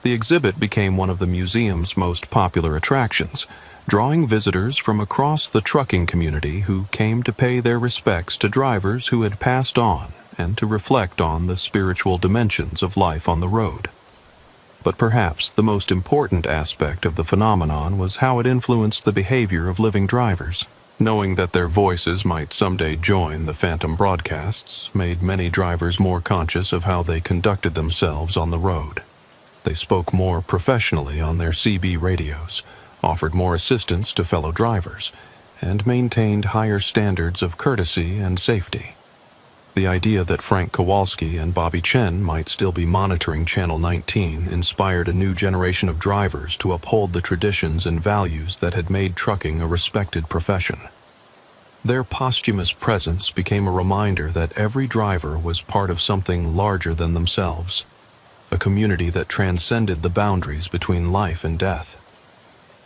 The exhibit became one of the museum's most popular attractions, drawing visitors from across the trucking community who came to pay their respects to drivers who had passed on and to reflect on the spiritual dimensions of life on the road. But perhaps the most important aspect of the phenomenon was how it influenced the behavior of living drivers. Knowing that their voices might someday join the phantom broadcasts made many drivers more conscious of how they conducted themselves on the road. They spoke more professionally on their CB radios, offered more assistance to fellow drivers, and maintained higher standards of courtesy and safety. The idea that Frank Kowalski and Bobby Chen might still be monitoring Channel 19 inspired a new generation of drivers to uphold the traditions and values that had made trucking a respected profession. Their posthumous presence became a reminder that every driver was part of something larger than themselves, a community that transcended the boundaries between life and death.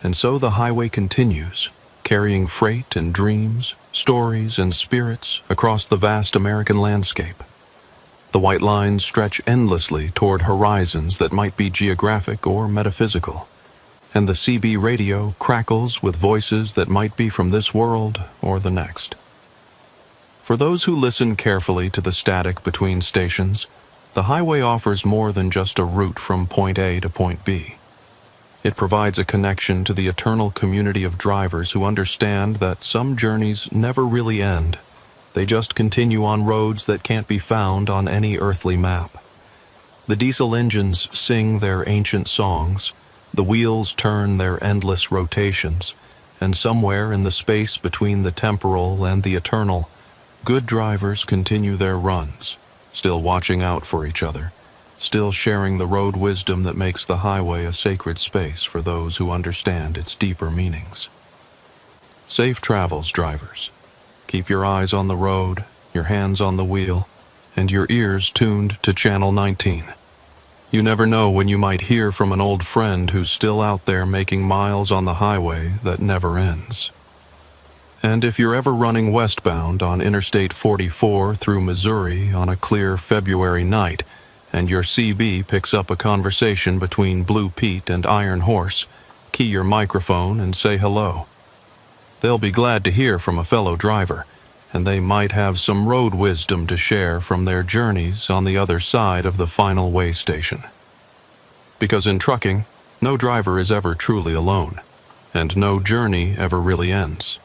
And so the highway continues, carrying freight and dreams, stories and spirits across the vast American landscape. The white lines stretch endlessly toward horizons that might be geographic or metaphysical, and the CB radio crackles with voices that might be from this world or the next. For those who listen carefully to the static between stations, the highway offers more than just a route from point A to point B. It provides a connection to the eternal community of drivers who understand that some journeys never really end. They just continue on roads that can't be found on any earthly map. The diesel engines sing their ancient songs, the wheels turn their endless rotations, and somewhere in the space between the temporal and the eternal, good drivers continue their runs, still watching out for each other, still sharing the road wisdom that makes the highway a sacred space for those who understand its deeper meanings. Safe travels, drivers. Keep your eyes on the road, your hands on the wheel, and your ears tuned to Channel 19. You never know when you might hear from an old friend who's still out there making miles on the highway that never ends. And if you're ever running westbound on Interstate 44 through Missouri on a clear February night, and your CB picks up a conversation between Blue Pete and Iron Horse, key your microphone and say hello. They'll be glad to hear from a fellow driver, and they might have some road wisdom to share from their journeys on the other side of the final way station. Because in trucking, no driver is ever truly alone, and no journey ever really ends.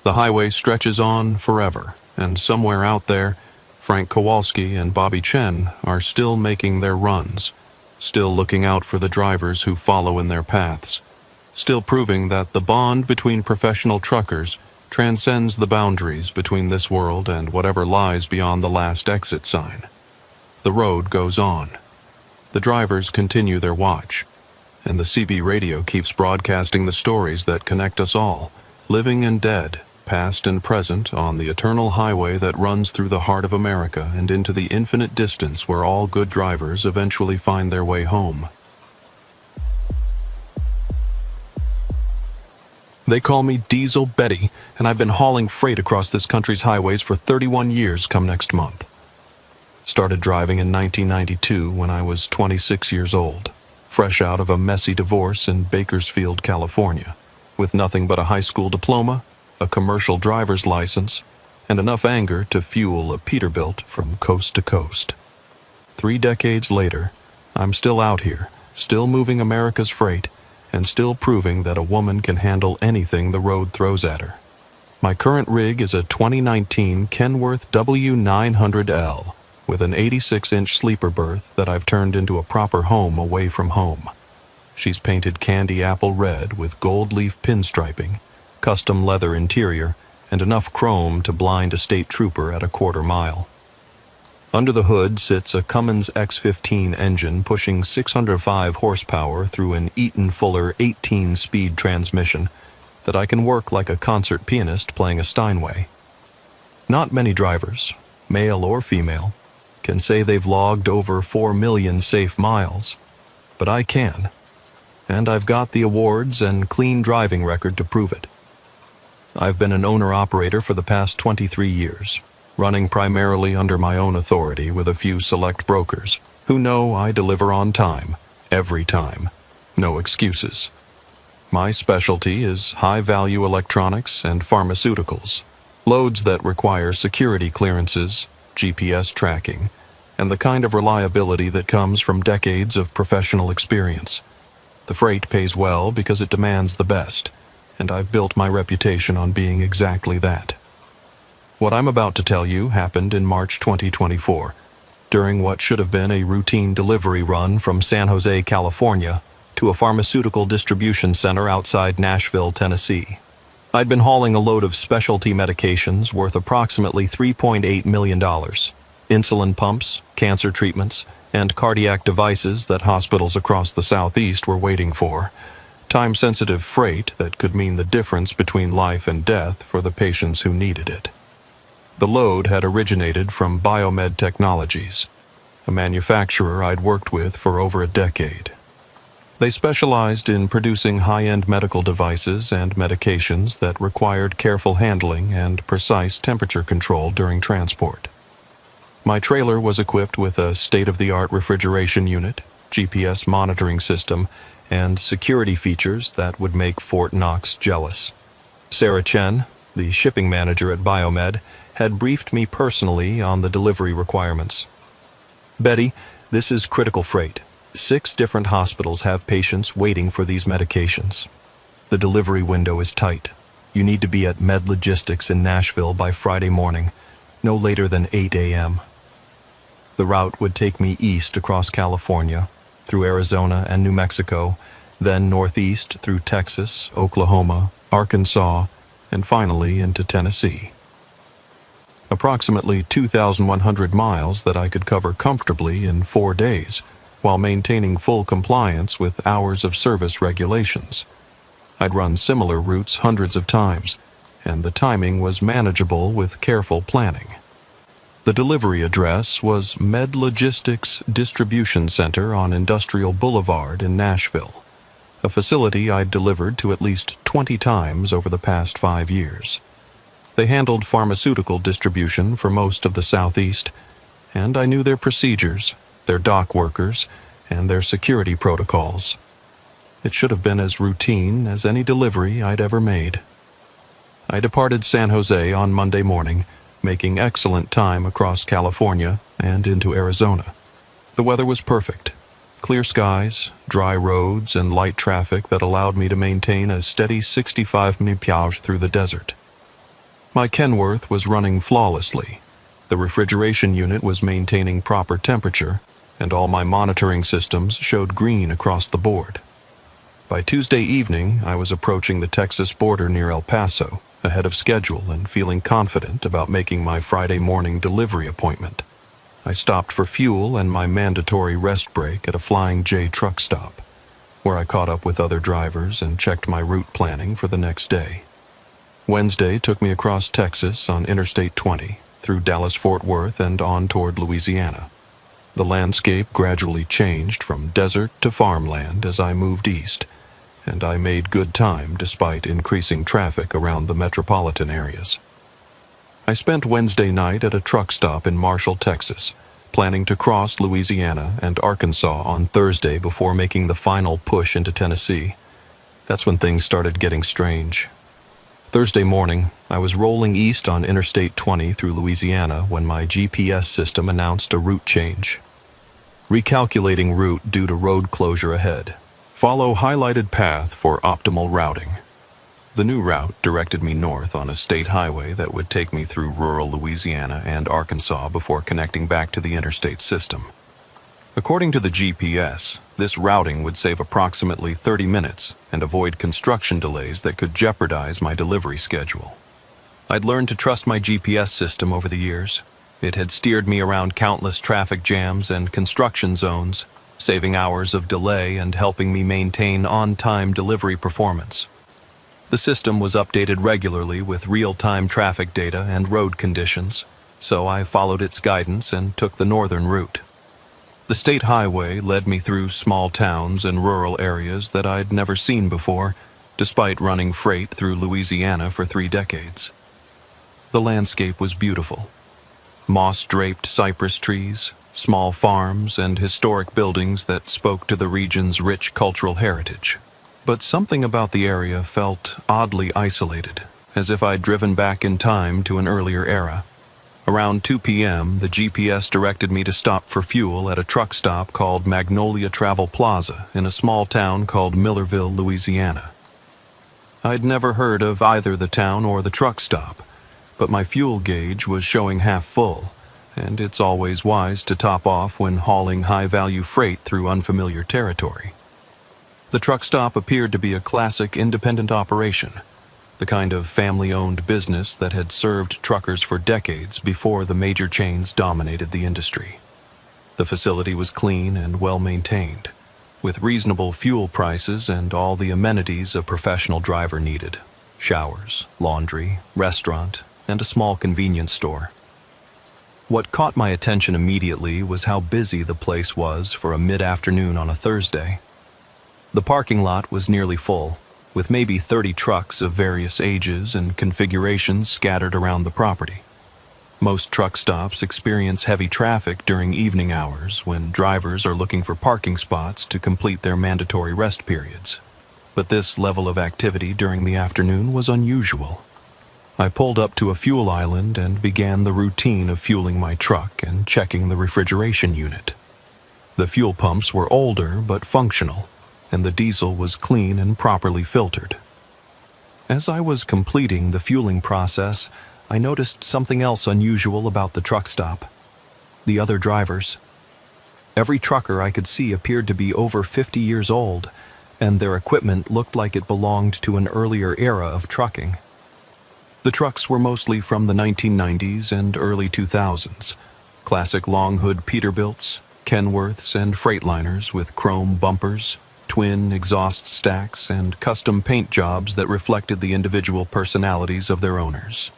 The highway stretches on forever, and somewhere out there, Frank Kowalski and Bobby Chen are still making their runs, still looking out for the drivers who follow in their paths, still proving that the bond between professional truckers transcends the boundaries between this world and whatever lies beyond the last exit sign. The road goes on. The drivers continue their watch, and the CB radio keeps broadcasting the stories that connect us all, living and dead, past and present, on the eternal highway that runs through the heart of America and into the infinite distance where all good drivers eventually find their way home. They call me Diesel Betty, and I've been hauling freight across this country's highways for 31 years come next month. Started driving in 1992 when I was 26 years old, fresh out of a messy divorce in Bakersfield, California, with nothing but a high school diploma, a commercial driver's license, and enough anger to fuel a Peterbilt from coast to coast. 3 decades later, I'm still out here, still moving America's freight, and still proving that a woman can handle anything the road throws at her. My current rig is a 2019 Kenworth W900L with an 86-inch sleeper berth that I've turned into a proper home away from home. She's painted candy apple red with gold leaf pinstriping, custom leather interior, and enough chrome to blind a state trooper at a quarter mile. Under the hood sits a Cummins X15 engine pushing 605 horsepower through an Eaton Fuller 18-speed transmission that I can work like a concert pianist playing a Steinway. Not many drivers, male or female, can say they've logged over 4 million safe miles, but I can, and I've got the awards and clean driving record to prove it. I've been an owner-operator for the past 23 years, running primarily under my own authority with a few select brokers who know I deliver on time, every time, no excuses. My specialty is high-value electronics and pharmaceuticals, loads that require security clearances, GPS tracking, and the kind of reliability that comes from decades of professional experience. The freight pays well because it demands the best, and I've built my reputation on being exactly that. What I'm about to tell you happened in March 2024, during what should have been a routine delivery run from San Jose, California, to a pharmaceutical distribution center outside Nashville, Tennessee. I'd been hauling a load of specialty medications worth approximately $3.8 million, insulin pumps, cancer treatments, and cardiac devices that hospitals across the Southeast were waiting for. Time-sensitive freight that could mean the difference between life and death for the patients who needed it. The load had originated from Biomed Technologies, a manufacturer I'd worked with for over a decade. They specialized in producing high-end medical devices and medications that required careful handling and precise temperature control during transport. My trailer was equipped with a state-of-the-art refrigeration unit, GPS monitoring system, and security features that would make Fort Knox jealous. Sarah Chen, the shipping manager at Biomed, had briefed me personally on the delivery requirements. Betty, this is critical freight. 6 different hospitals have patients waiting for these medications. The delivery window is tight. You need to be at Med Logistics in Nashville by Friday morning, no later than 8 a.m. The route would take me east across California, through Arizona and New Mexico, then northeast through Texas, Oklahoma, Arkansas, and finally into Tennessee. Approximately 2,100 miles that I could cover comfortably in 4 days, while maintaining full compliance with hours of service regulations. I'd run similar routes hundreds of times, and the timing was manageable with careful planning. The delivery address was Med Logistics Distribution Center on Industrial Boulevard in Nashville, a facility I'd delivered to at least 20 times over the past 5 years. They handled pharmaceutical distribution for most of the Southeast, and I knew their procedures, their dock workers, and their security protocols. It should have been as routine as any delivery I'd ever made. I departed San Jose on Monday morning, making excellent time across California and into Arizona. The weather was perfect. Clear skies, dry roads, and light traffic that allowed me to maintain a steady 65 mph through the desert. My Kenworth was running flawlessly. The refrigeration unit was maintaining proper temperature, and all my monitoring systems showed green across the board. By Tuesday evening, I was approaching the Texas border near El Paso, ahead of schedule and feeling confident about making my Friday morning delivery appointment. I stopped for fuel and my mandatory rest break at a Flying J truck stop, where I caught up with other drivers and checked my route planning for the next day. Wednesday took me across Texas on Interstate 20, through Dallas-Fort Worth and on toward Louisiana. The landscape gradually changed from desert to farmland as I moved east, and I made good time despite increasing traffic around the metropolitan areas. I spent Wednesday night at a truck stop in Marshall, Texas, planning to cross Louisiana and Arkansas on Thursday before making the final push into Tennessee. That's when things started getting strange. Thursday morning, I was rolling east on Interstate 20 through Louisiana when my GPS system announced a route change. Recalculating route due to road closure ahead. Follow highlighted path for optimal routing. The new route directed me north on a state highway that would take me through rural Louisiana and Arkansas before connecting back to the interstate system. According to the GPS, this routing would save approximately 30 minutes and avoid construction delays that could jeopardize my delivery schedule. I'd learned to trust my GPS system over the years. It had steered me around countless traffic jams and construction zones, saving hours of delay and helping me maintain on-time delivery performance. The system was updated regularly with real-time traffic data and road conditions, so I followed its guidance and took the northern route. The state highway led me through small towns and rural areas that I'd never seen before, despite running freight through Louisiana for 3 decades. The landscape was beautiful. Moss-draped cypress trees, small farms, and historic buildings that spoke to the region's rich cultural heritage. But something about the area felt oddly isolated, as if I'd driven back in time to an earlier era. Around 2 p.m., the GPS directed me to stop for fuel at a truck stop called Magnolia Travel Plaza in a small town called Millerville, Louisiana. I'd never heard of either the town or the truck stop, but my fuel gauge was showing half full, and it's always wise to top off when hauling high-value freight through unfamiliar territory. The truck stop appeared to be a classic independent operation, the kind of family-owned business that had served truckers for decades before the major chains dominated the industry. The facility was clean and well-maintained, with reasonable fuel prices and all the amenities a professional driver needed: showers, laundry, restaurant, and a small convenience store. What caught my attention immediately was how busy the place was for a mid-afternoon on a Thursday. The parking lot was nearly full, with maybe 30 trucks of various ages and configurations scattered around the property. Most truck stops experience heavy traffic during evening hours when drivers are looking for parking spots to complete their mandatory rest periods. But this level of activity during the afternoon was unusual. I pulled up to a fuel island and began the routine of fueling my truck and checking the refrigeration unit. The fuel pumps were older but functional, and the diesel was clean and properly filtered. As I was completing the fueling process, I noticed something else unusual about the truck stop: the other drivers. Every trucker I could see appeared to be over 50 years old, and their equipment looked like it belonged to an earlier era of trucking. The trucks were mostly from the 1990s and early 2000s, classic long hood Peterbilts, Kenworths, and Freightliners with chrome bumpers, twin exhaust stacks, and custom paint jobs that reflected the individual personalities of their owners.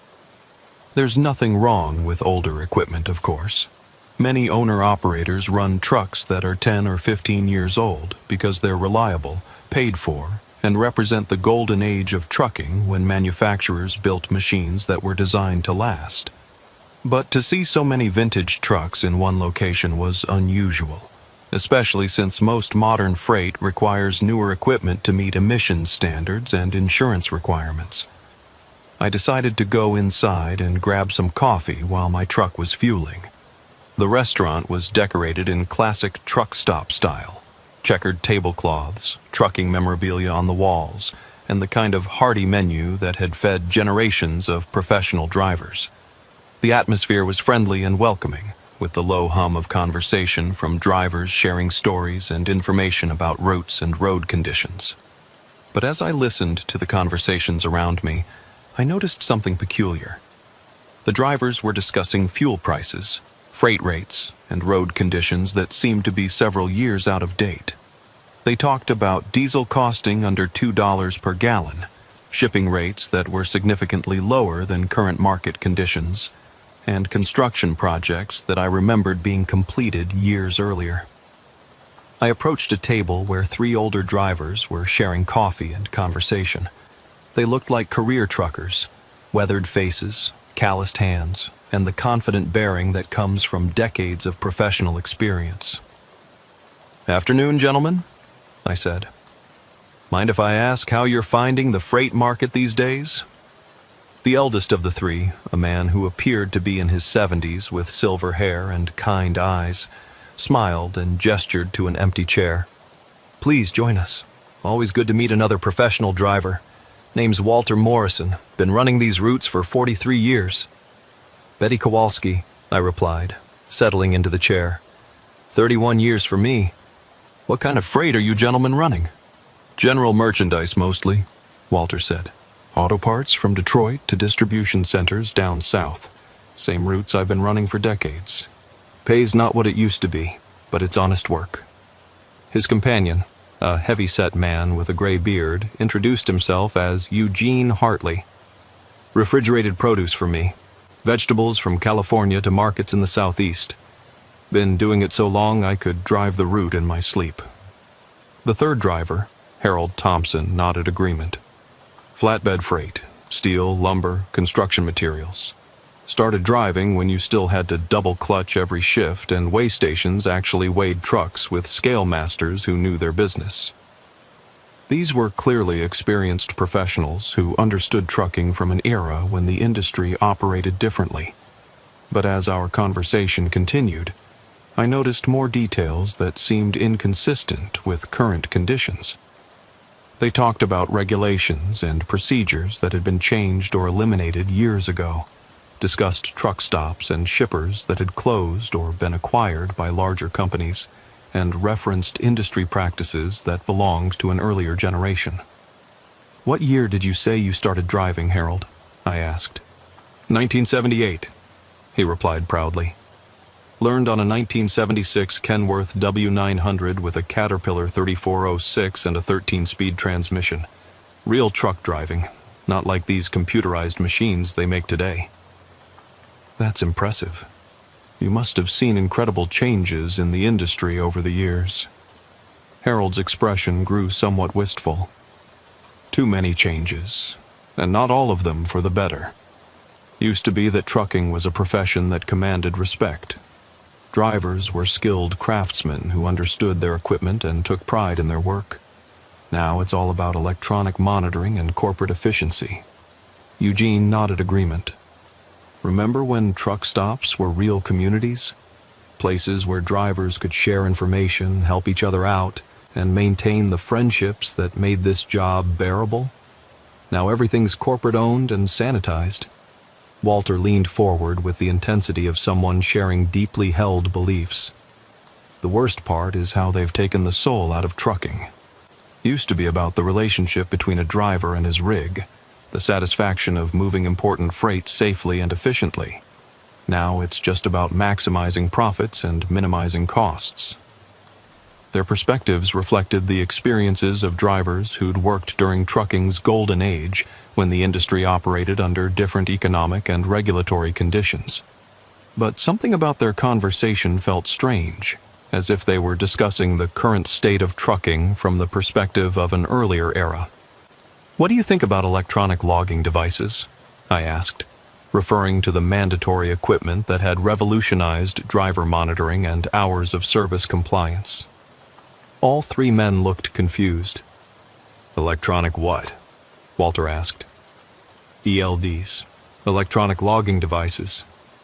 There's nothing wrong with older equipment, of course. Many owner-operators run trucks that are 10 or 15 years old because they're reliable, paid for, and represent the golden age of trucking when manufacturers built machines that were designed to last. But to see so many vintage trucks in one location was unusual, especially since most modern freight requires newer equipment to meet emissions standards and insurance requirements. I decided to go inside and grab some coffee while my truck was fueling. The restaurant was decorated in classic truck stop style, checkered tablecloths, trucking memorabilia on the walls, and the kind of hearty menu that had fed generations of professional drivers. The atmosphere was friendly and welcoming, with the low hum of conversation from drivers sharing stories and information about routes and road conditions. But as I listened to the conversations around me, I noticed something peculiar. The drivers were discussing fuel prices, freight rates, and road conditions that seemed to be several years out of date. They talked about diesel costing under $2 per gallon, shipping rates that were significantly lower than current market conditions, and construction projects that I remembered being completed years earlier. I approached a table where 3 older drivers were sharing coffee and conversation. They looked like career truckers, weathered faces, calloused hands, and the confident bearing that comes from decades of professional experience. "Afternoon, gentlemen," I said. "Mind if I ask how you're finding the freight market these days?" The eldest of the 3, a man who appeared to be in his 70s with silver hair and kind eyes, smiled and gestured to an empty chair. "Please join us. Always good to meet another professional driver. Name's Walter Morrison. Been running these routes for 43 years. "Betty Kowalski," I replied, settling into the chair. 31 years for me. What kind of freight are you gentlemen running?" "General merchandise mostly," Walter said. "Auto parts from Detroit to distribution centers down south. Same routes I've been running for decades. Pays not what it used to be, but it's honest work." His companion, a heavy-set man with a gray beard, introduced himself as Eugene Hartley. "Refrigerated produce for me. Vegetables from California to markets in the southeast. Been doing it so long I could drive the route in my sleep." The third driver, Harold Thompson, nodded agreement. "Flatbed freight, steel, lumber, construction materials. Started driving when you still had to double clutch every shift, and weigh stations actually weighed trucks with scale masters who knew their business." These were clearly experienced professionals who understood trucking from an era when the industry operated differently. But as our conversation continued, I noticed more details that seemed inconsistent with current conditions. They talked about regulations and procedures that had been changed or eliminated years ago, discussed truck stops and shippers that had closed or been acquired by larger companies, and referenced industry practices that belonged to an earlier generation. "What year did you say you started driving, Harold?" I asked. 1978, he replied proudly. "Learned on a 1976 Kenworth W900 with a Caterpillar 3406 and a 13-speed transmission. Real truck driving, not like these computerized machines they make today." "That's impressive. You must have seen incredible changes in the industry over the years." Harold's expression grew somewhat wistful. "Too many changes, and not all of them for the better. Used to be that trucking was a profession that commanded respect. Drivers were skilled craftsmen who understood their equipment and took pride in their work. Now it's all about electronic monitoring and corporate efficiency." Eugene nodded agreement. "Remember when truck stops were real communities? Places where drivers could share information, help each other out, and maintain the friendships that made this job bearable? Now everything's corporate-owned and sanitized." Walter leaned forward with the intensity of someone sharing deeply held beliefs. "The worst part is how they've taken the soul out of trucking. Used to be about the relationship between a driver and his rig, the satisfaction of moving important freight safely and efficiently. Now it's just about maximizing profits and minimizing costs." Their perspectives reflected the experiences of drivers who'd worked during trucking's golden age when the industry operated under different economic and regulatory conditions. But something about their conversation felt strange, as if they were discussing the current state of trucking from the perspective of an earlier era. "What do you think about electronic logging devices?" I asked, referring to the mandatory equipment that had revolutionized driver monitoring and hours of service compliance. All three men looked confused. "Electronic what?" Walter asked. "ELDs, electronic logging devices.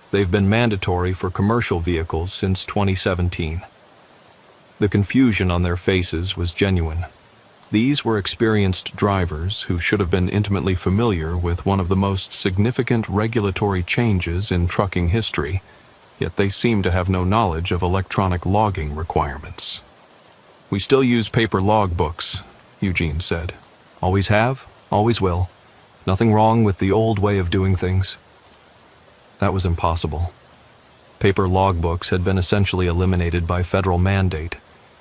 They've been mandatory for commercial vehicles since 2017. The confusion on their faces was genuine. These were experienced drivers who should have been intimately familiar with one of the most significant regulatory changes in trucking history, yet they seemed to have no knowledge of electronic logging requirements. "We still use paper logbooks," Eugene said. "Always have, always will. Nothing wrong with the old way of doing things." That was impossible. Paper logbooks had been essentially eliminated by federal mandate,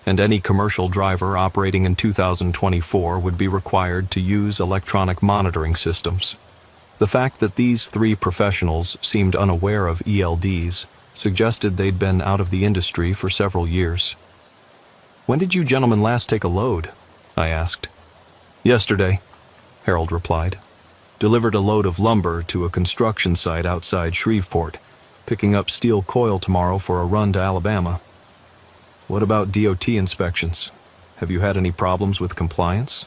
and any commercial driver operating in 2024 would be required to use electronic monitoring systems. The fact that these three professionals seemed unaware of ELDs suggested they'd been out of the industry for several years. "When did you gentlemen last take a load?" I asked. "Yesterday," Harold replied. "Delivered a load of lumber to a construction site outside Shreveport, picking up steel coil tomorrow for a run to Alabama." "What about DOT inspections? Have you had any problems with compliance?"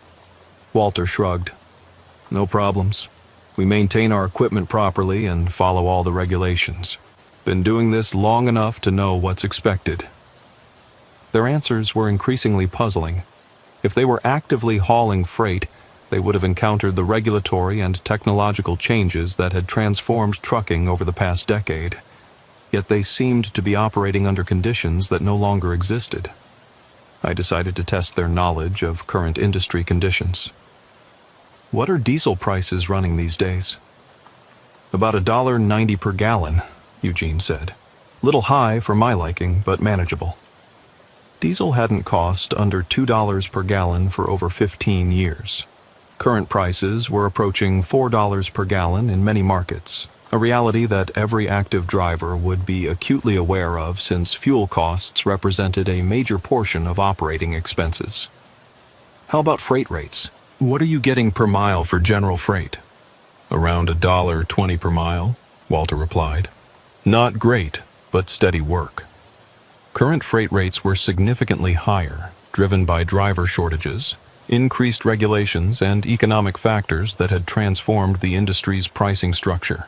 Walter shrugged. "No problems. We maintain our equipment properly and follow all the regulations. Been doing this long enough to know what's expected." Their answers were increasingly puzzling. If they were actively hauling freight, they would have encountered the regulatory and technological changes that had transformed trucking over the past decade. Yet they seemed to be operating under conditions that no longer existed. I decided to test their knowledge of current industry conditions. "What are diesel prices running these days?" "About $1.90 per gallon, Eugene said. "Little high for my liking, but manageable." Diesel hadn't cost under $2 per gallon for over 15 years. Current prices were approaching $4 per gallon in many markets, a reality that every active driver would be acutely aware of since fuel costs represented a major portion of operating expenses. "How about freight rates? What are you getting per mile for general freight?" "Around $1.20 per mile," Walter replied. "Not great, but steady work." Current freight rates were significantly higher, driven by driver shortages, increased regulations, and economic factors that had transformed the industry's pricing structure.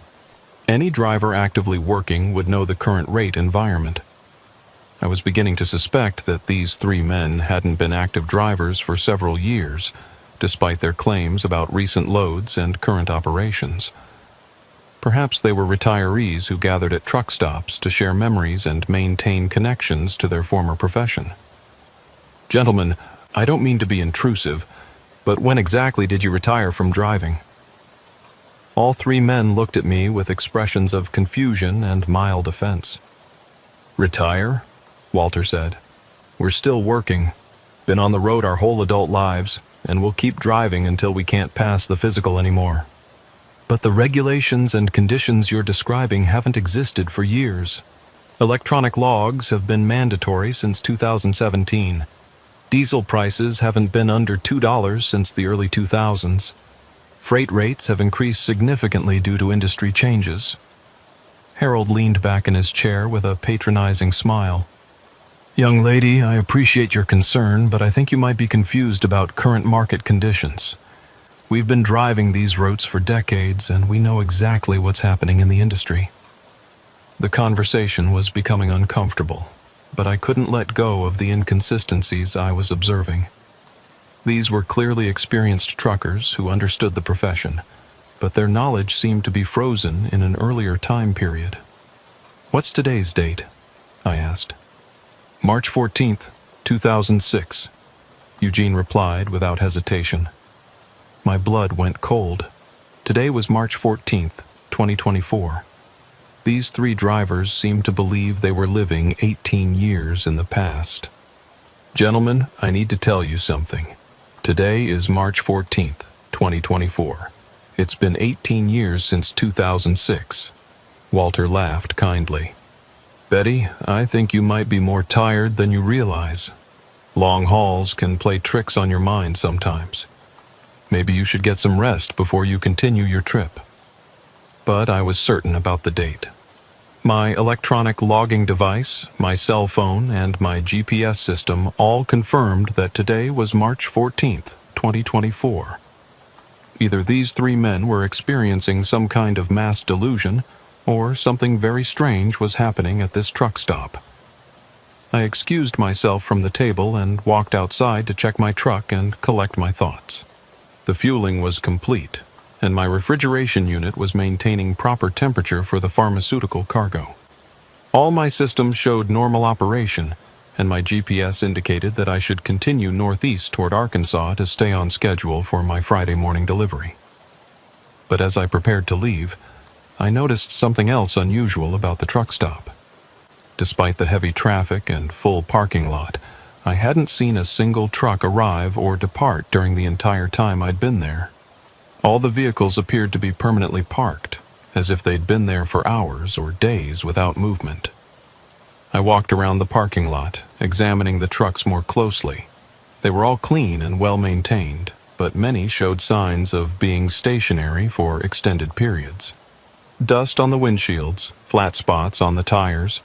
Any driver actively working would know the current rate environment. I was beginning to suspect that these three men hadn't been active drivers for several years, despite their claims about recent loads and current operations. Perhaps they were retirees who gathered at truck stops to share memories and maintain connections to their former profession. "Gentlemen, I don't mean to be intrusive, but when exactly did you retire from driving?" All three men looked at me with expressions of confusion and mild offense. "Retire?" Walter said. "We're still working. Been on the road our whole adult lives, and we'll keep driving until we can't pass the physical anymore." "But the regulations and conditions you're describing haven't existed for years. Electronic logs have been mandatory since 2017. Diesel prices haven't been under $2 since the early 2000s. Freight rates have increased significantly due to industry changes." Harold leaned back in his chair with a patronizing smile. "Young lady, I appreciate your concern, but I think you might be confused about current market conditions. We've been driving these routes for decades, and we know exactly what's happening in the industry." The conversation was becoming uncomfortable, but I couldn't let go of the inconsistencies I was observing. These were clearly experienced truckers who understood the profession, but their knowledge seemed to be frozen in an earlier time period. "What's today's date?" I asked. "March 14th, 2006, Eugene replied without hesitation. My blood went cold. Today was March 14th, 2024. These three drivers seemed to believe they were living 18 years in the past. Gentlemen, I need to tell you something. Today is March 14th, 2024. It's been 18 years since 2006. Walter laughed kindly. Betty, I think you might be more tired than you realize. Long hauls can play tricks on your mind sometimes. Maybe you should get some rest before you continue your trip. But I was certain about the date. My electronic logging device, my cell phone, and my GPS system all confirmed that today was March 14th, 2024. Either these three men were experiencing some kind of mass delusion, or something very strange was happening at this truck stop. I excused myself from the table and walked outside to check my truck and collect my thoughts. The fueling was complete, and my refrigeration unit was maintaining proper temperature for the pharmaceutical cargo. All my systems showed normal operation, and my GPS indicated that I should continue northeast toward Arkansas to stay on schedule for my Friday morning delivery. But as I prepared to leave, I noticed something else unusual about the truck stop. Despite the heavy traffic and full parking lot, I hadn't seen a single truck arrive or depart during the entire time I'd been there. All the vehicles appeared to be permanently parked, as if they'd been there for hours or days without movement. I walked around the parking lot, examining the trucks more closely. They were all clean and well-maintained, but many showed signs of being stationary for extended periods. Dust on the windshields, flat spots on the tires,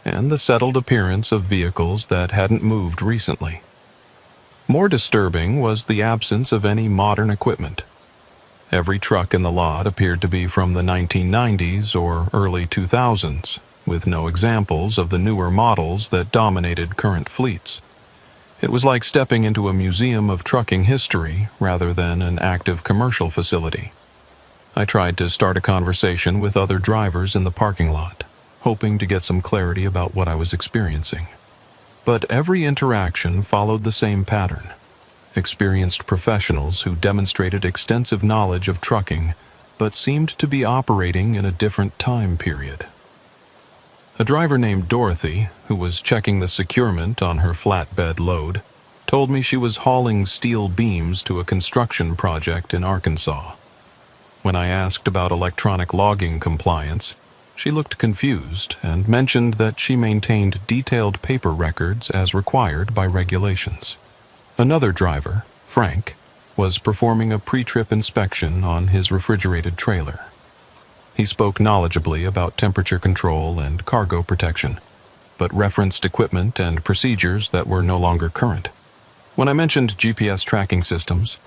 and the settled appearance of vehicles that hadn't moved recently. More disturbing was the absence of any modern equipment. Every truck in the lot appeared to be from the 1990s or early 2000s, with no examples of the newer models that dominated current fleets. It was like stepping into a museum of trucking history rather than an active commercial facility. I tried to start a conversation with other drivers in the parking lot, hoping to get some clarity about what I was experiencing. But every interaction followed the same pattern. Experienced professionals who demonstrated extensive knowledge of trucking, but seemed to be operating in a different time period. A driver named Dorothy, who was checking the securement on her flatbed load, told me she was hauling steel beams to a construction project in Arkansas. When I asked about electronic logging compliance, she looked confused and mentioned that she maintained detailed paper records as required by regulations. Another driver, Frank, was performing a pre-trip inspection on his refrigerated trailer. He spoke knowledgeably about temperature control and cargo protection, but referenced equipment and procedures that were no longer current. When I mentioned GPS tracking systems,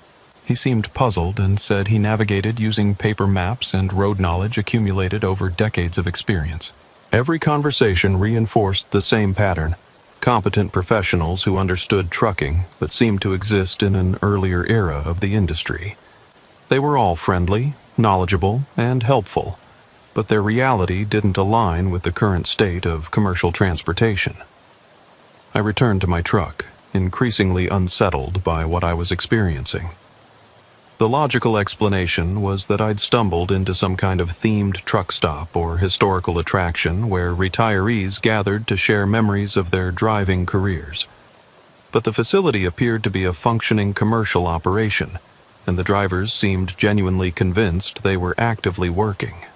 he seemed puzzled and said he navigated using paper maps and road knowledge accumulated over decades of experience. Every conversation reinforced the same pattern: competent professionals who understood trucking but seemed to exist in an earlier era of the industry. They were all friendly, knowledgeable, and helpful, but their reality didn't align with the current state of commercial transportation. I returned to my truck, increasingly unsettled by what I was experiencing. The logical explanation was that I'd stumbled into some kind of themed truck stop or historical attraction where retirees gathered to share memories of their driving careers. But the facility appeared to be a functioning commercial operation, and the drivers seemed genuinely convinced they were actively working.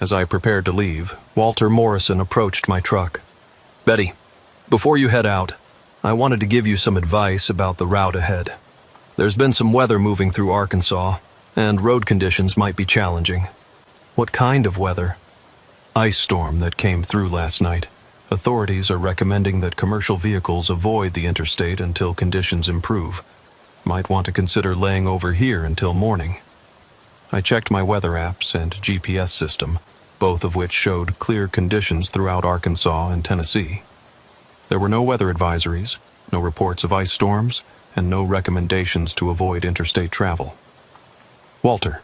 As I prepared to leave, Walter Morrison approached my truck. "Betty, before you head out, I wanted to give you some advice about the route ahead. There's been some weather moving through Arkansas, and road conditions might be challenging." "What kind of weather?" "Ice storm that came through last night. Authorities are recommending that commercial vehicles avoid the interstate until conditions improve. Might want to consider laying over here until morning." I checked my weather apps and GPS system, both of which showed clear conditions throughout Arkansas and Tennessee. There were no weather advisories, no reports of ice storms, and no recommendations to avoid interstate travel. "Walter,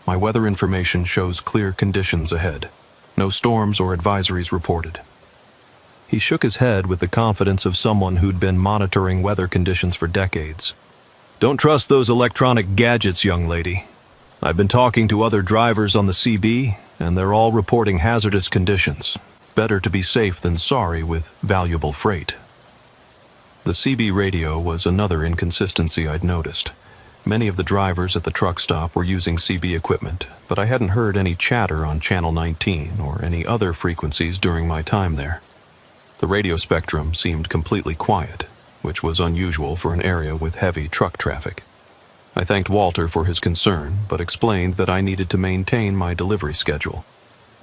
my weather information shows clear conditions ahead. No storms or advisories reported." He shook his head with the confidence of someone who'd been monitoring weather conditions for decades. "Don't trust those electronic gadgets, young lady. I've been talking to other drivers on the CB, and they're all reporting hazardous conditions. Better to be safe than sorry with valuable freight." The CB radio was another inconsistency I'd noticed. Many of the drivers at the truck stop were using CB equipment, but I hadn't heard any chatter on Channel 19 or any other frequencies during my time there. The radio spectrum seemed completely quiet, which was unusual for an area with heavy truck traffic. I thanked Walter for his concern, but explained that I needed to maintain my delivery schedule.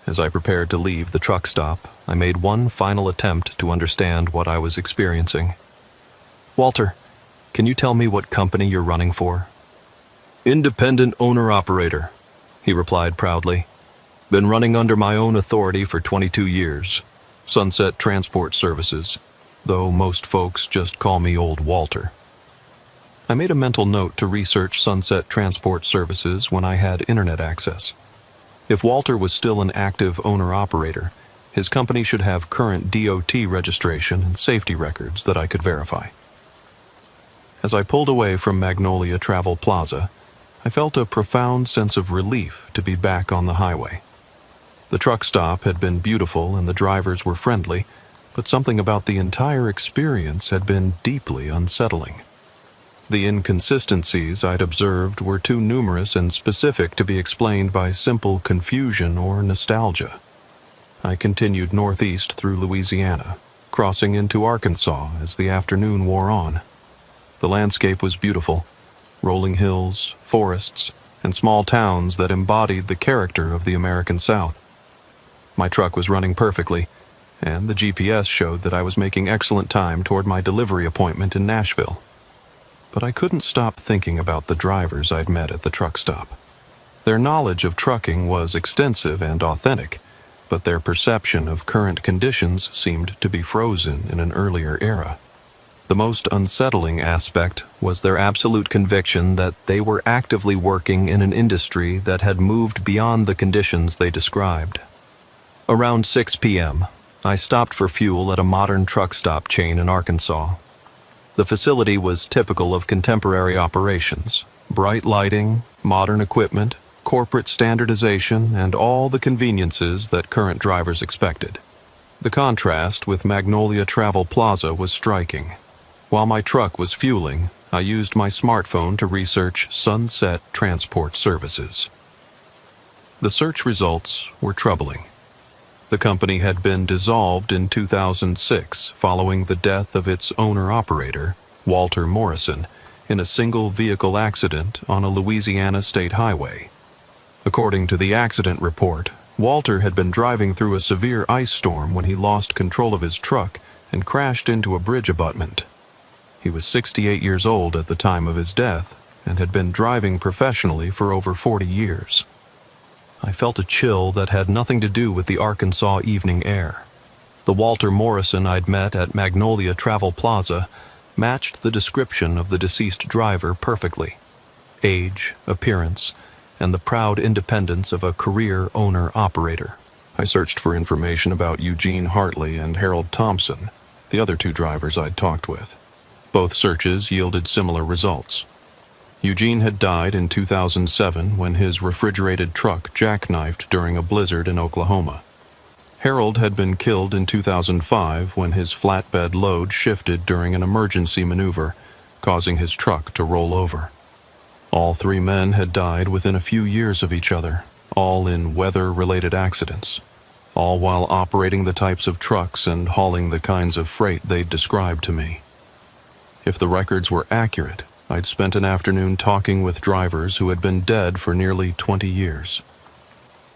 As I prepared to leave the truck stop, I made one final attempt to understand what I was experiencing. "Walter, can you tell me what company you're running for?" "Independent owner-operator," he replied proudly. "Been running under my own authority for 22 years. Sunset Transport Services, though most folks just call me Old Walter." I made a mental note to research Sunset Transport Services when I had internet access. If Walter was still an active owner-operator, his company should have current DOT registration and safety records that I could verify. As I pulled away from Magnolia Travel Plaza, I felt a profound sense of relief to be back on the highway. The truck stop had been beautiful and the drivers were friendly, but something about the entire experience had been deeply unsettling. The inconsistencies I'd observed were too numerous and specific to be explained by simple confusion or nostalgia. I continued northeast through Louisiana, crossing into Arkansas as the afternoon wore on. The landscape was beautiful, rolling hills, forests, and small towns that embodied the character of the American South. My truck was running perfectly, and the GPS showed that I was making excellent time toward my delivery appointment in Nashville. But I couldn't stop thinking about the drivers I'd met at the truck stop. Their knowledge of trucking was extensive and authentic, but their perception of current conditions seemed to be frozen in an earlier era. The most unsettling aspect was their absolute conviction that they were actively working in an industry that had moved beyond the conditions they described. Around 6 p.m., I stopped for fuel at a modern truck stop chain in Arkansas. The facility was typical of contemporary operations: bright lighting, modern equipment, corporate standardization, and all the conveniences that current drivers expected. The contrast with Magnolia Travel Plaza was striking. While my truck was fueling, I used my smartphone to research Sunset Transport Services. The search results were troubling. The company had been dissolved in 2006 following the death of its owner-operator, Walter Morrison, in a single-vehicle accident on a Louisiana state highway. According to the accident report, Walter had been driving through a severe ice storm when he lost control of his truck and crashed into a bridge abutment. He was 68 years old at the time of his death and had been driving professionally for over 40 years. I felt a chill that had nothing to do with the Arkansas evening air. The Walter Morrison I'd met at Magnolia Travel Plaza matched the description of the deceased driver perfectly. Age, appearance, and the proud independence of a career owner-operator. I searched for information about Eugene Hartley and Harold Thompson, the other two drivers I'd talked with. Both searches yielded similar results. Eugene had died in 2007 when his refrigerated truck jackknifed during a blizzard in Oklahoma. Harold had been killed in 2005 when his flatbed load shifted during an emergency maneuver, causing his truck to roll over. All three men had died within a few years of each other, all in weather-related accidents, all while operating the types of trucks and hauling the kinds of freight they'd described to me. If the records were accurate, I'd spent an afternoon talking with drivers who had been dead for nearly 20 years.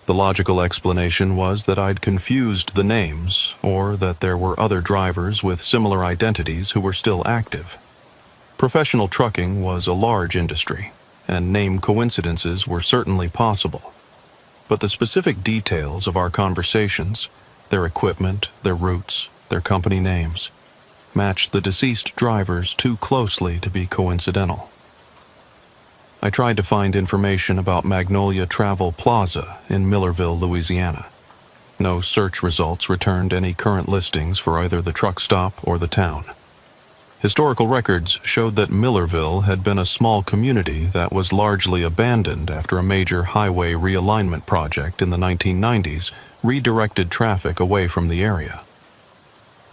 The logical explanation was that I'd confused the names, or that there were other drivers with similar identities who were still active. Professional trucking was a large industry, and name coincidences were certainly possible. But the specific details of our conversations, their equipment, their routes, their company names, matched the deceased drivers too closely to be coincidental. I tried to find information about Magnolia Travel Plaza in Millerville, Louisiana. No search results returned any current listings for either the truck stop or the town. Historical records showed that Millerville had been a small community that was largely abandoned after a major highway realignment project in the 1990s redirected traffic away from the area.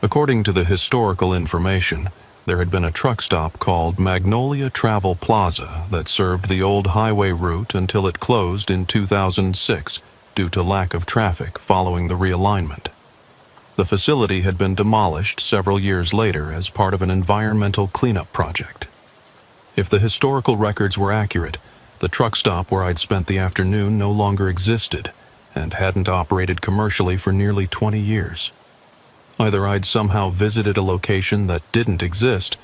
According to the historical information, There had been a truck stop called Magnolia Travel Plaza that served the old highway route until it closed in 2006 due to lack of traffic following the realignment. The facility had been demolished several years later as part of an environmental cleanup project. If the historical records were accurate, the truck stop where I'd spent the afternoon no longer existed and hadn't operated commercially for nearly 20 years. Either I'd somehow visited a location that didn't exist,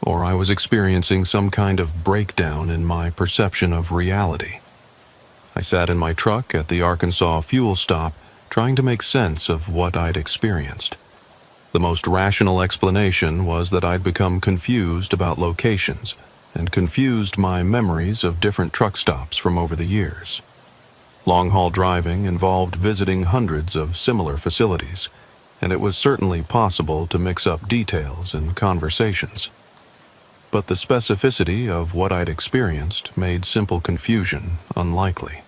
or I was experiencing some kind of breakdown in my perception of reality. I sat in my truck at the Arkansas fuel stop, trying to make sense of what I'd experienced. The most rational explanation was that I'd become confused about locations, and confused my memories of different truck stops from over the years. Long-haul driving involved visiting hundreds of similar facilities, and it was certainly possible to mix up details in conversations. But the specificity of what I'd experienced made simple confusion unlikely.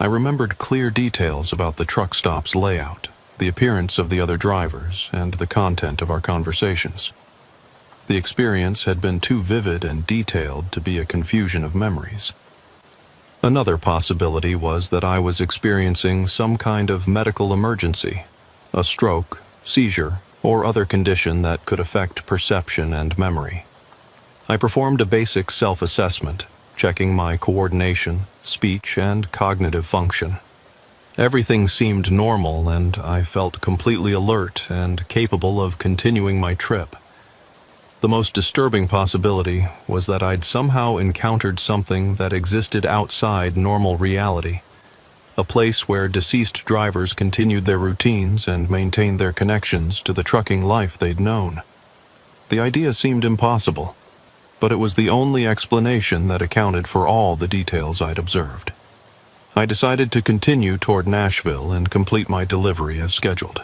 I remembered clear details about the truck stop's layout, the appearance of the other drivers, and the content of our conversations. The experience had been too vivid and detailed to be a confusion of memories. Another possibility was that I was experiencing some kind of medical emergency, a stroke, seizure, or other condition that could affect perception and memory. I performed a basic self-assessment, checking my coordination, speech, and cognitive function. Everything seemed normal, and I felt completely alert and capable of continuing my trip. The most disturbing possibility was that I'd somehow encountered something that existed outside normal reality, a place where deceased drivers continued their routines and maintained their connections to the trucking life they'd known. The idea seemed impossible, but it was the only explanation that accounted for all the details I'd observed. I decided to continue toward Nashville and complete my delivery as scheduled.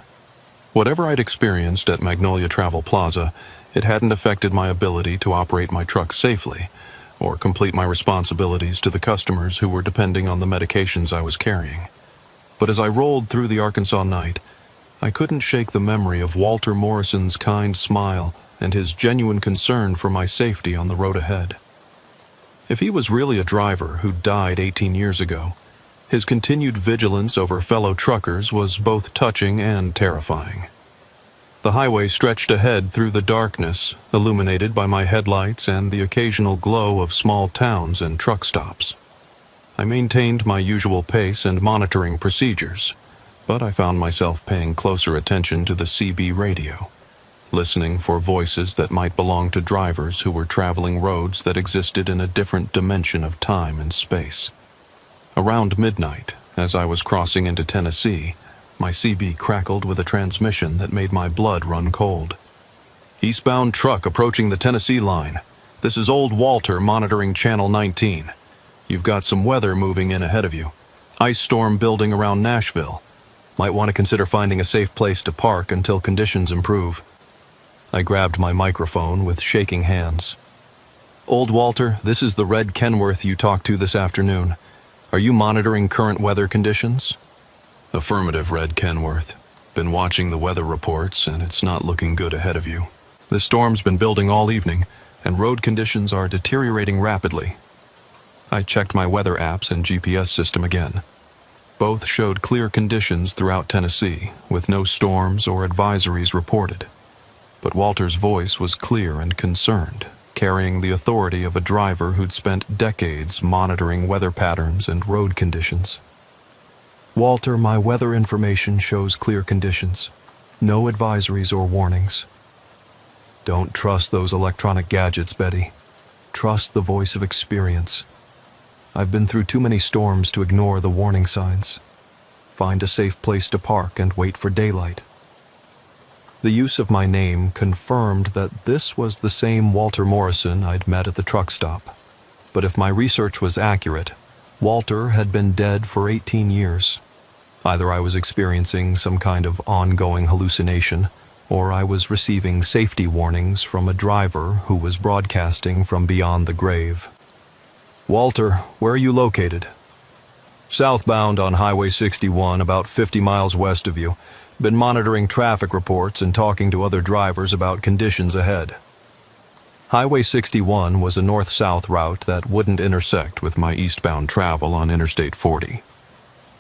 Whatever I'd experienced at Magnolia Travel Plaza, it hadn't affected my ability to operate my truck safely or complete my responsibilities to the customers who were depending on the medications I was carrying. But as I rolled through the Arkansas night, I couldn't shake the memory of Walter Morrison's kind smile and his genuine concern for my safety on the road ahead. If he was really a driver who died 18 years ago, his continued vigilance over fellow truckers was both touching and terrifying. The highway stretched ahead through the darkness, illuminated by my headlights and the occasional glow of small towns and truck stops. I maintained my usual pace and monitoring procedures, but I found myself paying closer attention to the CB radio, listening for voices that might belong to drivers who were traveling roads that existed in a different dimension of time and space. Around midnight, as I was crossing into Tennessee, my CB crackled with a transmission that made my blood run cold. "Eastbound truck approaching the Tennessee line. This is Old Walter monitoring Channel 19. You've got some weather moving in ahead of you. Ice storm building around Nashville. Might want to consider finding a safe place to park until conditions improve." I grabbed my microphone with shaking hands. "Old Walter, this is the Red Kenworth you talked to this afternoon. Are you monitoring current weather conditions?" "Affirmative, Red Kenworth. Been watching the weather reports, and it's not looking good ahead of you. The storm's been building all evening, and road conditions are deteriorating rapidly." I checked my weather apps and GPS system again. Both showed clear conditions throughout Tennessee, with no storms or advisories reported. But Walter's voice was clear and concerned, carrying the authority of a driver who'd spent decades monitoring weather patterns and road conditions. "Walter, my weather information shows clear conditions. No advisories or warnings." "Don't trust those electronic gadgets, Betty. Trust the voice of experience. I've been through too many storms to ignore the warning signs. Find a safe place to park and wait for daylight." The use of my name confirmed that this was the same Walter Morrison I'd met at the truck stop. But if my research was accurate, Walter had been dead for 18 years. Either I was experiencing some kind of ongoing hallucination, or I was receiving safety warnings from a driver who was broadcasting from beyond the grave. "Walter, where are you located?" "Southbound on Highway 61, about 50 miles west of you. Been monitoring traffic reports and talking to other drivers about conditions ahead." Highway 61 was a north-south route that wouldn't intersect with my eastbound travel on Interstate 40.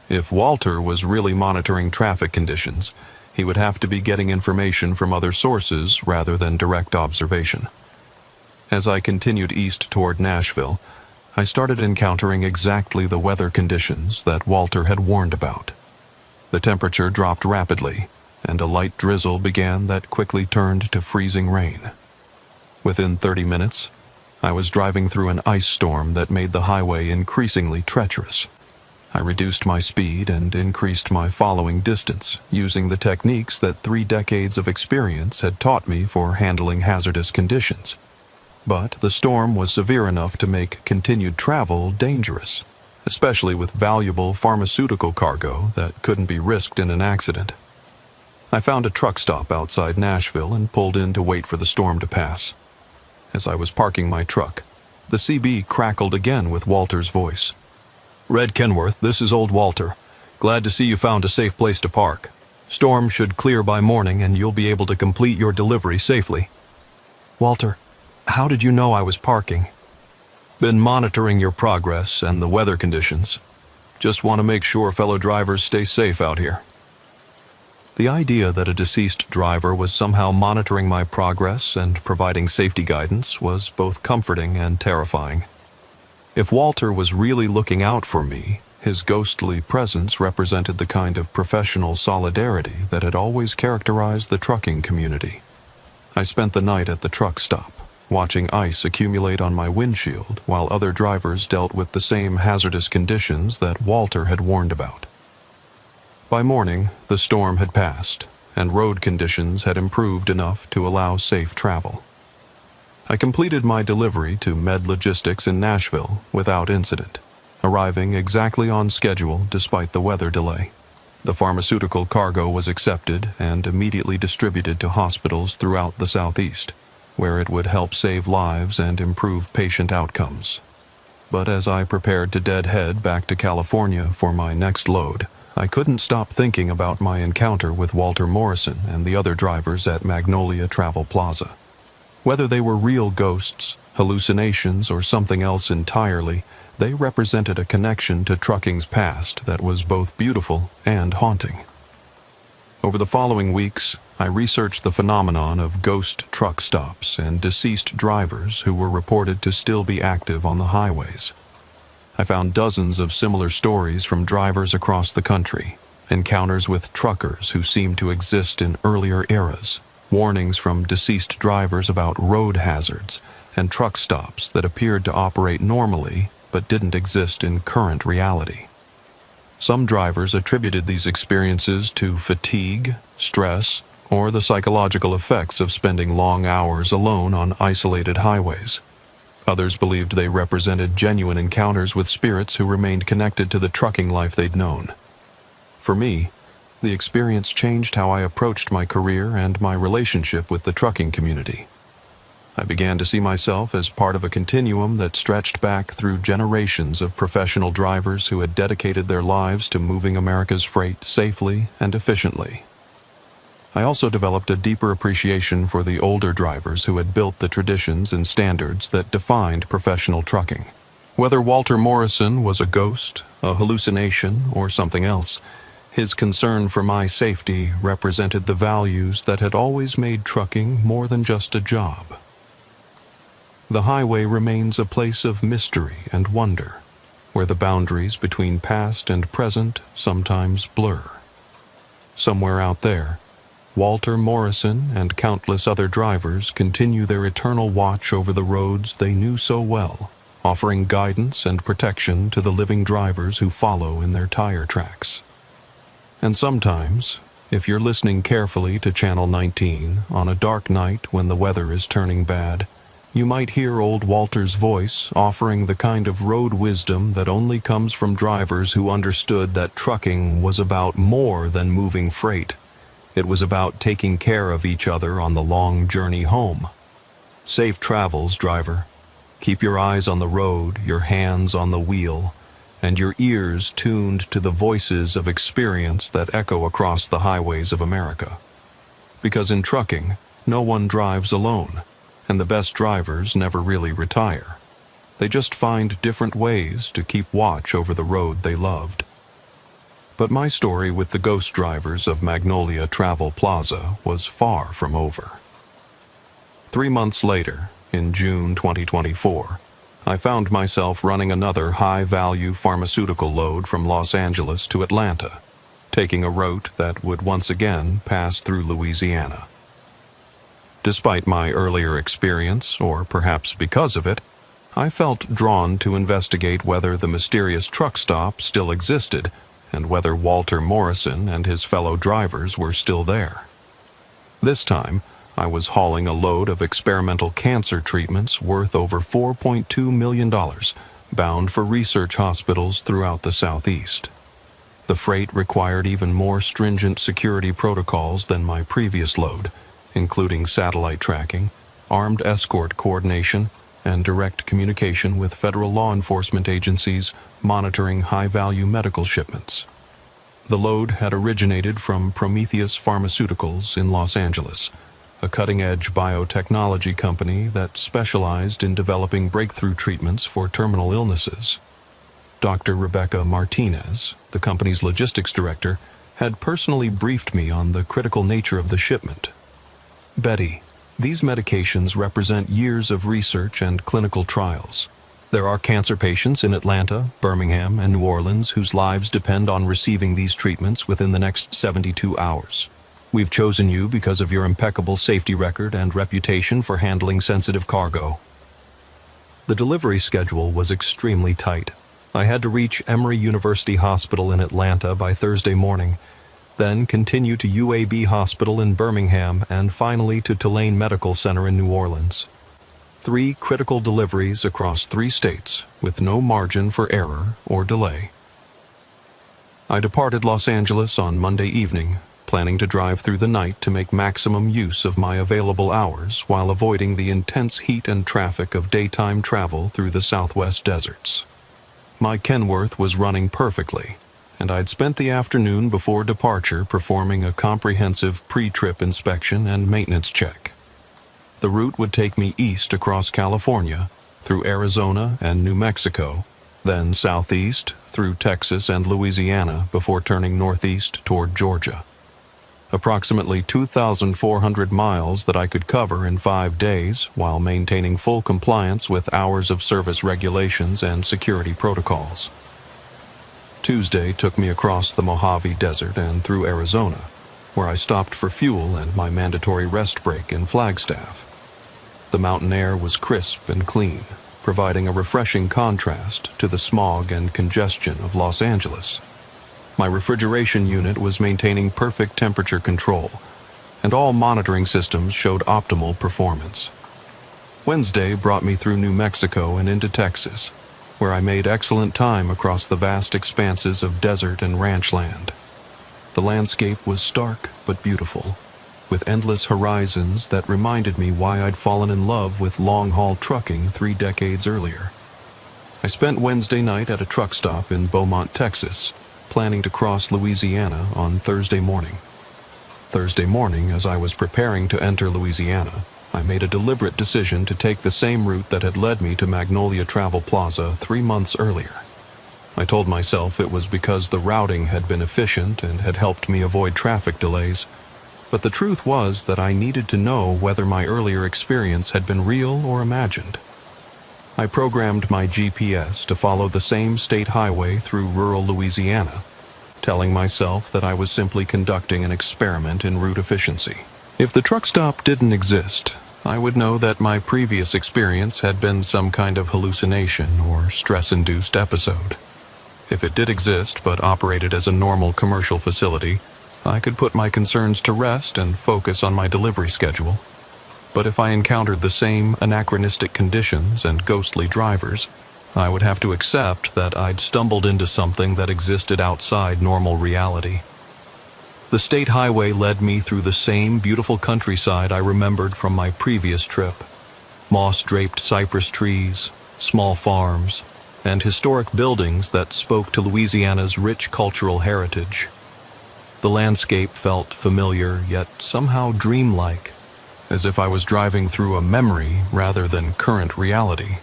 If Walter was really monitoring traffic conditions, he would have to be getting information from other sources rather than direct observation. As I continued east toward Nashville, I started encountering exactly the weather conditions that Walter had warned about. The temperature dropped rapidly, and a light drizzle began that quickly turned to freezing rain. Within 30 minutes, I was driving through an ice storm that made the highway increasingly treacherous. I reduced my speed and increased my following distance, using the techniques that 3 decades of experience had taught me for handling hazardous conditions. But the storm was severe enough to make continued travel dangerous, especially with valuable pharmaceutical cargo that couldn't be risked in an accident. I found a truck stop outside Nashville and pulled in to wait for the storm to pass. As I was parking my truck, the CB crackled again with Walter's voice. "Red Kenworth, this is old Walter. Glad to see you found a safe place to park. Storm should clear by morning and you'll be able to complete your delivery safely." "Walter, how did you know I was parking?" "Been monitoring your progress and the weather conditions. Just want to make sure fellow drivers stay safe out here." The idea that a deceased driver was somehow monitoring my progress and providing safety guidance was both comforting and terrifying. If Walter was really looking out for me, his ghostly presence represented the kind of professional solidarity that had always characterized the trucking community. I spent the night at the truck stop, watching ice accumulate on my windshield while other drivers dealt with the same hazardous conditions that Walter had warned about. By morning, the storm had passed, and road conditions had improved enough to allow safe travel. I completed my delivery to Med Logistics in Nashville without incident, arriving exactly on schedule despite the weather delay. The pharmaceutical cargo was accepted and immediately distributed to hospitals throughout the Southeast, where it would help save lives and improve patient outcomes. But as I prepared to deadhead back to California for my next load, I couldn't stop thinking about my encounter with Walter Morrison and the other drivers at Magnolia Travel Plaza. Whether they were real ghosts, hallucinations, or something else entirely, they represented a connection to trucking's past that was both beautiful and haunting. Over the following weeks, I researched the phenomenon of ghost truck stops and deceased drivers who were reported to still be active on the highways. I found dozens of similar stories from drivers across the country, encounters with truckers who seemed to exist in earlier eras, warnings from deceased drivers about road hazards, and truck stops that appeared to operate normally but didn't exist in current reality. Some drivers attributed these experiences to fatigue, stress, or the psychological effects of spending long hours alone on isolated highways. Others believed they represented genuine encounters with spirits who remained connected to the trucking life they'd known. For me, the experience changed how I approached my career and my relationship with the trucking community. I began to see myself as part of a continuum that stretched back through generations of professional drivers who had dedicated their lives to moving America's freight safely and efficiently. I also developed a deeper appreciation for the older drivers who had built the traditions and standards that defined professional trucking. Whether Walter Morrison was a ghost, a hallucination, or something else, his concern for my safety represented the values that had always made trucking more than just a job. The highway remains a place of mystery and wonder, where the boundaries between past and present sometimes blur. Somewhere out there, Walter Morrison and countless other drivers continue their eternal watch over the roads they knew so well, offering guidance and protection to the living drivers who follow in their tire tracks. And sometimes, if you're listening carefully to Channel 19 on a dark night when the weather is turning bad, you might hear old Walter's voice offering the kind of road wisdom that only comes from drivers who understood that trucking was about more than moving freight. It was about taking care of each other on the long journey home. Safe travels, driver. Keep your eyes on the road, your hands on the wheel, and your ears tuned to the voices of experience that echo across the highways of America. Because in trucking, no one drives alone. and the best drivers never really retire. They just find different ways to keep watch over the road they loved. But my story with the ghost drivers of Magnolia Travel Plaza was far from over. 3 months later, in June 2024, I found myself running another high-value pharmaceutical load from Los Angeles to Atlanta, taking a route that would once again pass through Louisiana. Despite my earlier experience, or perhaps because of it, I felt drawn to investigate whether the mysterious truck stop still existed and whether Walter Morrison and his fellow drivers were still there. This time, I was hauling a load of experimental cancer treatments worth over $4.2 million, bound for research hospitals throughout the Southeast. The freight required even more stringent security protocols than my previous load, including satellite tracking, armed escort coordination, and direct communication with federal law enforcement agencies monitoring high-value medical shipments. The load had originated from Prometheus Pharmaceuticals in Los Angeles, a cutting-edge biotechnology company that specialized in developing breakthrough treatments for terminal illnesses. Dr. Rebecca Martinez, the company's logistics director, had personally briefed me on the critical nature of the shipment. "Betty, these medications represent years of research and clinical trials. There are cancer patients in Atlanta, Birmingham, and New Orleans whose lives depend on receiving these treatments within the next 72 hours. We've chosen you because of your impeccable safety record and reputation for handling sensitive cargo." The delivery schedule was extremely tight. I had to reach Emory University Hospital in Atlanta by Thursday morning, then continue to UAB Hospital in Birmingham, and finally to Tulane Medical Center in New Orleans. 3 critical deliveries across 3 states, with no margin for error or delay. I departed Los Angeles on Monday evening, planning to drive through the night to make maximum use of my available hours while avoiding the intense heat and traffic of daytime travel through the Southwest deserts. My Kenworth was running perfectly, and I'd spent the afternoon before departure performing a comprehensive pre-trip inspection and maintenance check. The route would take me east across California, through Arizona and New Mexico, then southeast through Texas and Louisiana before turning northeast toward Georgia. Approximately 2,400 miles that I could cover in 5 days while maintaining full compliance with hours of service regulations and security protocols. Tuesday took me across the Mojave Desert and through Arizona, where I stopped for fuel and my mandatory rest break in Flagstaff. The mountain air was crisp and clean, providing a refreshing contrast to the smog and congestion of Los Angeles. My refrigeration unit was maintaining perfect temperature control, and all monitoring systems showed optimal performance. Wednesday brought me through New Mexico and into Texas, where I made excellent time across the vast expanses of desert and ranch land. The landscape was stark but beautiful, with endless horizons that reminded me why I'd fallen in love with long-haul trucking 3 decades earlier. I spent Wednesday night at a truck stop in Beaumont, Texas, planning to cross Louisiana on Thursday morning. Thursday morning, as I was preparing to enter Louisiana, I made a deliberate decision to take the same route that had led me to Magnolia Travel Plaza 3 months earlier. I told myself it was because the routing had been efficient and had helped me avoid traffic delays, but the truth was that I needed to know whether my earlier experience had been real or imagined. I programmed my GPS to follow the same state highway through rural Louisiana, telling myself that I was simply conducting an experiment in route efficiency. If the truck stop didn't exist, I would know that my previous experience had been some kind of hallucination or stress-induced episode. If it did exist but operated as a normal commercial facility, I could put my concerns to rest and focus on my delivery schedule. But if I encountered the same anachronistic conditions and ghostly drivers, I would have to accept that I'd stumbled into something that existed outside normal reality. The state highway led me through the same beautiful countryside I remembered from my previous trip. Moss-draped cypress trees, small farms, and historic buildings that spoke to Louisiana's rich cultural heritage. The landscape felt familiar, yet somehow dreamlike, as if I was driving through a memory rather than current reality.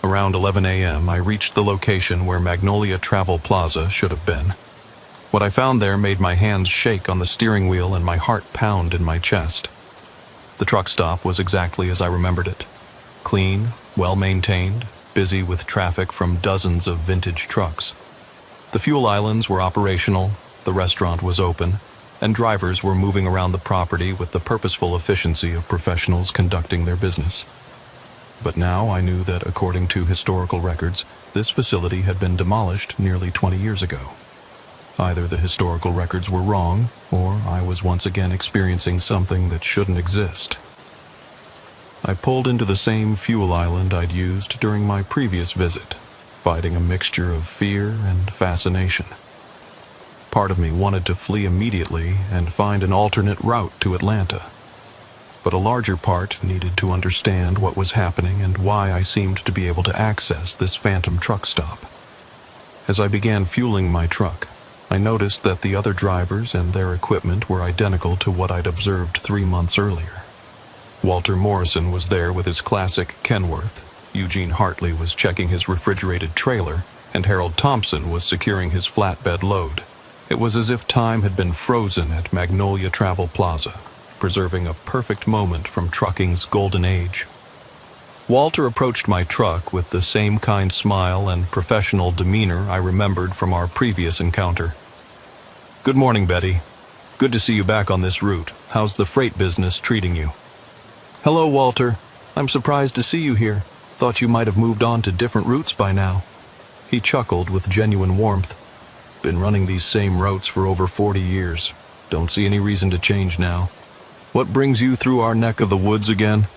Around 11 a.m., I reached the location where Magnolia Travel Plaza should have been. What I found there made my hands shake on the steering wheel and my heart pound in my chest. The truck stop was exactly as I remembered it. Clean, well-maintained, busy with traffic from dozens of vintage trucks. The fuel islands were operational, the restaurant was open, and drivers were moving around the property with the purposeful efficiency of professionals conducting their business. But now I knew that, according to historical records, this facility had been demolished nearly 20 years ago. Either the historical records were wrong, or I was once again experiencing something that shouldn't exist. I pulled into the same fuel island I'd used during my previous visit, fighting a mixture of fear and fascination. Part of me wanted to flee immediately and find an alternate route to Atlanta. But a larger part needed to understand what was happening and why I seemed to be able to access this phantom truck stop. As I began fueling my truck, I noticed that the other drivers and their equipment were identical to what I'd observed 3 months earlier. Walter Morrison was there with his classic Kenworth, Eugene Hartley was checking his refrigerated trailer, and Harold Thompson was securing his flatbed load. It was as if time had been frozen at Magnolia Travel Plaza, preserving a perfect moment from trucking's golden age. Walter approached my truck with the same kind smile and professional demeanor I remembered from our previous encounter. "Good morning, Betty. Good to see you back on this route. How's the freight business treating you?" "Hello, Walter. I'm surprised to see you here. Thought you might have moved on to different routes by now." He chuckled with genuine warmth. "Been running these same routes for over 40 years. Don't see any reason to change now. What brings you through our neck of the woods again?"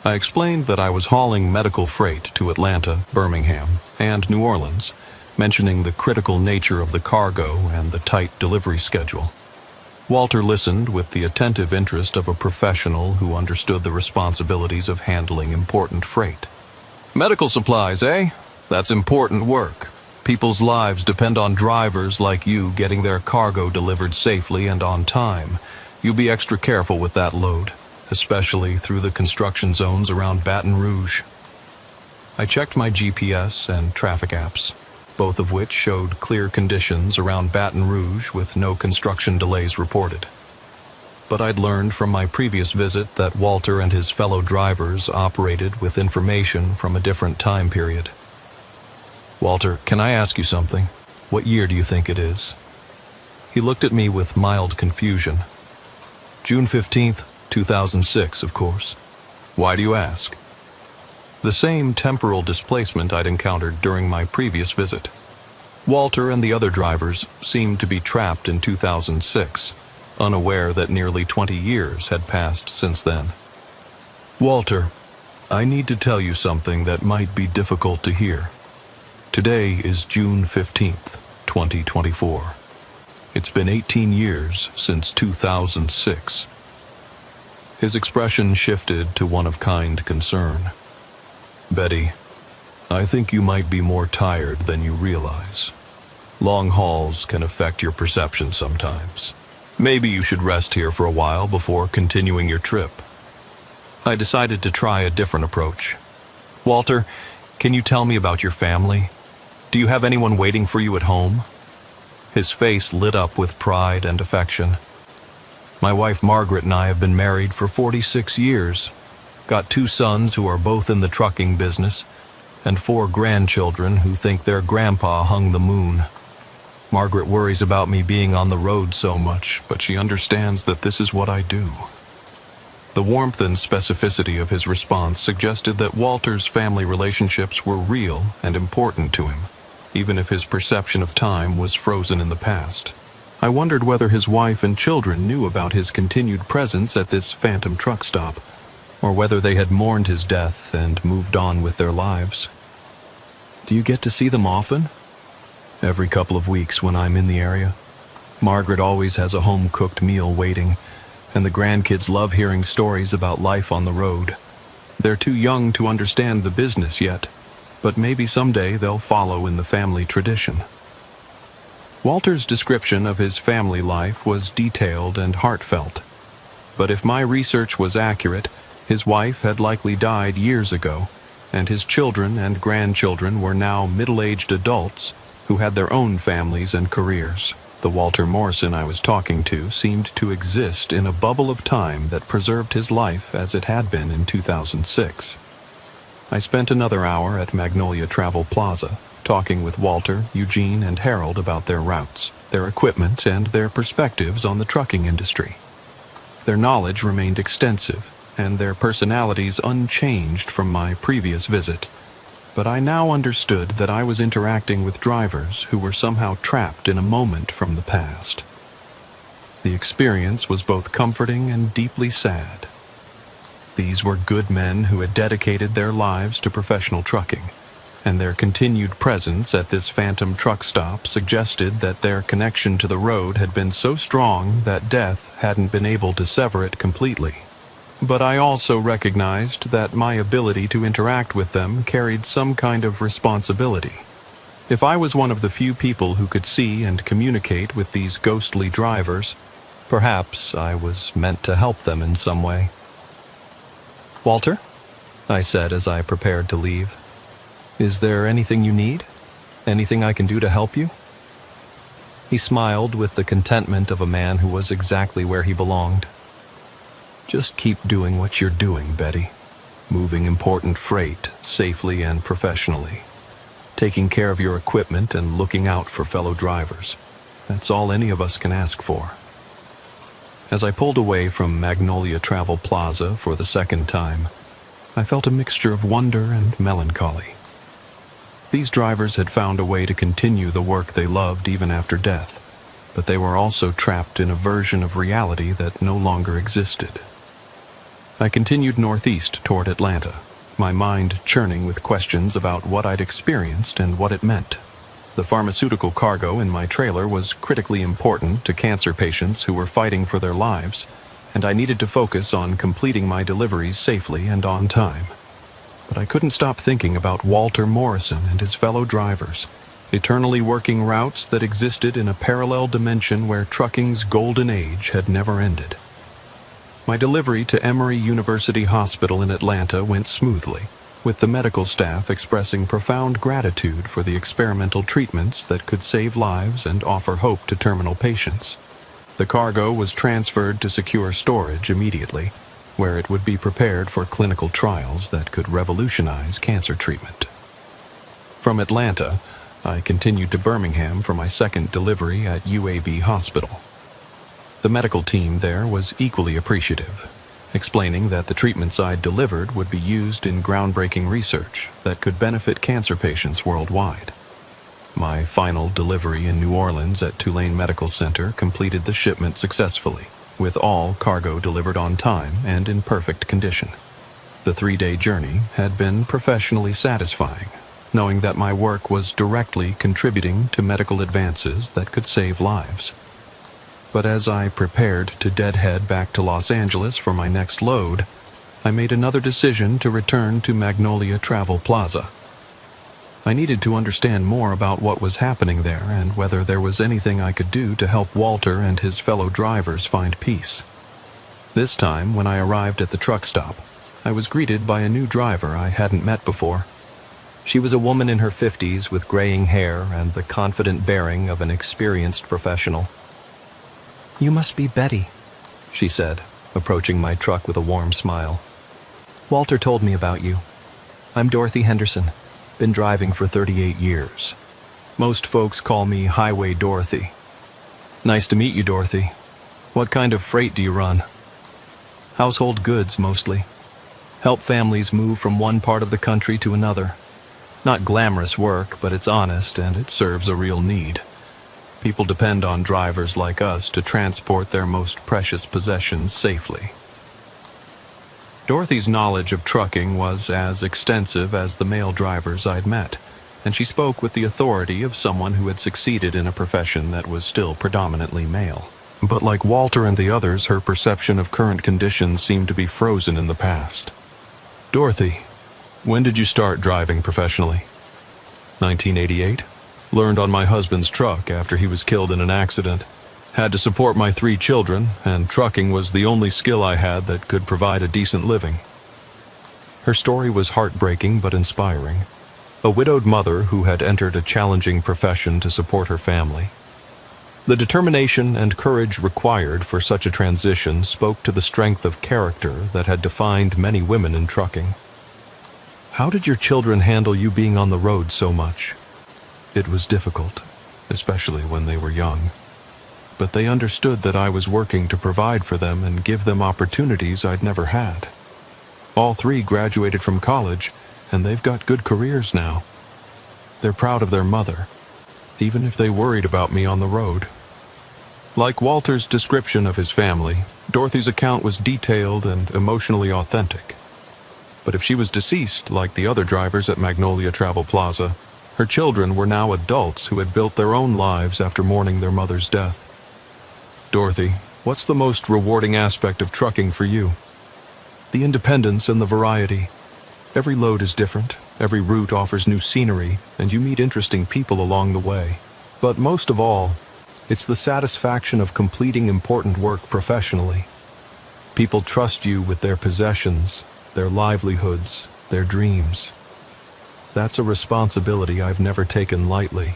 I explained that I was hauling medical freight to Atlanta, Birmingham, and New Orleans, mentioning the critical nature of the cargo and the tight delivery schedule. Walter listened with the attentive interest of a professional who understood the responsibilities of handling important freight. "Medical supplies, eh? That's important work. People's lives depend on drivers like you getting their cargo delivered safely and on time. You be extra careful with that load, especially through the construction zones around Baton Rouge." I checked my GPS and traffic apps, both of which showed clear conditions around Baton Rouge with no construction delays reported. But I'd learned from my previous visit that Walter and his fellow drivers operated with information from a different time period. "Walter, can I ask you something? What year do you think it is?" He looked at me with mild confusion. "June 15th, 2006, of course." "Why do you ask?" The same temporal displacement I'd encountered during my previous visit. Walter and the other drivers seemed to be trapped in 2006, unaware that nearly 20 years had passed since then. "Walter, I need to tell you something that might be difficult to hear. Today is June 15th, 2024. It's been 18 years since 2006. His expression shifted to one of kind concern. "Betty, I think you might be more tired than you realize. Long hauls can affect your perception sometimes. Maybe you should rest here for a while before continuing your trip." I decided to try a different approach. "Walter, can you tell me about your family? Do you have anyone waiting for you at home?" His face lit up with pride and affection. "My wife Margaret and I have been married for 46 years. Got 2 sons who are both in the trucking business, and 4 grandchildren who think their grandpa hung the moon. Margaret worries about me being on the road so much, but she understands that this is what I do." The warmth and specificity of his response suggested that Walter's family relationships were real and important to him, even if his perception of time was frozen in the past. I wondered whether his wife and children knew about his continued presence at this phantom truck stop, or whether they had mourned his death and moved on with their lives. "Do you get to see them often?" "Every couple of weeks when I'm in the area. Margaret always has a home-cooked meal waiting, and the grandkids love hearing stories about life on the road. They're too young to understand the business yet, but maybe someday they'll follow in the family tradition." Walter's description of his family life was detailed and heartfelt. But if my research was accurate, his wife had likely died years ago, and his children and grandchildren were now middle-aged adults who had their own families and careers. The Walter Morrison I was talking to seemed to exist in a bubble of time that preserved his life as it had been in 2006. I spent another hour at Magnolia Travel Plaza, talking with Walter, Eugene, and Harold about their routes, their equipment, and their perspectives on the trucking industry. Their knowledge remained extensive, and their personalities unchanged from my previous visit. But I now understood that I was interacting with drivers who were somehow trapped in a moment from the past. The experience was both comforting and deeply sad. These were good men who had dedicated their lives to professional trucking, and their continued presence at this phantom truck stop suggested that their connection to the road had been so strong that death hadn't been able to sever it completely. But I also recognized that my ability to interact with them carried some kind of responsibility. If I was one of the few people who could see and communicate with these ghostly drivers, perhaps I was meant to help them in some way. "Walter," I said as I prepared to leave, "is there anything you need? Anything I can do to help you?" He smiled with the contentment of a man who was exactly where he belonged. "Just keep doing what you're doing, Betty. Moving important freight safely and professionally. Taking care of your equipment and looking out for fellow drivers. That's all any of us can ask for." As I pulled away from Magnolia Travel Plaza for the second time, I felt a mixture of wonder and melancholy. These drivers had found a way to continue the work they loved even after death, but they were also trapped in a version of reality that no longer existed. I continued northeast toward Atlanta, my mind churning with questions about what I'd experienced and what it meant. The pharmaceutical cargo in my trailer was critically important to cancer patients who were fighting for their lives, and I needed to focus on completing my deliveries safely and on time. But I couldn't stop thinking about Walter Morrison and his fellow drivers, eternally working routes that existed in a parallel dimension where trucking's golden age had never ended. My delivery to Emory University Hospital in Atlanta went smoothly, with the medical staff expressing profound gratitude for the experimental treatments that could save lives and offer hope to terminal patients. The cargo was transferred to secure storage immediately, where it would be prepared for clinical trials that could revolutionize cancer treatment. From Atlanta, I continued to Birmingham for my second delivery at UAB Hospital. The medical team there was equally appreciative, explaining that the treatments I'd delivered would be used in groundbreaking research that could benefit cancer patients worldwide. My final delivery in New Orleans at Tulane Medical Center completed the shipment successfully, with all cargo delivered on time and in perfect condition. The 3-day journey had been professionally satisfying, knowing that my work was directly contributing to medical advances that could save lives. But as I prepared to deadhead back to Los Angeles for my next load, I made another decision to return to Magnolia Travel Plaza. I needed to understand more about what was happening there and whether there was anything I could do to help Walter and his fellow drivers find peace. This time, when I arrived at the truck stop, I was greeted by a new driver I hadn't met before. She was a woman in her 50s with graying hair and the confident bearing of an experienced professional. "You must be Betty," she said, approaching my truck with a warm smile. "Walter told me about you. I'm Dorothy Henderson. Been driving for 38 years. Most folks call me Highway Dorothy." "Nice to meet you, Dorothy. What kind of freight do you run?" "Household goods, mostly. Help families move from one part of the country to another. Not glamorous work, but it's honest and it serves a real need. People depend on drivers like us to transport their most precious possessions safely." Dorothy's knowledge of trucking was as extensive as the male drivers I'd met, and she spoke with the authority of someone who had succeeded in a profession that was still predominantly male. But like Walter and the others, her perception of current conditions seemed to be frozen in the past. "Dorothy, when did you start driving professionally?" 1988. Learned on my husband's truck after he was killed in an accident. Had to support my 3 children, and trucking was the only skill I had that could provide a decent living. Her story was heartbreaking but inspiring. A widowed mother who had entered a challenging profession to support her family. The determination and courage required for such a transition spoke to the strength of character that had defined many women in trucking. How did your children handle you being on the road so much? It was difficult, especially when they were young. But they understood that I was working to provide for them and give them opportunities I'd never had. All 3 graduated from college, and they've got good careers now. They're proud of their mother, even if they worried about me on the road. Like Walter's description of his family, Dorothy's account was detailed and emotionally authentic. But if she was deceased, like the other drivers at Magnolia Travel Plaza, her children were now adults who had built their own lives after mourning their mother's death. Dorothy, what's the most rewarding aspect of trucking for you? The independence and the variety. Every load is different, every route offers new scenery, and you meet interesting people along the way. But most of all, it's the satisfaction of completing important work professionally. People trust you with their possessions, their livelihoods, their dreams. That's a responsibility I've never taken lightly.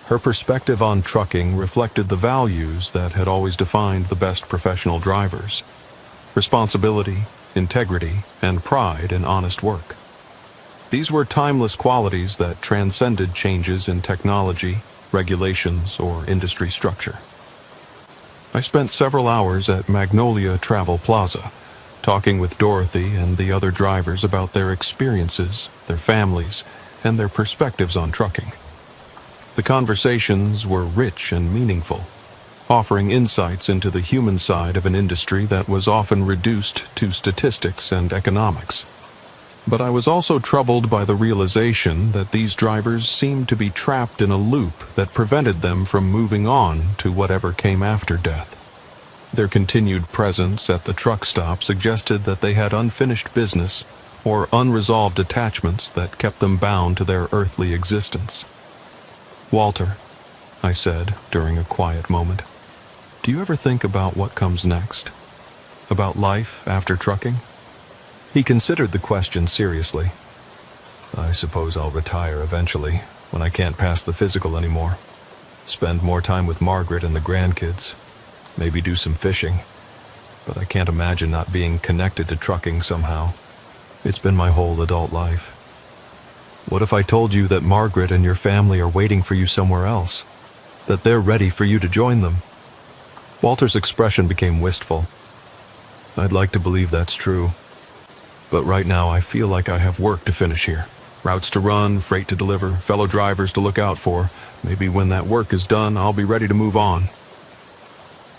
Her perspective on trucking reflected the values that had always defined the best professional drivers: responsibility, integrity, and pride in honest work. These were timeless qualities that transcended changes in technology, regulations, or industry structure. I spent several hours at Magnolia Travel Plaza, talking with Dorothy and the other drivers about their experiences, their families, and their perspectives on trucking. The conversations were rich and meaningful, offering insights into the human side of an industry that was often reduced to statistics and economics. But I was also troubled by the realization that these drivers seemed to be trapped in a loop that prevented them from moving on to whatever came after death. Their continued presence at the truck stop suggested that they had unfinished business or unresolved attachments that kept them bound to their earthly existence. "Walter," I said during a quiet moment, "do you ever think about what comes next? About life after trucking?" He considered the question seriously. "I suppose I'll retire eventually, when I can't pass the physical anymore. Spend more time with Margaret and the grandkids. Maybe do some fishing. But I can't imagine not being connected to trucking somehow. It's been my whole adult life." "What if I told you that Margaret and your family are waiting for you somewhere else? That they're ready for you to join them?" Walter's expression became wistful. "I'd like to believe that's true. But right now I feel like I have work to finish here. Routes to run, freight to deliver, fellow drivers to look out for. Maybe when that work is done, I'll be ready to move on."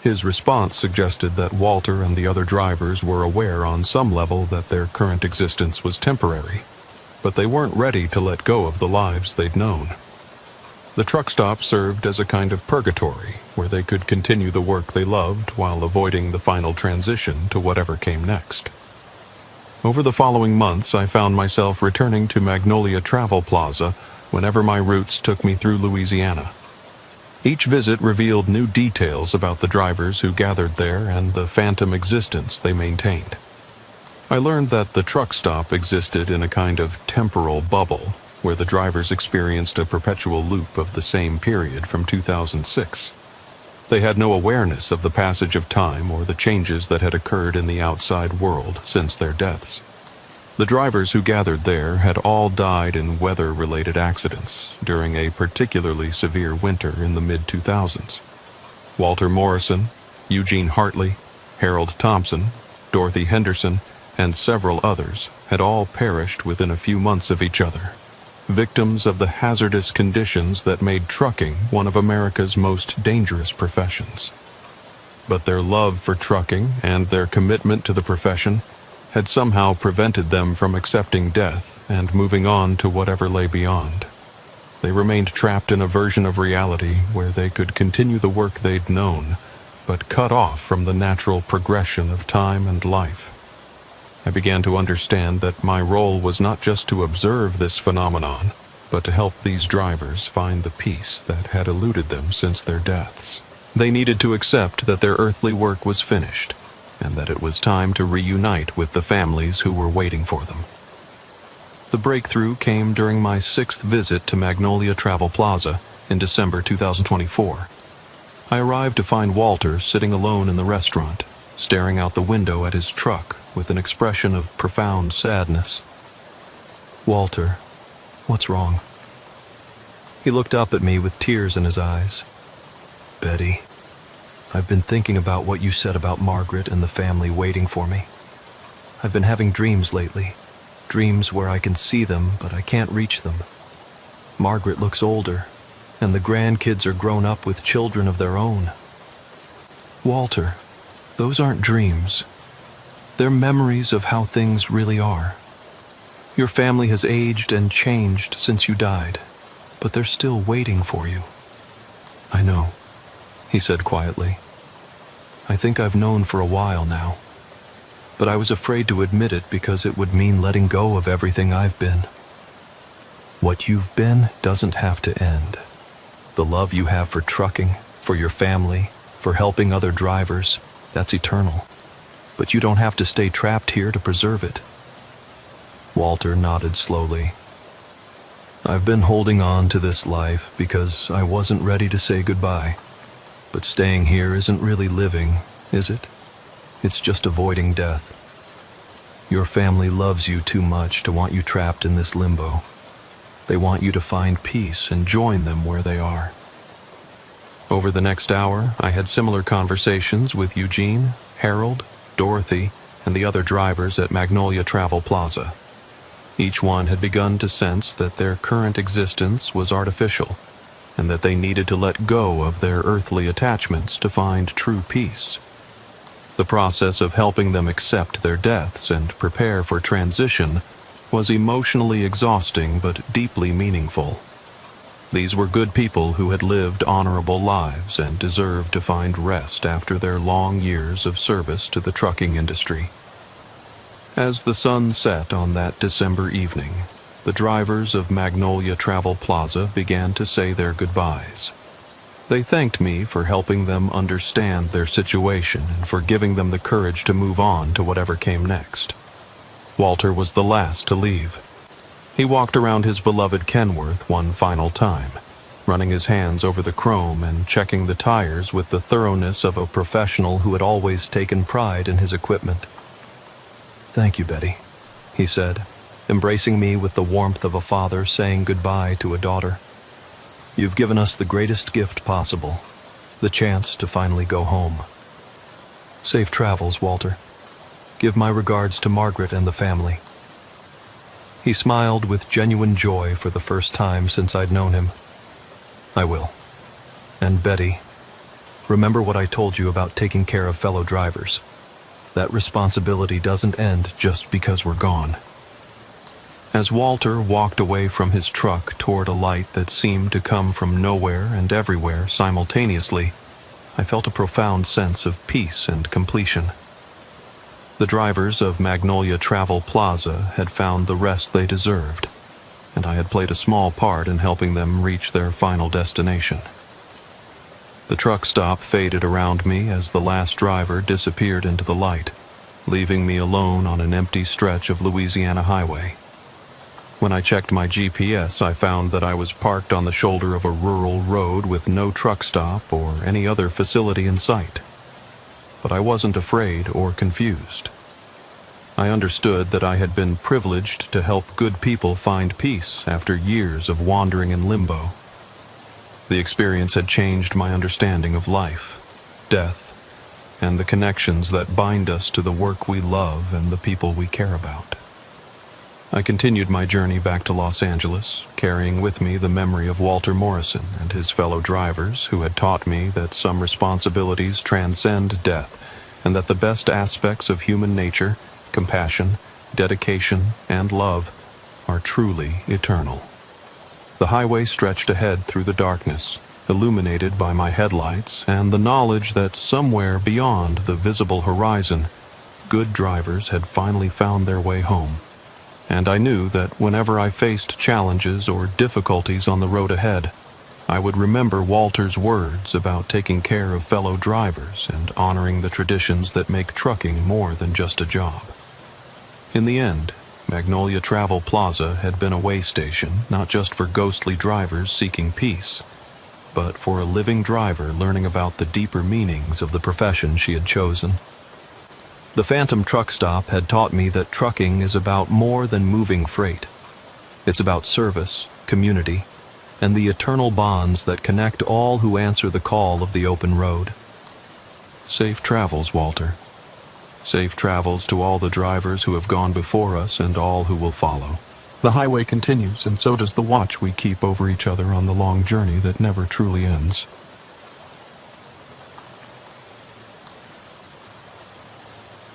His response suggested that Walter and the other drivers were aware on some level that their current existence was temporary, but they weren't ready to let go of the lives they'd known. The truck stop served as a kind of purgatory, where they could continue the work they loved while avoiding the final transition to whatever came next. Over the following months, I found myself returning to Magnolia Travel Plaza whenever my routes took me through Louisiana. Each visit revealed new details about the drivers who gathered there and the phantom existence they maintained. I learned that the truck stop existed in a kind of temporal bubble, where the drivers experienced a perpetual loop of the same period from 2006. They had no awareness of the passage of time or the changes that had occurred in the outside world since their deaths. The drivers who gathered there had all died in weather-related accidents during a particularly severe winter in the mid-2000s. Walter Morrison, Eugene Hartley, Harold Thompson, Dorothy Henderson, and several others had all perished within a few months of each other, victims of the hazardous conditions that made trucking one of America's most dangerous professions. But their love for trucking and their commitment to the profession had somehow prevented them from accepting death and moving on to whatever lay beyond. They remained trapped in a version of reality where they could continue the work they'd known, but cut off from the natural progression of time and life. I began to understand that my role was not just to observe this phenomenon, but to help these drivers find the peace that had eluded them since their deaths. They needed to accept that their earthly work was finished, and that it was time to reunite with the families who were waiting for them. The breakthrough came during my 6th visit to Magnolia Travel Plaza in December 2024. I arrived to find Walter sitting alone in the restaurant, staring out the window at his truck with an expression of profound sadness. "Walter, what's wrong?" He looked up at me with tears in his eyes. "Betty, I've been thinking about what you said about Margaret and the family waiting for me. I've been having dreams lately, dreams where I can see them but I can't reach them. Margaret looks older, and the grandkids are grown up with children of their own. Walter, those aren't dreams. They're memories of how things really are. Your family has aged and changed since you died, but they're still waiting for you." "I know," he said quietly. "I think I've known for a while now, but I was afraid to admit it because it would mean letting go of everything I've been. What you've been doesn't have to end. The love you have for trucking, for your family, for helping other drivers, that's eternal. But you don't have to stay trapped here to preserve it." Walter nodded slowly. "I've been holding on to this life because I wasn't ready to say goodbye. But staying here isn't really living, is it? It's just avoiding death. Your family loves you too much to want you trapped in this limbo. They want you to find peace and join them where they are." Over the next hour, I had similar conversations with Eugene, Harold, Dorothy, and the other drivers at Magnolia Travel Plaza. Each one had begun to sense that their current existence was artificial, and that they needed to let go of their earthly attachments to find true peace. The process of helping them accept their deaths and prepare for transition was emotionally exhausting but deeply meaningful. These were good people who had lived honorable lives and deserved to find rest after their long years of service to the trucking industry. As the sun set on that December evening, the drivers of Magnolia Travel Plaza began to say their goodbyes. They thanked me for helping them understand their situation and for giving them the courage to move on to whatever came next. Walter was the last to leave. He walked around his beloved Kenworth one final time, running his hands over the chrome and checking the tires with the thoroughness of a professional who had always taken pride in his equipment. "Thank you, Betty," he said, embracing me with the warmth of a father saying goodbye to a daughter. "You've given us the greatest gift possible, the chance to finally go home. Safe travels, Walter. Give my regards to Margaret and the family." He smiled with genuine joy for the first time since I'd known him. "I will. And Betty, remember what I told you about taking care of fellow drivers. That responsibility doesn't end just because we're gone." As Walter walked away from his truck toward a light that seemed to come from nowhere and everywhere simultaneously, I felt a profound sense of peace and completion. The drivers of Magnolia Travel Plaza had found the rest they deserved, and I had played a small part in helping them reach their final destination. The truck stop faded around me as the last driver disappeared into the light, leaving me alone on an empty stretch of Louisiana highway. When I checked my GPS, I found that I was parked on the shoulder of a rural road with no truck stop or any other facility in sight. But I wasn't afraid or confused. I understood that I had been privileged to help good people find peace after years of wandering in limbo. The experience had changed my understanding of life, death, and the connections that bind us to the work we love and the people we care about. I continued my journey back to Los Angeles, carrying with me the memory of Walter Morrison and his fellow drivers who had taught me that some responsibilities transcend death and that the best aspects of human nature, compassion, dedication, and love, are truly eternal. The highway stretched ahead through the darkness, illuminated by my headlights and the knowledge that somewhere beyond the visible horizon, good drivers had finally found their way home. And I knew that whenever I faced challenges or difficulties on the road ahead, I would remember Walter's words about taking care of fellow drivers and honoring the traditions that make trucking more than just a job. In the end, Magnolia Travel Plaza had been a way station not just for ghostly drivers seeking peace, but for a living driver learning about the deeper meanings of the profession she had chosen. The Phantom truck stop had taught me that trucking is about more than moving freight. It's about service, community, and the eternal bonds that connect all who answer the call of the open road. Safe travels, Walter. Safe travels to all the drivers who have gone before us and all who will follow. The highway continues, and so does the watch we keep over each other on the long journey that never truly ends.